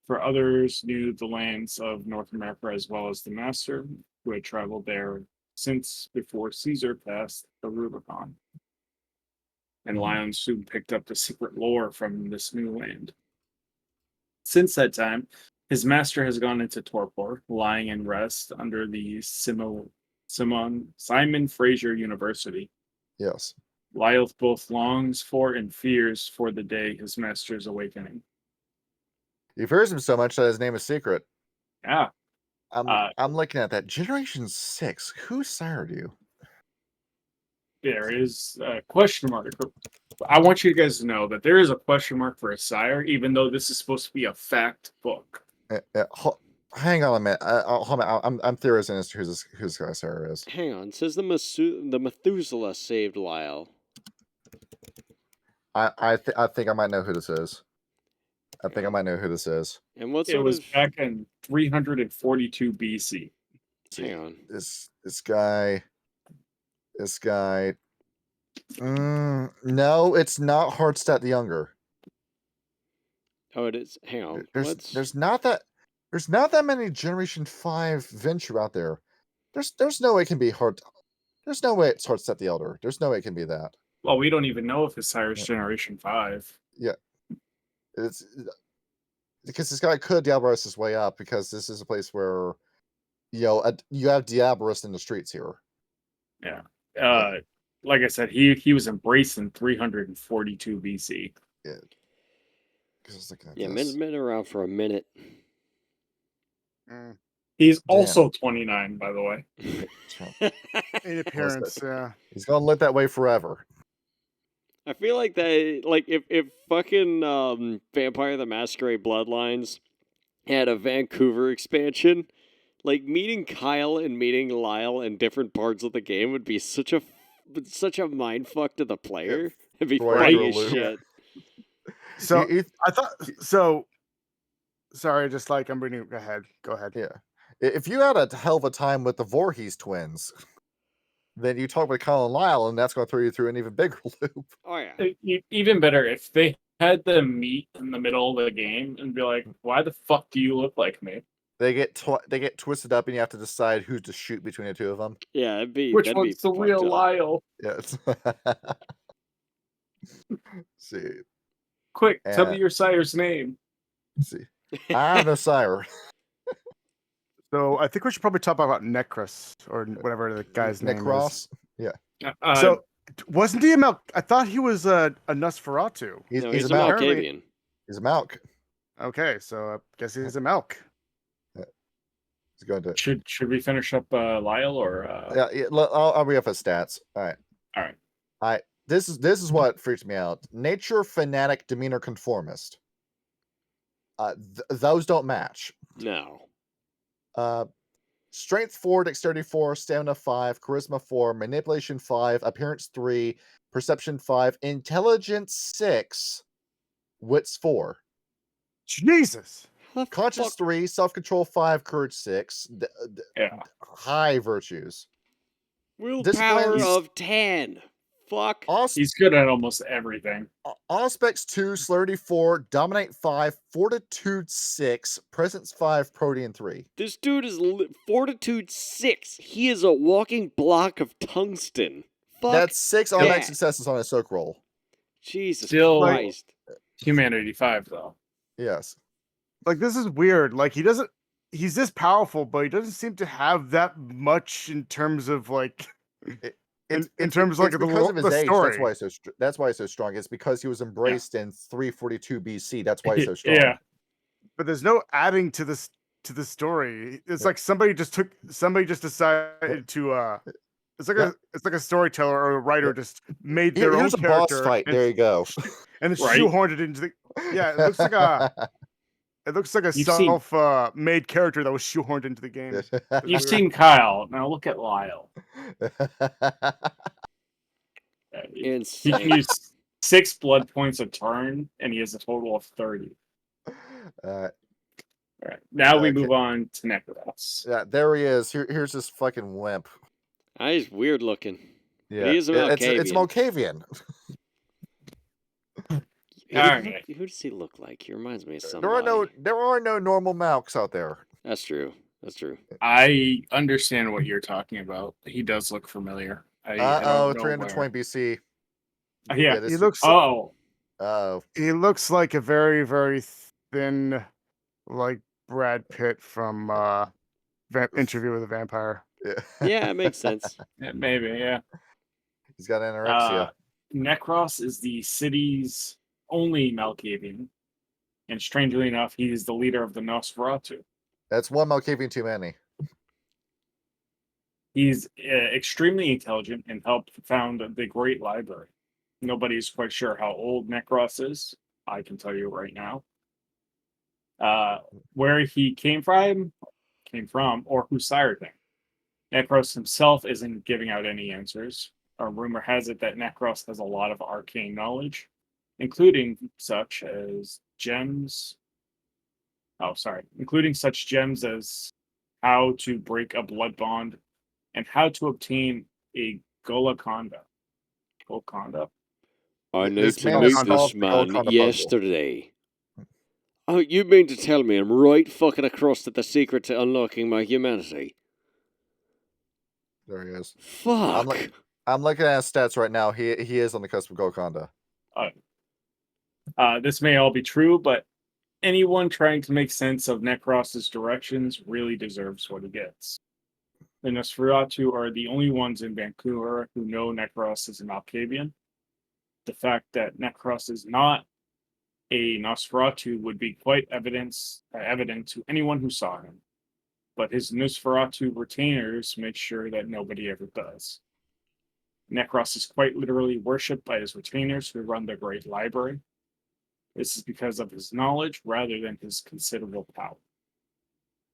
For others knew the lands of North America as well as the master, who had traveled there since before Caesar passed the Rubicon. And Lyle soon picked up the secret lore from this new land. Since that time, his master has gone into torpor, lying in rest under the Simon Fraser University. Yes. Lyle both longs for and fears for the day his master's awakening. He fears him so much that his name is secret. Yeah. I'm looking at that. Generation 6. Who sired you? There is a question mark. I want you guys to know that there is a question mark for a sire, even though this is supposed to be a fact book. Hang on a minute. Hold on. I'm theorizing as to who this guy sire is. Hang on. It says the Methuselah saved Lyle. I think I might know who this is. And what It sort was of... back in 342 BC. Hang on. This guy. No, it's not Hardstadt the Younger. Oh, it is. Hang on. There's not that many Generation 5 Venture out there. There's no way it can be hard. There's no way it's Hardstadt the Elder. There's no way it can be that. Well, we don't even know if his sire is Generation 5. Yeah. It's because this guy could Diabolus his way up, because this is a place where you have Diabolus in the streets here. Yeah. Like I said, he was embraced in 342 BC. Yeah. Yeah, been around for a minute. He's also 29, by the way. In appearance, yeah. He's gonna live that way forever. I feel like that, like if fucking Vampire the Masquerade Bloodlines had a Vancouver expansion, like meeting Kyle and meeting Lyle in different parts of the game would be such a mind fuck to the player. It'd be funny as shit. So I thought so. Sorry, just like I'm reading. Go ahead. Yeah. If you had a hell of a time with the Voorhees twins, then you talk with Kyle and Lyle, and that's going to throw you through an even bigger loop. Oh yeah. Even better if they had them meet in the middle of the game and be like, "Why the fuck do you look like me?" They get twisted up, and you have to decide who to shoot between the two of them. Yeah, which one's the real Lyle? Yes. See. Quick, tell me your sire's name. Let's see. I have no sire. So I think we should probably talk about Necros, or whatever the guy's name is. Yeah. So wasn't he a Malk? I thought he was a Nosferatu. He's a Malkavian. He's a Malk. Okay, so I guess he's a Malk. He's going to. Should we finish up Lyle or? Yeah. I'll read off his stats. All right. This is what freaks me out. Nature fanatic, demeanor conformist. Those don't match. No. Strength 4, dexterity 4, stamina 5, charisma 4, manipulation 5, appearance 3, perception 5, intelligence 6, wits 4. Jesus. Conscience 3, self-control 5, courage 6. High virtues. Willpower of 10. Fuck. He's good at almost everything. Aspects 2, celerity 4, dominate 5, fortitude 6, presence 5, protean 3. This dude is fortitude 6. He is a walking block of tungsten. Fuck. That's 6 automatic successes on a soak roll. Jesus Still Christ. Humanity 5 though. Yes. like this is weird. Like he's this powerful, but he doesn't seem to have that much in terms of like in terms of like it's because of his the age. story. That's why he's so strong. It's because he was embraced in 342 BC. That's why he's so strong. Yeah. But there's no adding to the story. It's like somebody just decided to it's like a storyteller or a writer just made their own Here's a character boss fight. There you go. and Right. shoehorned it into the it looks like a You've seen- made character that was shoehorned into the game. You've seen Kyle. Now look at Lyle. He can Insane. use 6 blood points a turn, and he has a total of 30. All right. Now we move on to Necros. Yeah, there he is. Here's this fucking wimp. He's weird looking. Yeah, He is a it's Malkavian. Who does he look like? He reminds me of somebody. There are no normal Malks out there. That's true. That's true. I understand what you're talking about. He does look familiar. I don't know 320 BC. Yeah. He looks Oh. he looks like a very, very thin, like Brad Pitt from Interview with a Vampire. Yeah, it makes sense. Yeah, maybe, yeah. He's got anorexia. Necros is the city's only Malkavian, and strangely enough, he's the leader of the Nosferatu. That's one Malkavian too many. He's extremely intelligent and helped found the Great Library. Nobody's quite sure how old Necros is. I can tell you right now. Where he came from, or who sired him. Necros himself isn't giving out any answers. Rumor has it that Necros has a lot of arcane knowledge, including such gems as how to break a blood bond and how to obtain a Golconda. I need This to man meet solved this the man Golconda puzzle. yesterday. Oh, you mean to tell me I'm right fucking across at the secret to unlocking my humanity? There he is. Fuck. I'm looking at his stats right now. He is on the cusp of Golconda. This may all be true, but anyone trying to make sense of Necros's directions really deserves what he gets. The Nosferatu are the only ones in Vancouver who know Necros is an Malkavian. The fact that Necros is not a Nosferatu would be quite evident to anyone who saw him. But his Nosferatu retainers make sure that nobody ever does. Necros is quite literally worshipped by his retainers who run the Great Library. This is because of his knowledge rather than his considerable power.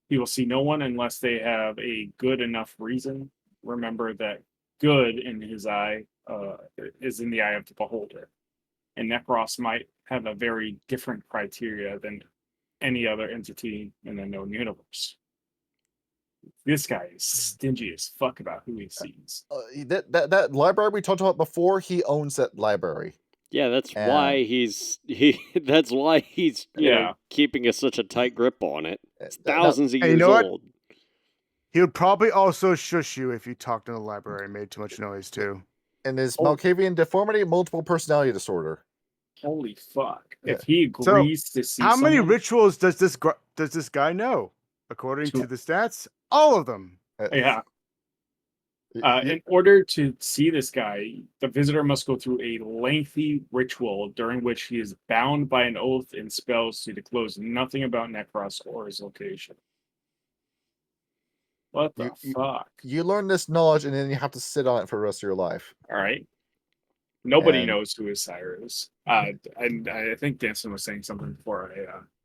He will see no one unless they have a good enough reason. Remember that good in his eye is in the eye of the beholder. And Necros might have a very different criteria than any other entity in the known universe. This guy is stingy as fuck about who he sees. That library we talked about before, he owns that library. Yeah, that's why he's keeping such a tight grip on it. It's thousands of years old. He would probably also shush you if you talked in the library and made too much noise too. And his Malkavian deformity, multiple personality disorder. Holy fuck! If he agrees to see, how many rituals does this guy know? According to the stats, all of them. Yeah. In order to see this guy, the visitor must go through a lengthy ritual during which he is bound by an oath and spells to disclose nothing about Necros or his location. What the fuck? You learn this knowledge and then you have to sit on it for the rest of your life. All right. Nobody knows who his sire is. And I think Danston was saying something before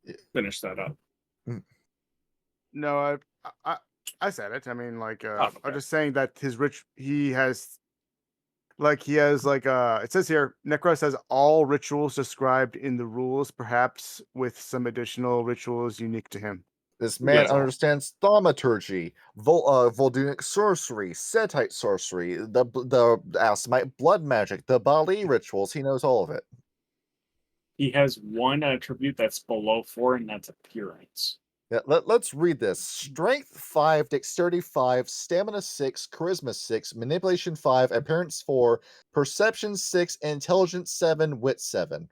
I finished that up. No, I said it. I mean, I'm just saying that it says here, Necros has all rituals described in the rules, perhaps with some additional rituals unique to him. This man understands thaumaturgy, Voldunic sorcery, Setite sorcery, the Assamite blood magic, the Bali rituals. He knows all of it. He has one attribute that's below 4, and that's appearance. Yeah, let's read this. Strength 5, Dexterity 5, Stamina 6, Charisma 6, Manipulation 5, Appearance 4, Perception 6, Intelligence 7, Wit 7.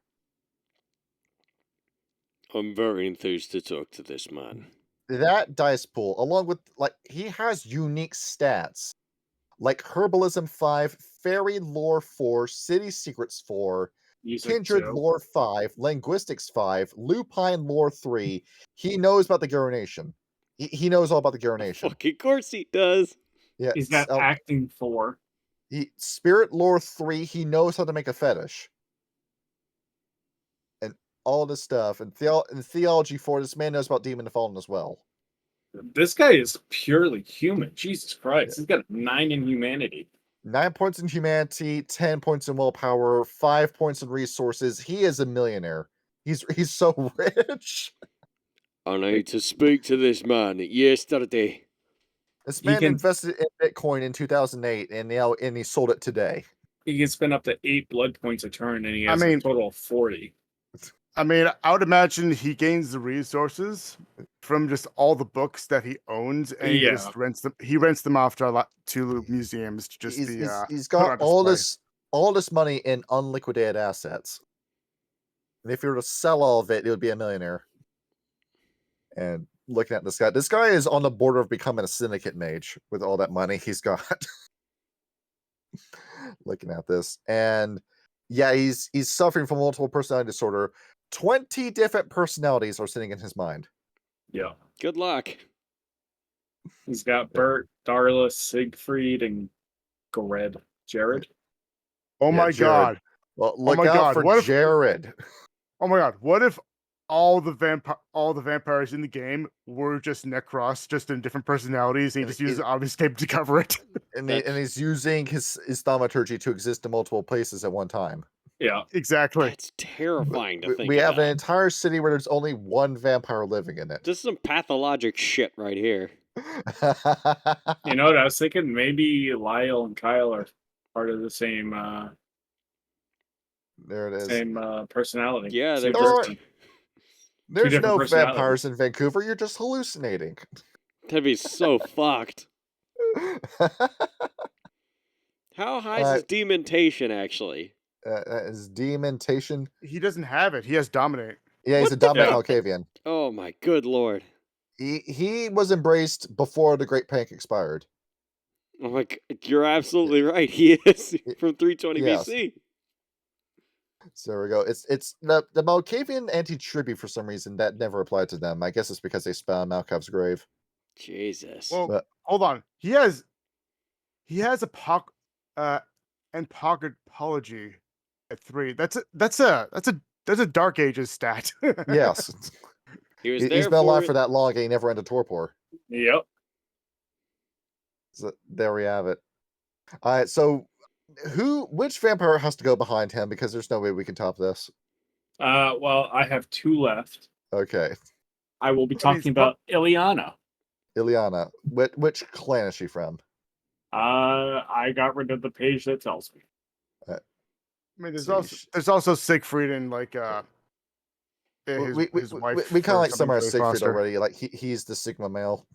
I'm very enthused to talk to this man. That dice pool, along with he has unique stats like Herbalism 5, Fairy Lore 4, City Secrets 4, Music Kindred 2. Lore 5, Linguistics 5, Lupine Lore 3. He knows about the Garou Nation. He knows all about the Garou Nation. Fucking course he does. Yeah, He's got acting 4. Spirit Lore 3. He knows how to make a fetish. And all this stuff. And Theology 4. This man knows about Demon and Fallen as well. This guy is purely human. Jesus Christ. He's got 9 in humanity. 9 points in humanity, 10 points in willpower, 5 points in resources. He is a millionaire. He's so rich. I need to speak to this man yesterday. This man invested in Bitcoin in 2008, and he sold it today. He can spend up to 8 blood points a turn, and he has a total of 40. I mean, I would imagine he gains the resources from just all the books that he owns, and he just rents them. He rents them off to museums to just he's got all this money in unliquidated assets. And if you were to sell all of it, it would be a millionaire. And looking at this guy is on the border of becoming a syndicate mage with all that money he's got. Looking at this, and yeah, he's suffering from multiple personality disorder. 20 different personalities are sitting in his mind. Yeah. Good luck. He's got Bert, Darla, Siegfried, and Jared. Oh my god. Well, look out for Jared. Oh my god. What if all the vampires in the game were just Necros, just in different personalities, and he just uses Obfuscate to cover it? And he's using his thaumaturgy to exist in multiple places at one time. Yeah, exactly. It's terrifying to think We have about. an entire city where there's only one vampire living in it. This is some pathologic shit right here. You know what I was thinking? Maybe Lyle and Kyle are part of the same there it is. Same personality. Yeah, same there's no vampires in Vancouver. You're just hallucinating. That'd be so fucked. How high is his dementation, actually? His dementation? He doesn't have it. He has Dominate. Yeah, he's a Dominate Malkavian. Oh my good lord. He was embraced before the Great Panic expired. Oh my, you're absolutely right. He is from 320 BC. So there we go. It's the Malkavian anti-tribute for some reason that never applied to them. I guess it's because they found Malkav's grave. Jesus. Well, hold on. He has a anthropology at 3. That's a Dark Ages stat. Yes. He's been alive for that long and he never ended torpor. Yep. So there we have it. All right, so which vampire has to go behind him, because there's no way we can top this? Well, I have 2 left. Okay. I will be talking about Ileana. Ileana. Which clan is she from? I got rid of the page that tells me. I mean, there's also Siegfried and his wife. We kind of summarize Siegfried already. Like he's the Sigma male.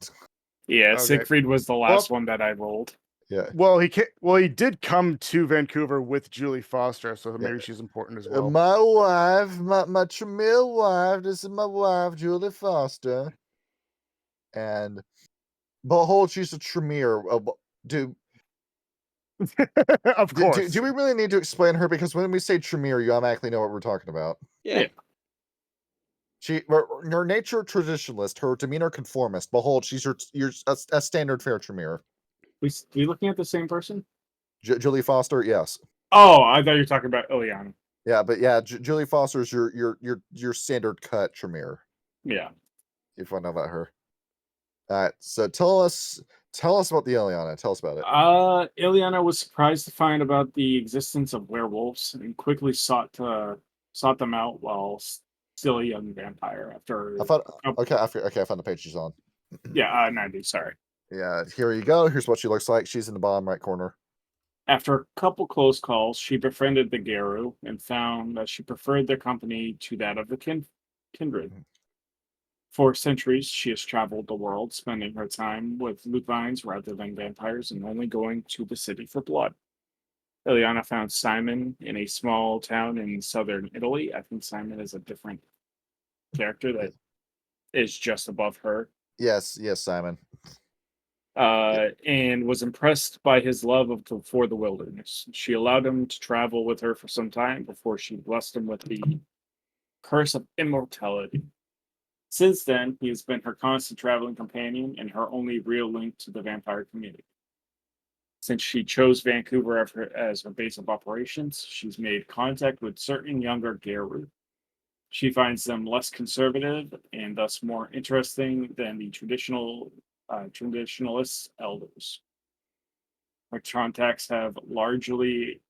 Yeah, okay. Siegfried was the last one that I rolled. Yeah. Well, he did come to Vancouver with Julie Foster, so maybe she's important as well. My wife, my Tramiel wife. This is my wife, Julie Foster. And behold, she's a Tremere. Of course. Do we really need to explain her? Because when we say Tremere, you automatically know what we're talking about. Yeah. Her nature traditionalist, her demeanor conformist. Behold, she's a standard fair Tremere. We looking at the same person? Julie Foster, yes. Oh, I thought you were talking about Ileana. Yeah, but yeah, Julie Foster is your standard cut Tremere. Yeah. If you want to know about her. All right, so tell us about the Ileana. Tell us about it. Ileana was surprised to find about the existence of werewolves and quickly sought them out while still a young vampire. I found the page she's on. Yeah, 90. Sorry. Yeah, here you go. Here's what she looks like. She's in the bottom right corner. After a couple close calls, she befriended the Garou and found that she preferred their company to that of the kindred. For centuries, she has traveled the world, spending her time with lupines rather than vampires and only going to the city for blood. Ileana found Simon in a small town in southern Italy. I think Simon is a different character that is just above her. Yes, Simon. And was impressed by his love for the wilderness. She allowed him to travel with her for some time before she blessed him with the curse of immortality. Since then, he has been her constant traveling companion and her only real link to the vampire community. Since she chose Vancouver as her base of operations, she's made contact with certain younger Garou. She finds them less conservative and thus more interesting than the traditionalist elders. Her contacts are largely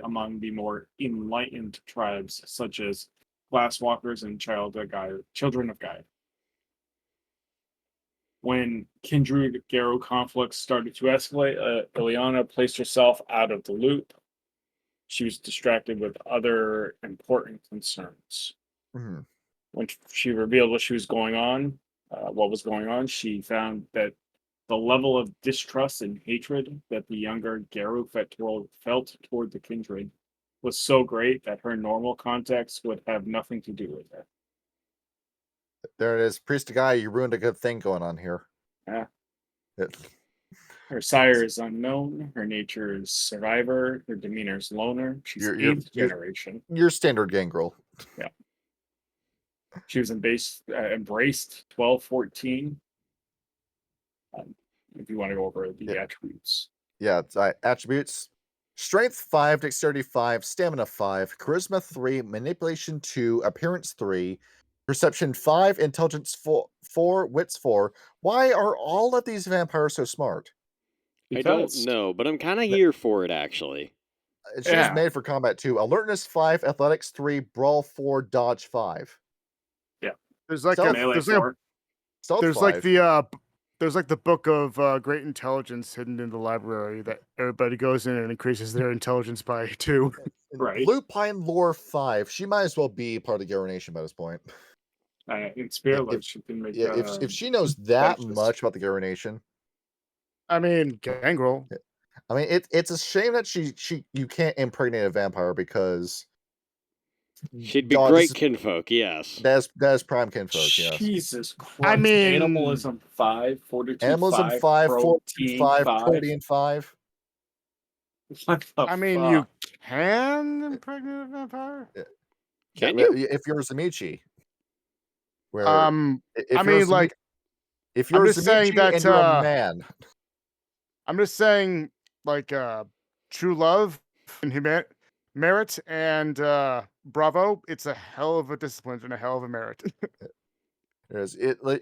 among the more enlightened tribes, such as glasswalkers and children of Gaia. When kindred Garou conflicts started to escalate, Ileana placed herself out of the loop. She was distracted with other important concerns. Mm-hmm. When she revealed what was going on, she found that the level of distrust and hatred that the younger Garou felt toward the kindred was so great that her normal contacts would have nothing to do with it. There it is. Priest of Gaia, you ruined a good thing going on here. Yeah. Her sire is unknown. Her nature is survivor. Her demeanor is loner. She's eighth generation. Your standard gangrel. Yeah. She was embraced 1214. If you want to go over the attributes. Yeah, attributes. Strength 5, Dexterity 5, Stamina 5, Charisma 3, Manipulation 2, Appearance 3, Perception 5, Intelligence 4, Wits 4. Why are all of these vampires so smart? I don't know, but I'm kind of here for it, actually. She's made for combat too. Alertness 5, Athletics 3, Brawl 4, Dodge 5. Yeah. There's like there's like the book of great intelligence hidden in the library that everybody goes in and increases their intelligence by 2. Right. Blue Pine Lore 5. She might as well be part of the Garou Nation by this point. In Spirit Lord, she can make. If she knows that much about the Garou Nation, I mean, gangrel. I mean, it's a shame that you can't impregnate a vampire because she'd be great kinfolk. Yes, that's prime kinfolk. Yes. Jesus Christ! I mean, animalism 5, fortitude animalism 5, protein 5, protein 5. What the I mean, fuck? you can impregnate a vampire. Can you? If you're Zamichi. Where I mean, like, if you're Zamichi and you're a man. I'm just saying, like, true love and merit and bravo. It's a hell of a discipline and a hell of a merit.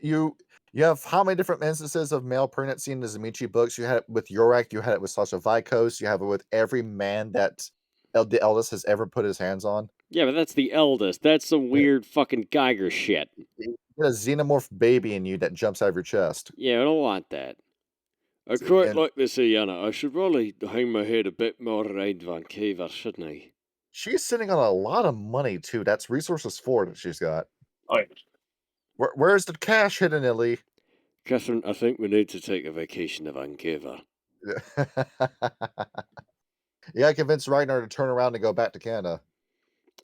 You have how many different instances of male pregnancy in the Zamichi books? You had it with Yorak, you had it with Sasha Vikos, you have it with every man that the eldest has ever put his hands on. Yeah, but that's the eldest. That's some weird fucking Geiger shit. You get a xenomorph baby in you that jumps out of your chest. Yeah, I don't want that. I quite like this, Ileana. I should probably hang my head a bit more around Vancouver, shouldn't I? She's sitting on a lot of money, too. That's resources 4 that she's got. Oh, yeah. Where's the cash hidden, Illy? Catherine, I think we need to take a vacation to Vancouver. Yeah, convince Ragnar to turn around and go back to Canada.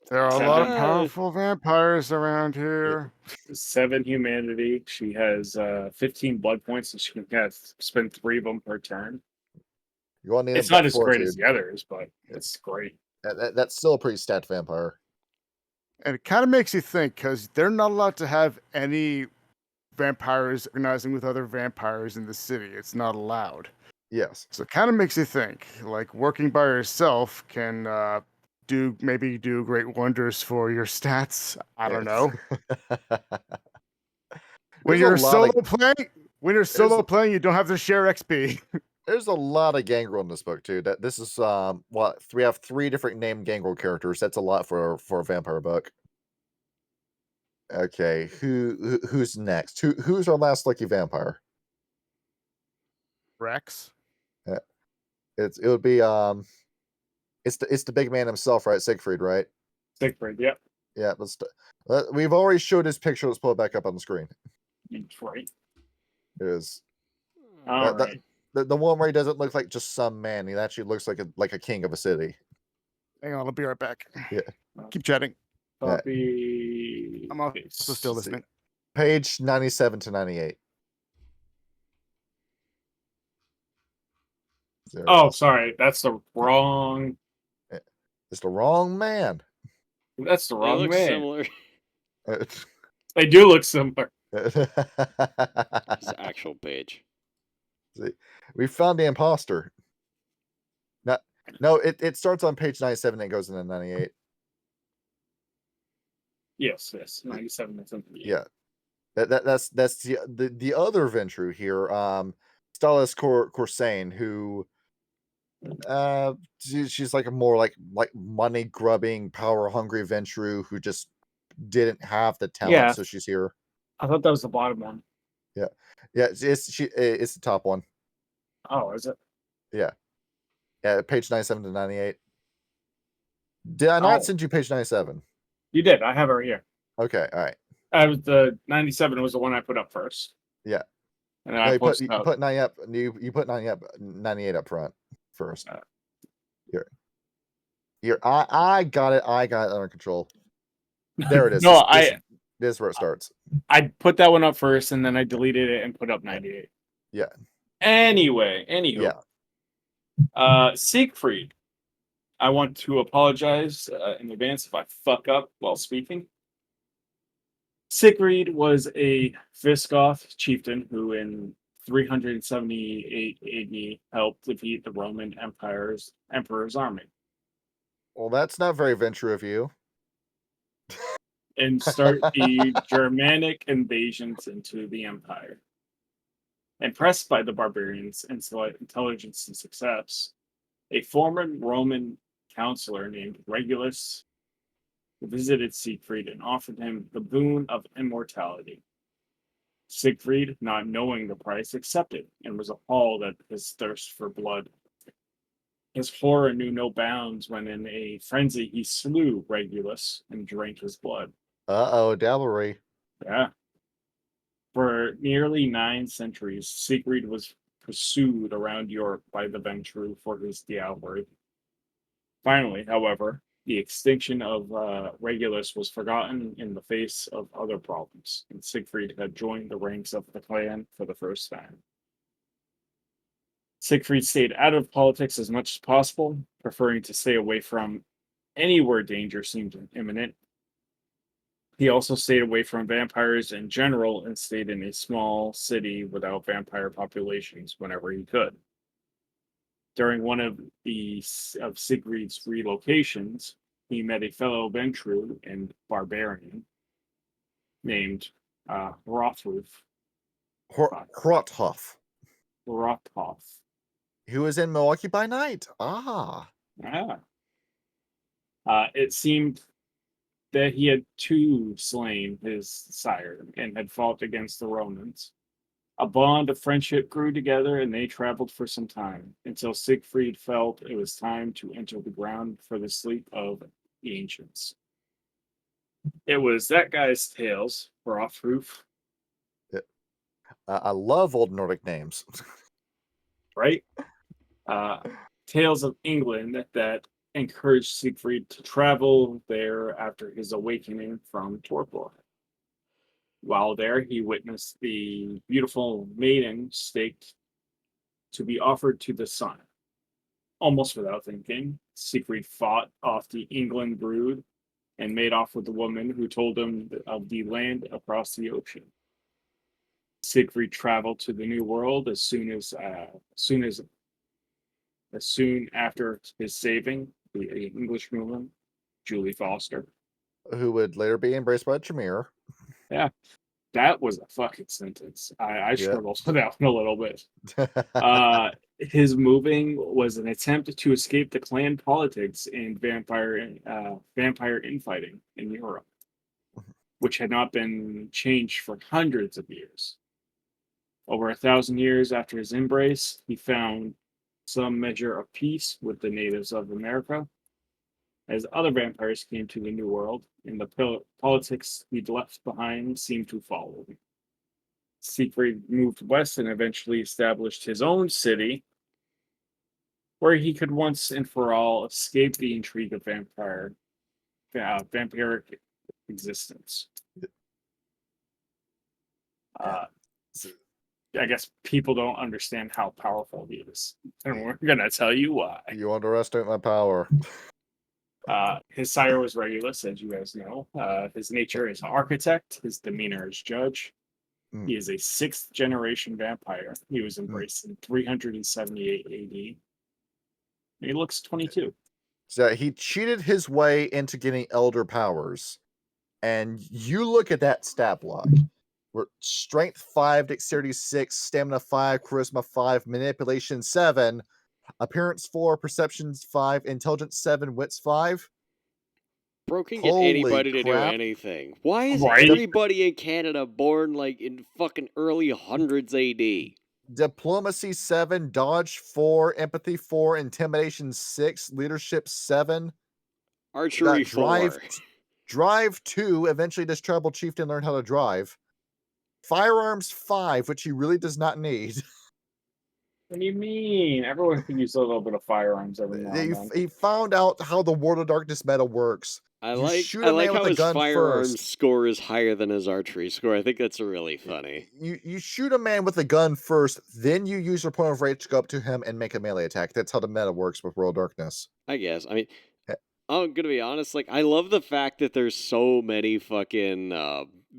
There are a lot of powerful vampires around here. 7 humanity. She has 15 blood points, and she can spend 3 of them per turn. It's not as great as the others, but it's great. That's still a pretty stat vampire. And it kind of makes you think, because they're not allowed to have any vampires organizing with other vampires in the city. It's not allowed. Yes. So it kind of makes you think, like, working by yourself can do great wonders for your stats. I don't know. When you're solo playing, you don't have to share XP. There's a lot of gangrel in this book too. This is we have 3 different named gangrel characters. That's a lot for a vampire book. Okay, who's next? Who's our last lucky vampire? Rex. It would be it's the big man himself, right? Siegfried, right? Siegfried, yep. Yeah, we've already showed his picture. Let's pull it back up on the screen. That's right. It is. All right. The one where he doesn't look like just some man. He actually looks like a king of a city. Hang on, I'll be right back. Yeah. Keep chatting. Copy. I'm also paste. still listening. Page 97 to 98. Oh, sorry. That's the wrong. It's the wrong man. That's the They wrong look man. similar. They do look similar. It's the actual page. See, we found the imposter. No, it starts on page 97 and goes into 98. Yes. 97 and something. Yeah. That's the other Ventru here, Stalis Corsane, who she's like a more like money grubbing, power hungry Ventru who just didn't have the talent, Yeah. so she's here. I thought that was the bottom one. Yeah, it's the top one. Oh, is it? Yeah, page 97 to 98. Did I not Oh. send you page 97? You did. I have it right here. Okay, all right. The 97 was the one I put up first. Yeah. And then No, I you posted out. put 90 up. You put 90 up, 98 up front first. Here, I got it. I got it under control. There it is. No, this is where it starts. I put that one up first, and then I deleted it and put up 98. Yeah. Anywho. Yeah. Siegfried. I want to apologize in advance if I fuck up while speaking. Siegfried was a Visigoth chieftain who in 378 AD helped defeat the Roman Emperor's army Well, that's not very Ventru of you. and start the Germanic invasions into the empire. Impressed by the barbarians' intelligence and success, a former Roman counselor named Regulus visited Siegfried and offered him the boon of immortality. Siegfried, not knowing the price, accepted and was appalled at his thirst for blood. His horror knew no bounds when in a frenzy he slew Regulus and drank his blood. Uh-oh, Dallery. Yeah. For nearly 9 centuries, Siegfried was pursued around Europe by the Ventru for his diablerie. Finally, however, the extinction of Regulus was forgotten in the face of other problems, and Siegfried had joined the ranks of the clan for the first time. Siegfried stayed out of politics as much as possible, preferring to stay away from anywhere danger seemed imminent. He also stayed away from vampires in general and stayed in a small city without vampire populations whenever he could. During one of Siegfried's relocations, he met a fellow Ventru and barbarian named Hrothulf. Hrothulf. Hrothulf. Who was in Milwaukee by Night. Ah. It seemed that he had too slain his sire and had fought against the Romans. A bond of friendship grew together, and they traveled for some time, until Siegfried felt it was time to enter the ground for the sleep of the ancients. It was that guy's tales, Hrothulf. I love old Nordic names. Right? Tales of England that encouraged Siegfried to travel there after his awakening from torpor. While there, he witnessed the beautiful maiden staked to be offered to the sun. Almost without thinking, Siegfried fought off the England brood and made off with the woman who told him of the land across the ocean. Siegfried traveled to the New World as soon after his saving the English woman, Julie Foster. Who would later be embraced by Tremere. Yeah. That was a fucking sentence. I struggled with that one a little bit. His moving was an attempt to escape the clan politics and vampire infighting in Europe, which had not been changed for hundreds of years. Over 1,000 years after his embrace, he found some measure of peace with the natives of America, as other vampires came to the New World, and the politics he'd left behind seemed to follow. Siegfried moved west and eventually established his own city, where he could once and for all escape the intrigue of vampiric existence. Yeah. I guess people don't understand how powerful he is, and we're gonna tell you why. You underestimate my power. His sire was Regulus, as you guys know. His nature is architect. His demeanor is judge. He is a 6th generation vampire. He was embraced in 378 AD. He looks 22. So he cheated his way into getting elder powers. And you look at that stat block. We're strength 5, dexterity 6, stamina 5, charisma 5, manipulation 7, appearance 4, perception 5, intelligence 7, wits 5. Bro can get Holy anybody to do crap. anything. Why is Right? everybody in Canada born like in fucking early hundreds AD? Diplomacy 7, dodge 4, empathy 4, intimidation 6, leadership 7. Archery drive 4. Drive 2, eventually this tribal chieftain learned how to drive. Firearms 5, which he really does not need. What do you mean? Everyone can use a little bit of firearms every now and then. He found out how the World of Darkness meta works. I You like shoot a man how with a his gun firearms first. score is higher than his archery score. I think that's really funny. You shoot a man with a gun first, then you use your point of rage to go up to him and make a melee attack. That's how the meta works with World of Darkness. I guess. I mean, Yeah. I'm gonna be honest. Like, I love the fact that there's so many fucking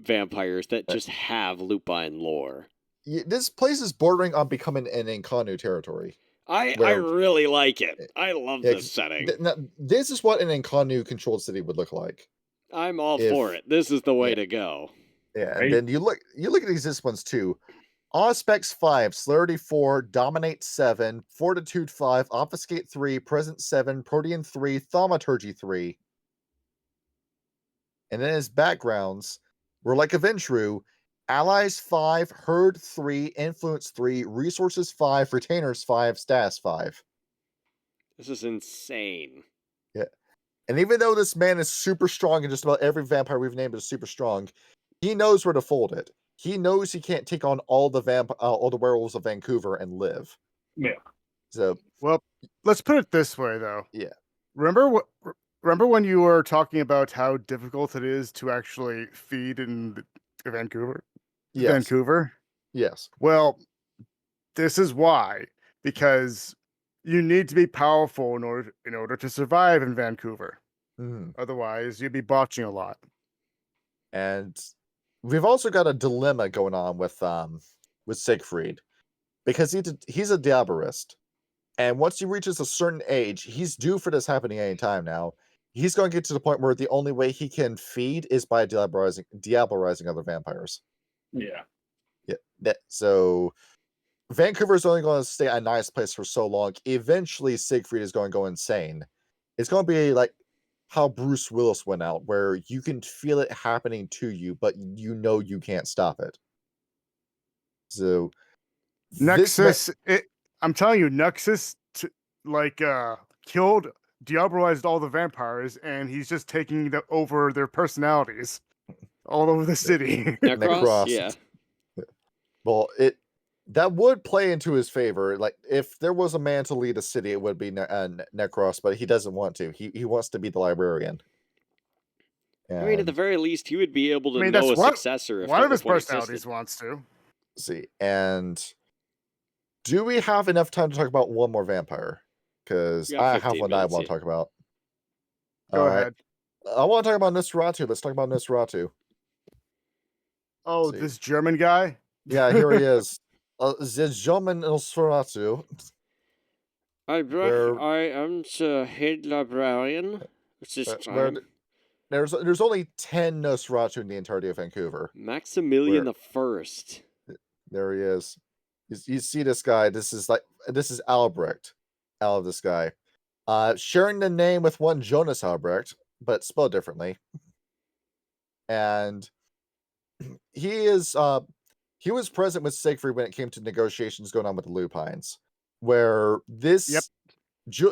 vampires that just have lupine lore. This place is bordering on becoming an Incarnu territory. I Where- really like it. I love this setting. This is what an Incarnu controlled city would look like. I'm all for it. This is the way to go. Yeah, Right. and then you look at the existing ones too. Auspex 5, Celerity 4, Dominate 7, Fortitude 5, Obfuscate 3, Presence 7, Protean 3, Thaumaturgy 3. And then his backgrounds were like Aventru, Allies 5, Herd 3, Influence 3, Resources 5, Retainers 5, Status 5. This is insane. Yeah. And even though this man is super strong and just about every vampire we've named is super strong, he knows where to fold it. He knows he can't take on all the werewolves of Vancouver and live. Yeah. So, Well, let's put it this way, though. Yeah. Remember when you were talking about how difficult it is to actually feed in Vancouver? yes. Vancouver? Yes. Well, this is why. Because you need to be powerful in order to survive in Vancouver. Mhm. Otherwise, you'd be botching a lot. And we've also got a dilemma going on with Siegfried, because he's a Diabolist, and once he reaches a certain age, he's due for this happening any time now. He's going to get to the point where the only way he can feed is by diabolizing other vampires. Yeah. Yeah. So Vancouver's only going to stay a nice place for so long. Eventually, Siegfried is going to go insane. It's going to be like how Bruce Willis went out, where you can feel it happening to you, but you know you can't stop it. So Nexus, I'm telling you, Nexus killed, diabolized all the vampires, and he's just taking over their personalities all over the city. Necros? Yeah. Well, that would play into his favor. Like, if there was a man to lead a city, it would be Necros, but he doesn't want to. He wants to be the librarian. I mean, at the very least, he would be able to know that's a successor if one of if his one personalities existed. wants to. See, and do we have enough time to talk about one more vampire? Because We got I have 15 one that I minutes want to here. talk about. Go ahead. I want to talk about Nosferatu. Let's talk about Nosferatu. Oh, See. this German guy? Yeah, here he is. The German Nosferatu. I am the head librarian. Where there's only 10 Nosferatu in the entirety of Vancouver. Maximilian the First. There he is. You see this guy. This is Albrecht. This guy. Sharing the name with one Jonas Albrecht, but spelled differently. And he was present with Siegfried when it came to negotiations going on with the Lupines, where this Yep.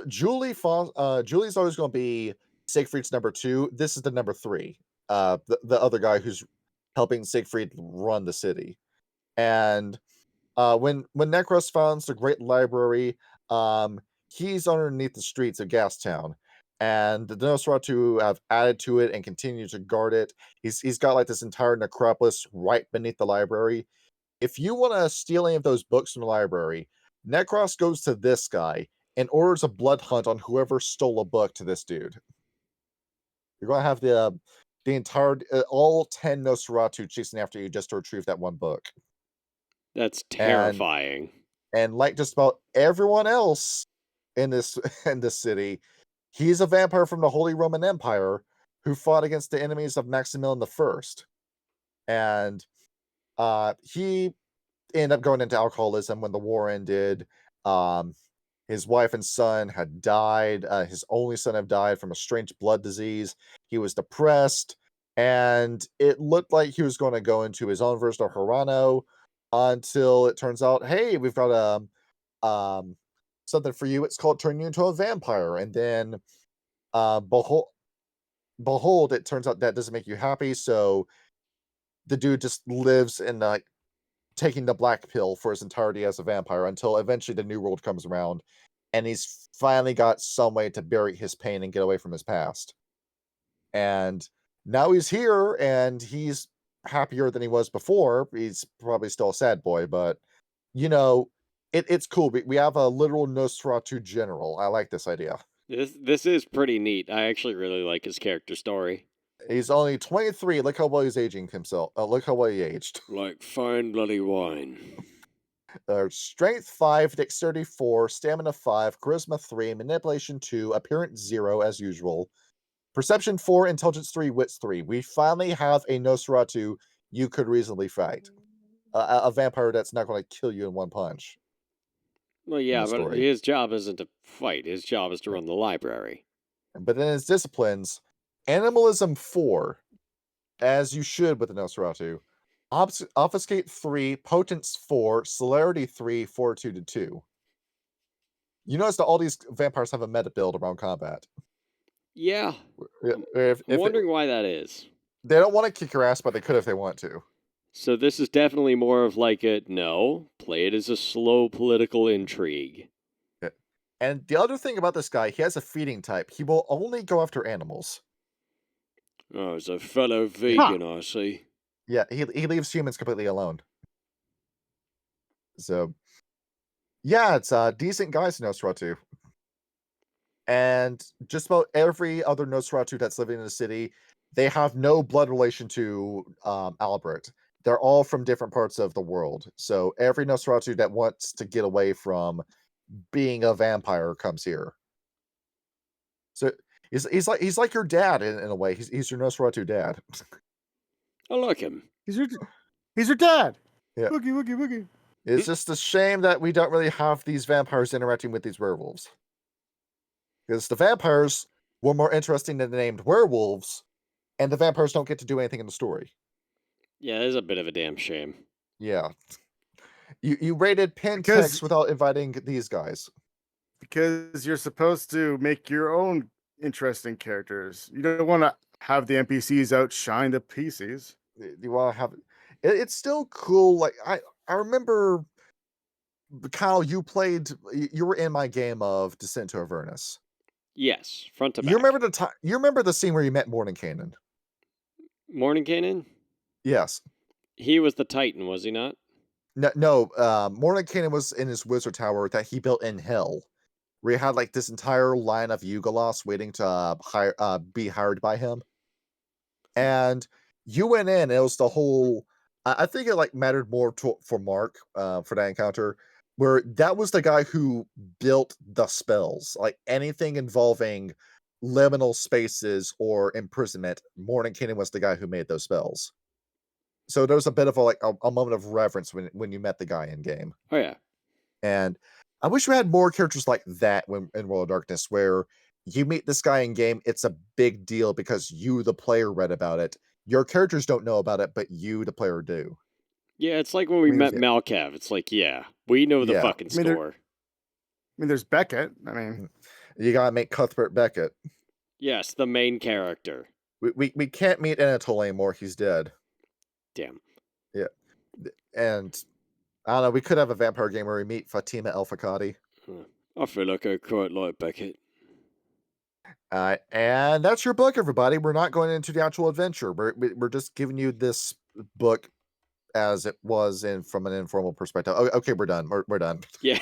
Julie's always going to be Siegfried's number 2. This is the number 3. The other guy who's helping Siegfried run the city. And when Necros founds the Great Library, he's underneath the streets of Gastown. and the Nosferatu have added to it and continue to guard it. He's got like this entire necropolis right beneath the library. If you want to steal any of those books from the library, Necros goes to this guy and orders a blood hunt on whoever stole a book to this dude. You're going to have the entire all 10 Nosferatu chasing after you just to retrieve that one book. That's terrifying. And like just about everyone else in this city, he's a vampire from the Holy Roman Empire who fought against the enemies of Maximilian I. And he ended up going into alcoholism when the war ended. His wife and son had died. His only son had died from a strange blood disease. He was depressed, and it looked like he was going to go into his own version of Hirano until it turns out, hey, we've got something for you. It's called turning you into a vampire. And then behold, it turns out that doesn't make you happy. So the dude just lives in taking the black pill for his entirety as a vampire until eventually the new world comes around and he's finally got some way to bury his pain and get away from his past. And now he's here and he's happier than he was before. He's probably still a sad boy, but it's cool. We have a literal Nosferatu general. I like this idea. This is pretty neat. I actually really like his character story. He's only 23. Look how well he's aging himself. Look how well he aged. Like fine bloody wine. Strength 5, Dexterity 4, Stamina 5, Charisma 3, Manipulation 2, Appearance 0 as usual, Perception 4, Intelligence 3, Wits 3. We finally have a Nosferatu you could reasonably fight. A vampire that's not going to kill you in one punch. Well, yeah, but his job isn't to fight. His job is to run the library. But in his disciplines, Animalism 4, as you should with the Nosferatu, Obfuscate 3, Potence 4, Celerity 3, Fortitude 2. You notice that all these vampires have a meta build around combat. Yeah. I'm wondering why that is. They don't want to kick your ass, but they could if they want to. So this is definitely more of like play it as a slow political intrigue. Yeah. And the other thing about this guy, he has a feeding type. He will only go after animals. Oh, he's a fellow vegan, I see. Yeah, he leaves humans completely alone. So, yeah, it's decent guys, Nosferatu. And just about every other Nosferatu that's living in the city, they have no blood relation to Albert. They're all from different parts of the world. So every Nosferatu that wants to get away from being a vampire comes here. So he's like your dad in a way. He's your Nosferatu dad. I like him. He's your dad. Yeah. Woogie, woogie, woogie. It's just a shame that we don't really have these vampires interacting with these werewolves. Because the vampires were more interesting than the named werewolves, and the vampires don't get to do anything in the story. Yeah, it's a bit of a damn shame. Yeah. You raided Pentex without inviting these guys. Because you're supposed to make your own interesting characters. You don't want to have the NPCs outshine the PCs. You want to have it's still cool. Like I remember, Kyle, you were in my game of Descent to Avernus. Yes, front to back. You remember the scene where you met Mordenkainen? Mordenkainen? Yes. He was the Titan, was he not? No, Mordenkainen was in his wizard tower that he built in hell, where he had like this entire line of Yugolos waiting to be hired by him. And you went in, and it was the whole. I think it like mattered more for Mark for that encounter, where that was the guy who built the spells, like anything involving liminal spaces or imprisonment. Mordenkainen was the guy who made those spells. So there was a bit of a moment of reverence when you met the guy in game. Oh yeah. And I wish we had more characters like that in World of Darkness, where you meet this guy in game, it's a big deal because you, the player, read about it. Your characters don't know about it, but you, the player, do. Yeah, it's like when we met Malkav. It's like, yeah, we know the fucking store. There's Beckett. I mean, you gotta make Cuthbert Beckett. Yes, the main character. We can't meet Anatole anymore. He's dead. Damn. Yeah. And I don't know, we could have a vampire game where we meet Fatima El Fakadi. I feel like I quite like Beckett. And that's your book, everybody. We're not going into the actual adventure. We're just giving you this book as it was from an informal perspective. Okay, we're done. We're done. Yeah.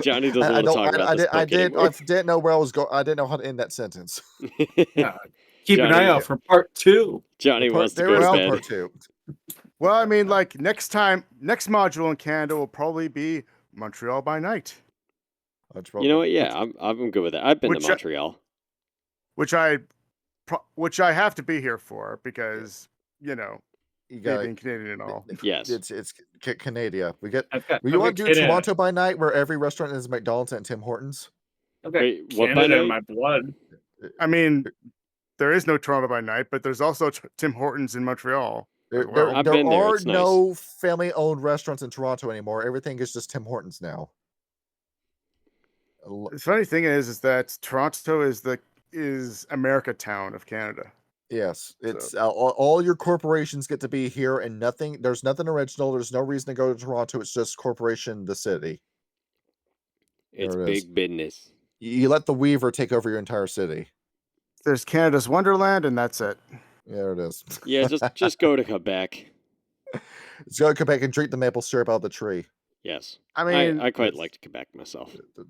Johnny doesn't want to talk about this book anymore. I didn't know where I was going. I didn't know how to end that sentence. Keep an eye Johnny- out for part 2. Johnny wants to go to bed. Part 2. Well, I mean, like next module in Canada will probably be Montreal by night, You know what? Yeah, I'm good with that. I've been to Montreal. which I have to be here for because You being got Canadian and all. Yes. It's Canada. We I've got want to do Canada. Toronto by night, where every restaurant is McDonald's and Tim Hortons. Okay, Wait, what by Canada in night? my blood. I mean, there is no Toronto by night, but there's also Tim Hortons in Montreal. There, Well, I've there been there, are it's nice. no family-owned restaurants in Toronto anymore. Everything is just Tim Hortons now. The funny thing is that Toronto is America town of Canada. Yes, it's all your corporations get to be here, and there's nothing original. There's no reason to go to Toronto. It's just corporation, the city. It's There it is. big business. You let the Weaver take over your entire city. There's Canada's Wonderland, and that's it. Yeah, there it is. Yeah, just go to Quebec. Let's go to Quebec and drink the maple syrup out of the tree. Yes. I mean, I quite liked Quebec myself. The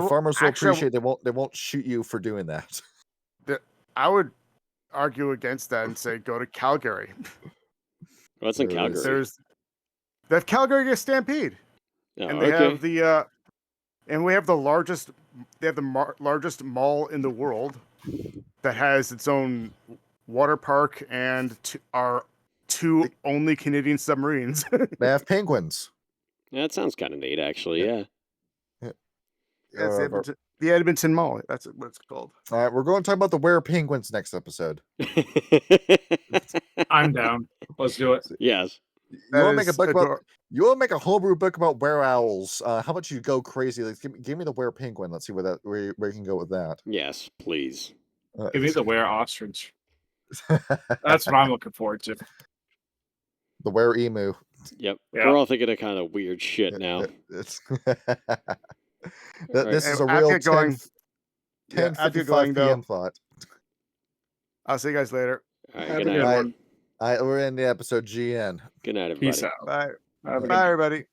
will- farmers will actually, appreciate. They won't shoot you for doing that. I would argue against that and say go to Calgary. What's in There it is. Calgary? They have Calgary Stampede, Oh, and they okay. have the and we have the largest. They have the largest mall in the world that has its own water park and our two only Canadian submarines. They have penguins. Yeah, that sounds kind of neat, actually. Yeah. It's the Edmonton Mall. That's what it's called. All right, we're going to talk about the were-penguins next episode. I'm down. Let's do it. Yes. You That want to make a is book about? You want to make a homebrew book about were-owls? How about you go crazy? Like, give me the were-penguin. Let's see where you can go with that. Yes, please. Give me the were ostrich. That's what I'm looking forward to. The were-emu. Yep. Yeah. We're all thinking of kind of weird shit now. It's Right. This is a I'll real get going. 10:55 p.m. thought. I'll see you guys later. All right, Have good a night. good All right. one. All right, we're in the episode GN. Good night, everybody. Peace out. Bye. Have a good Bye, everybody.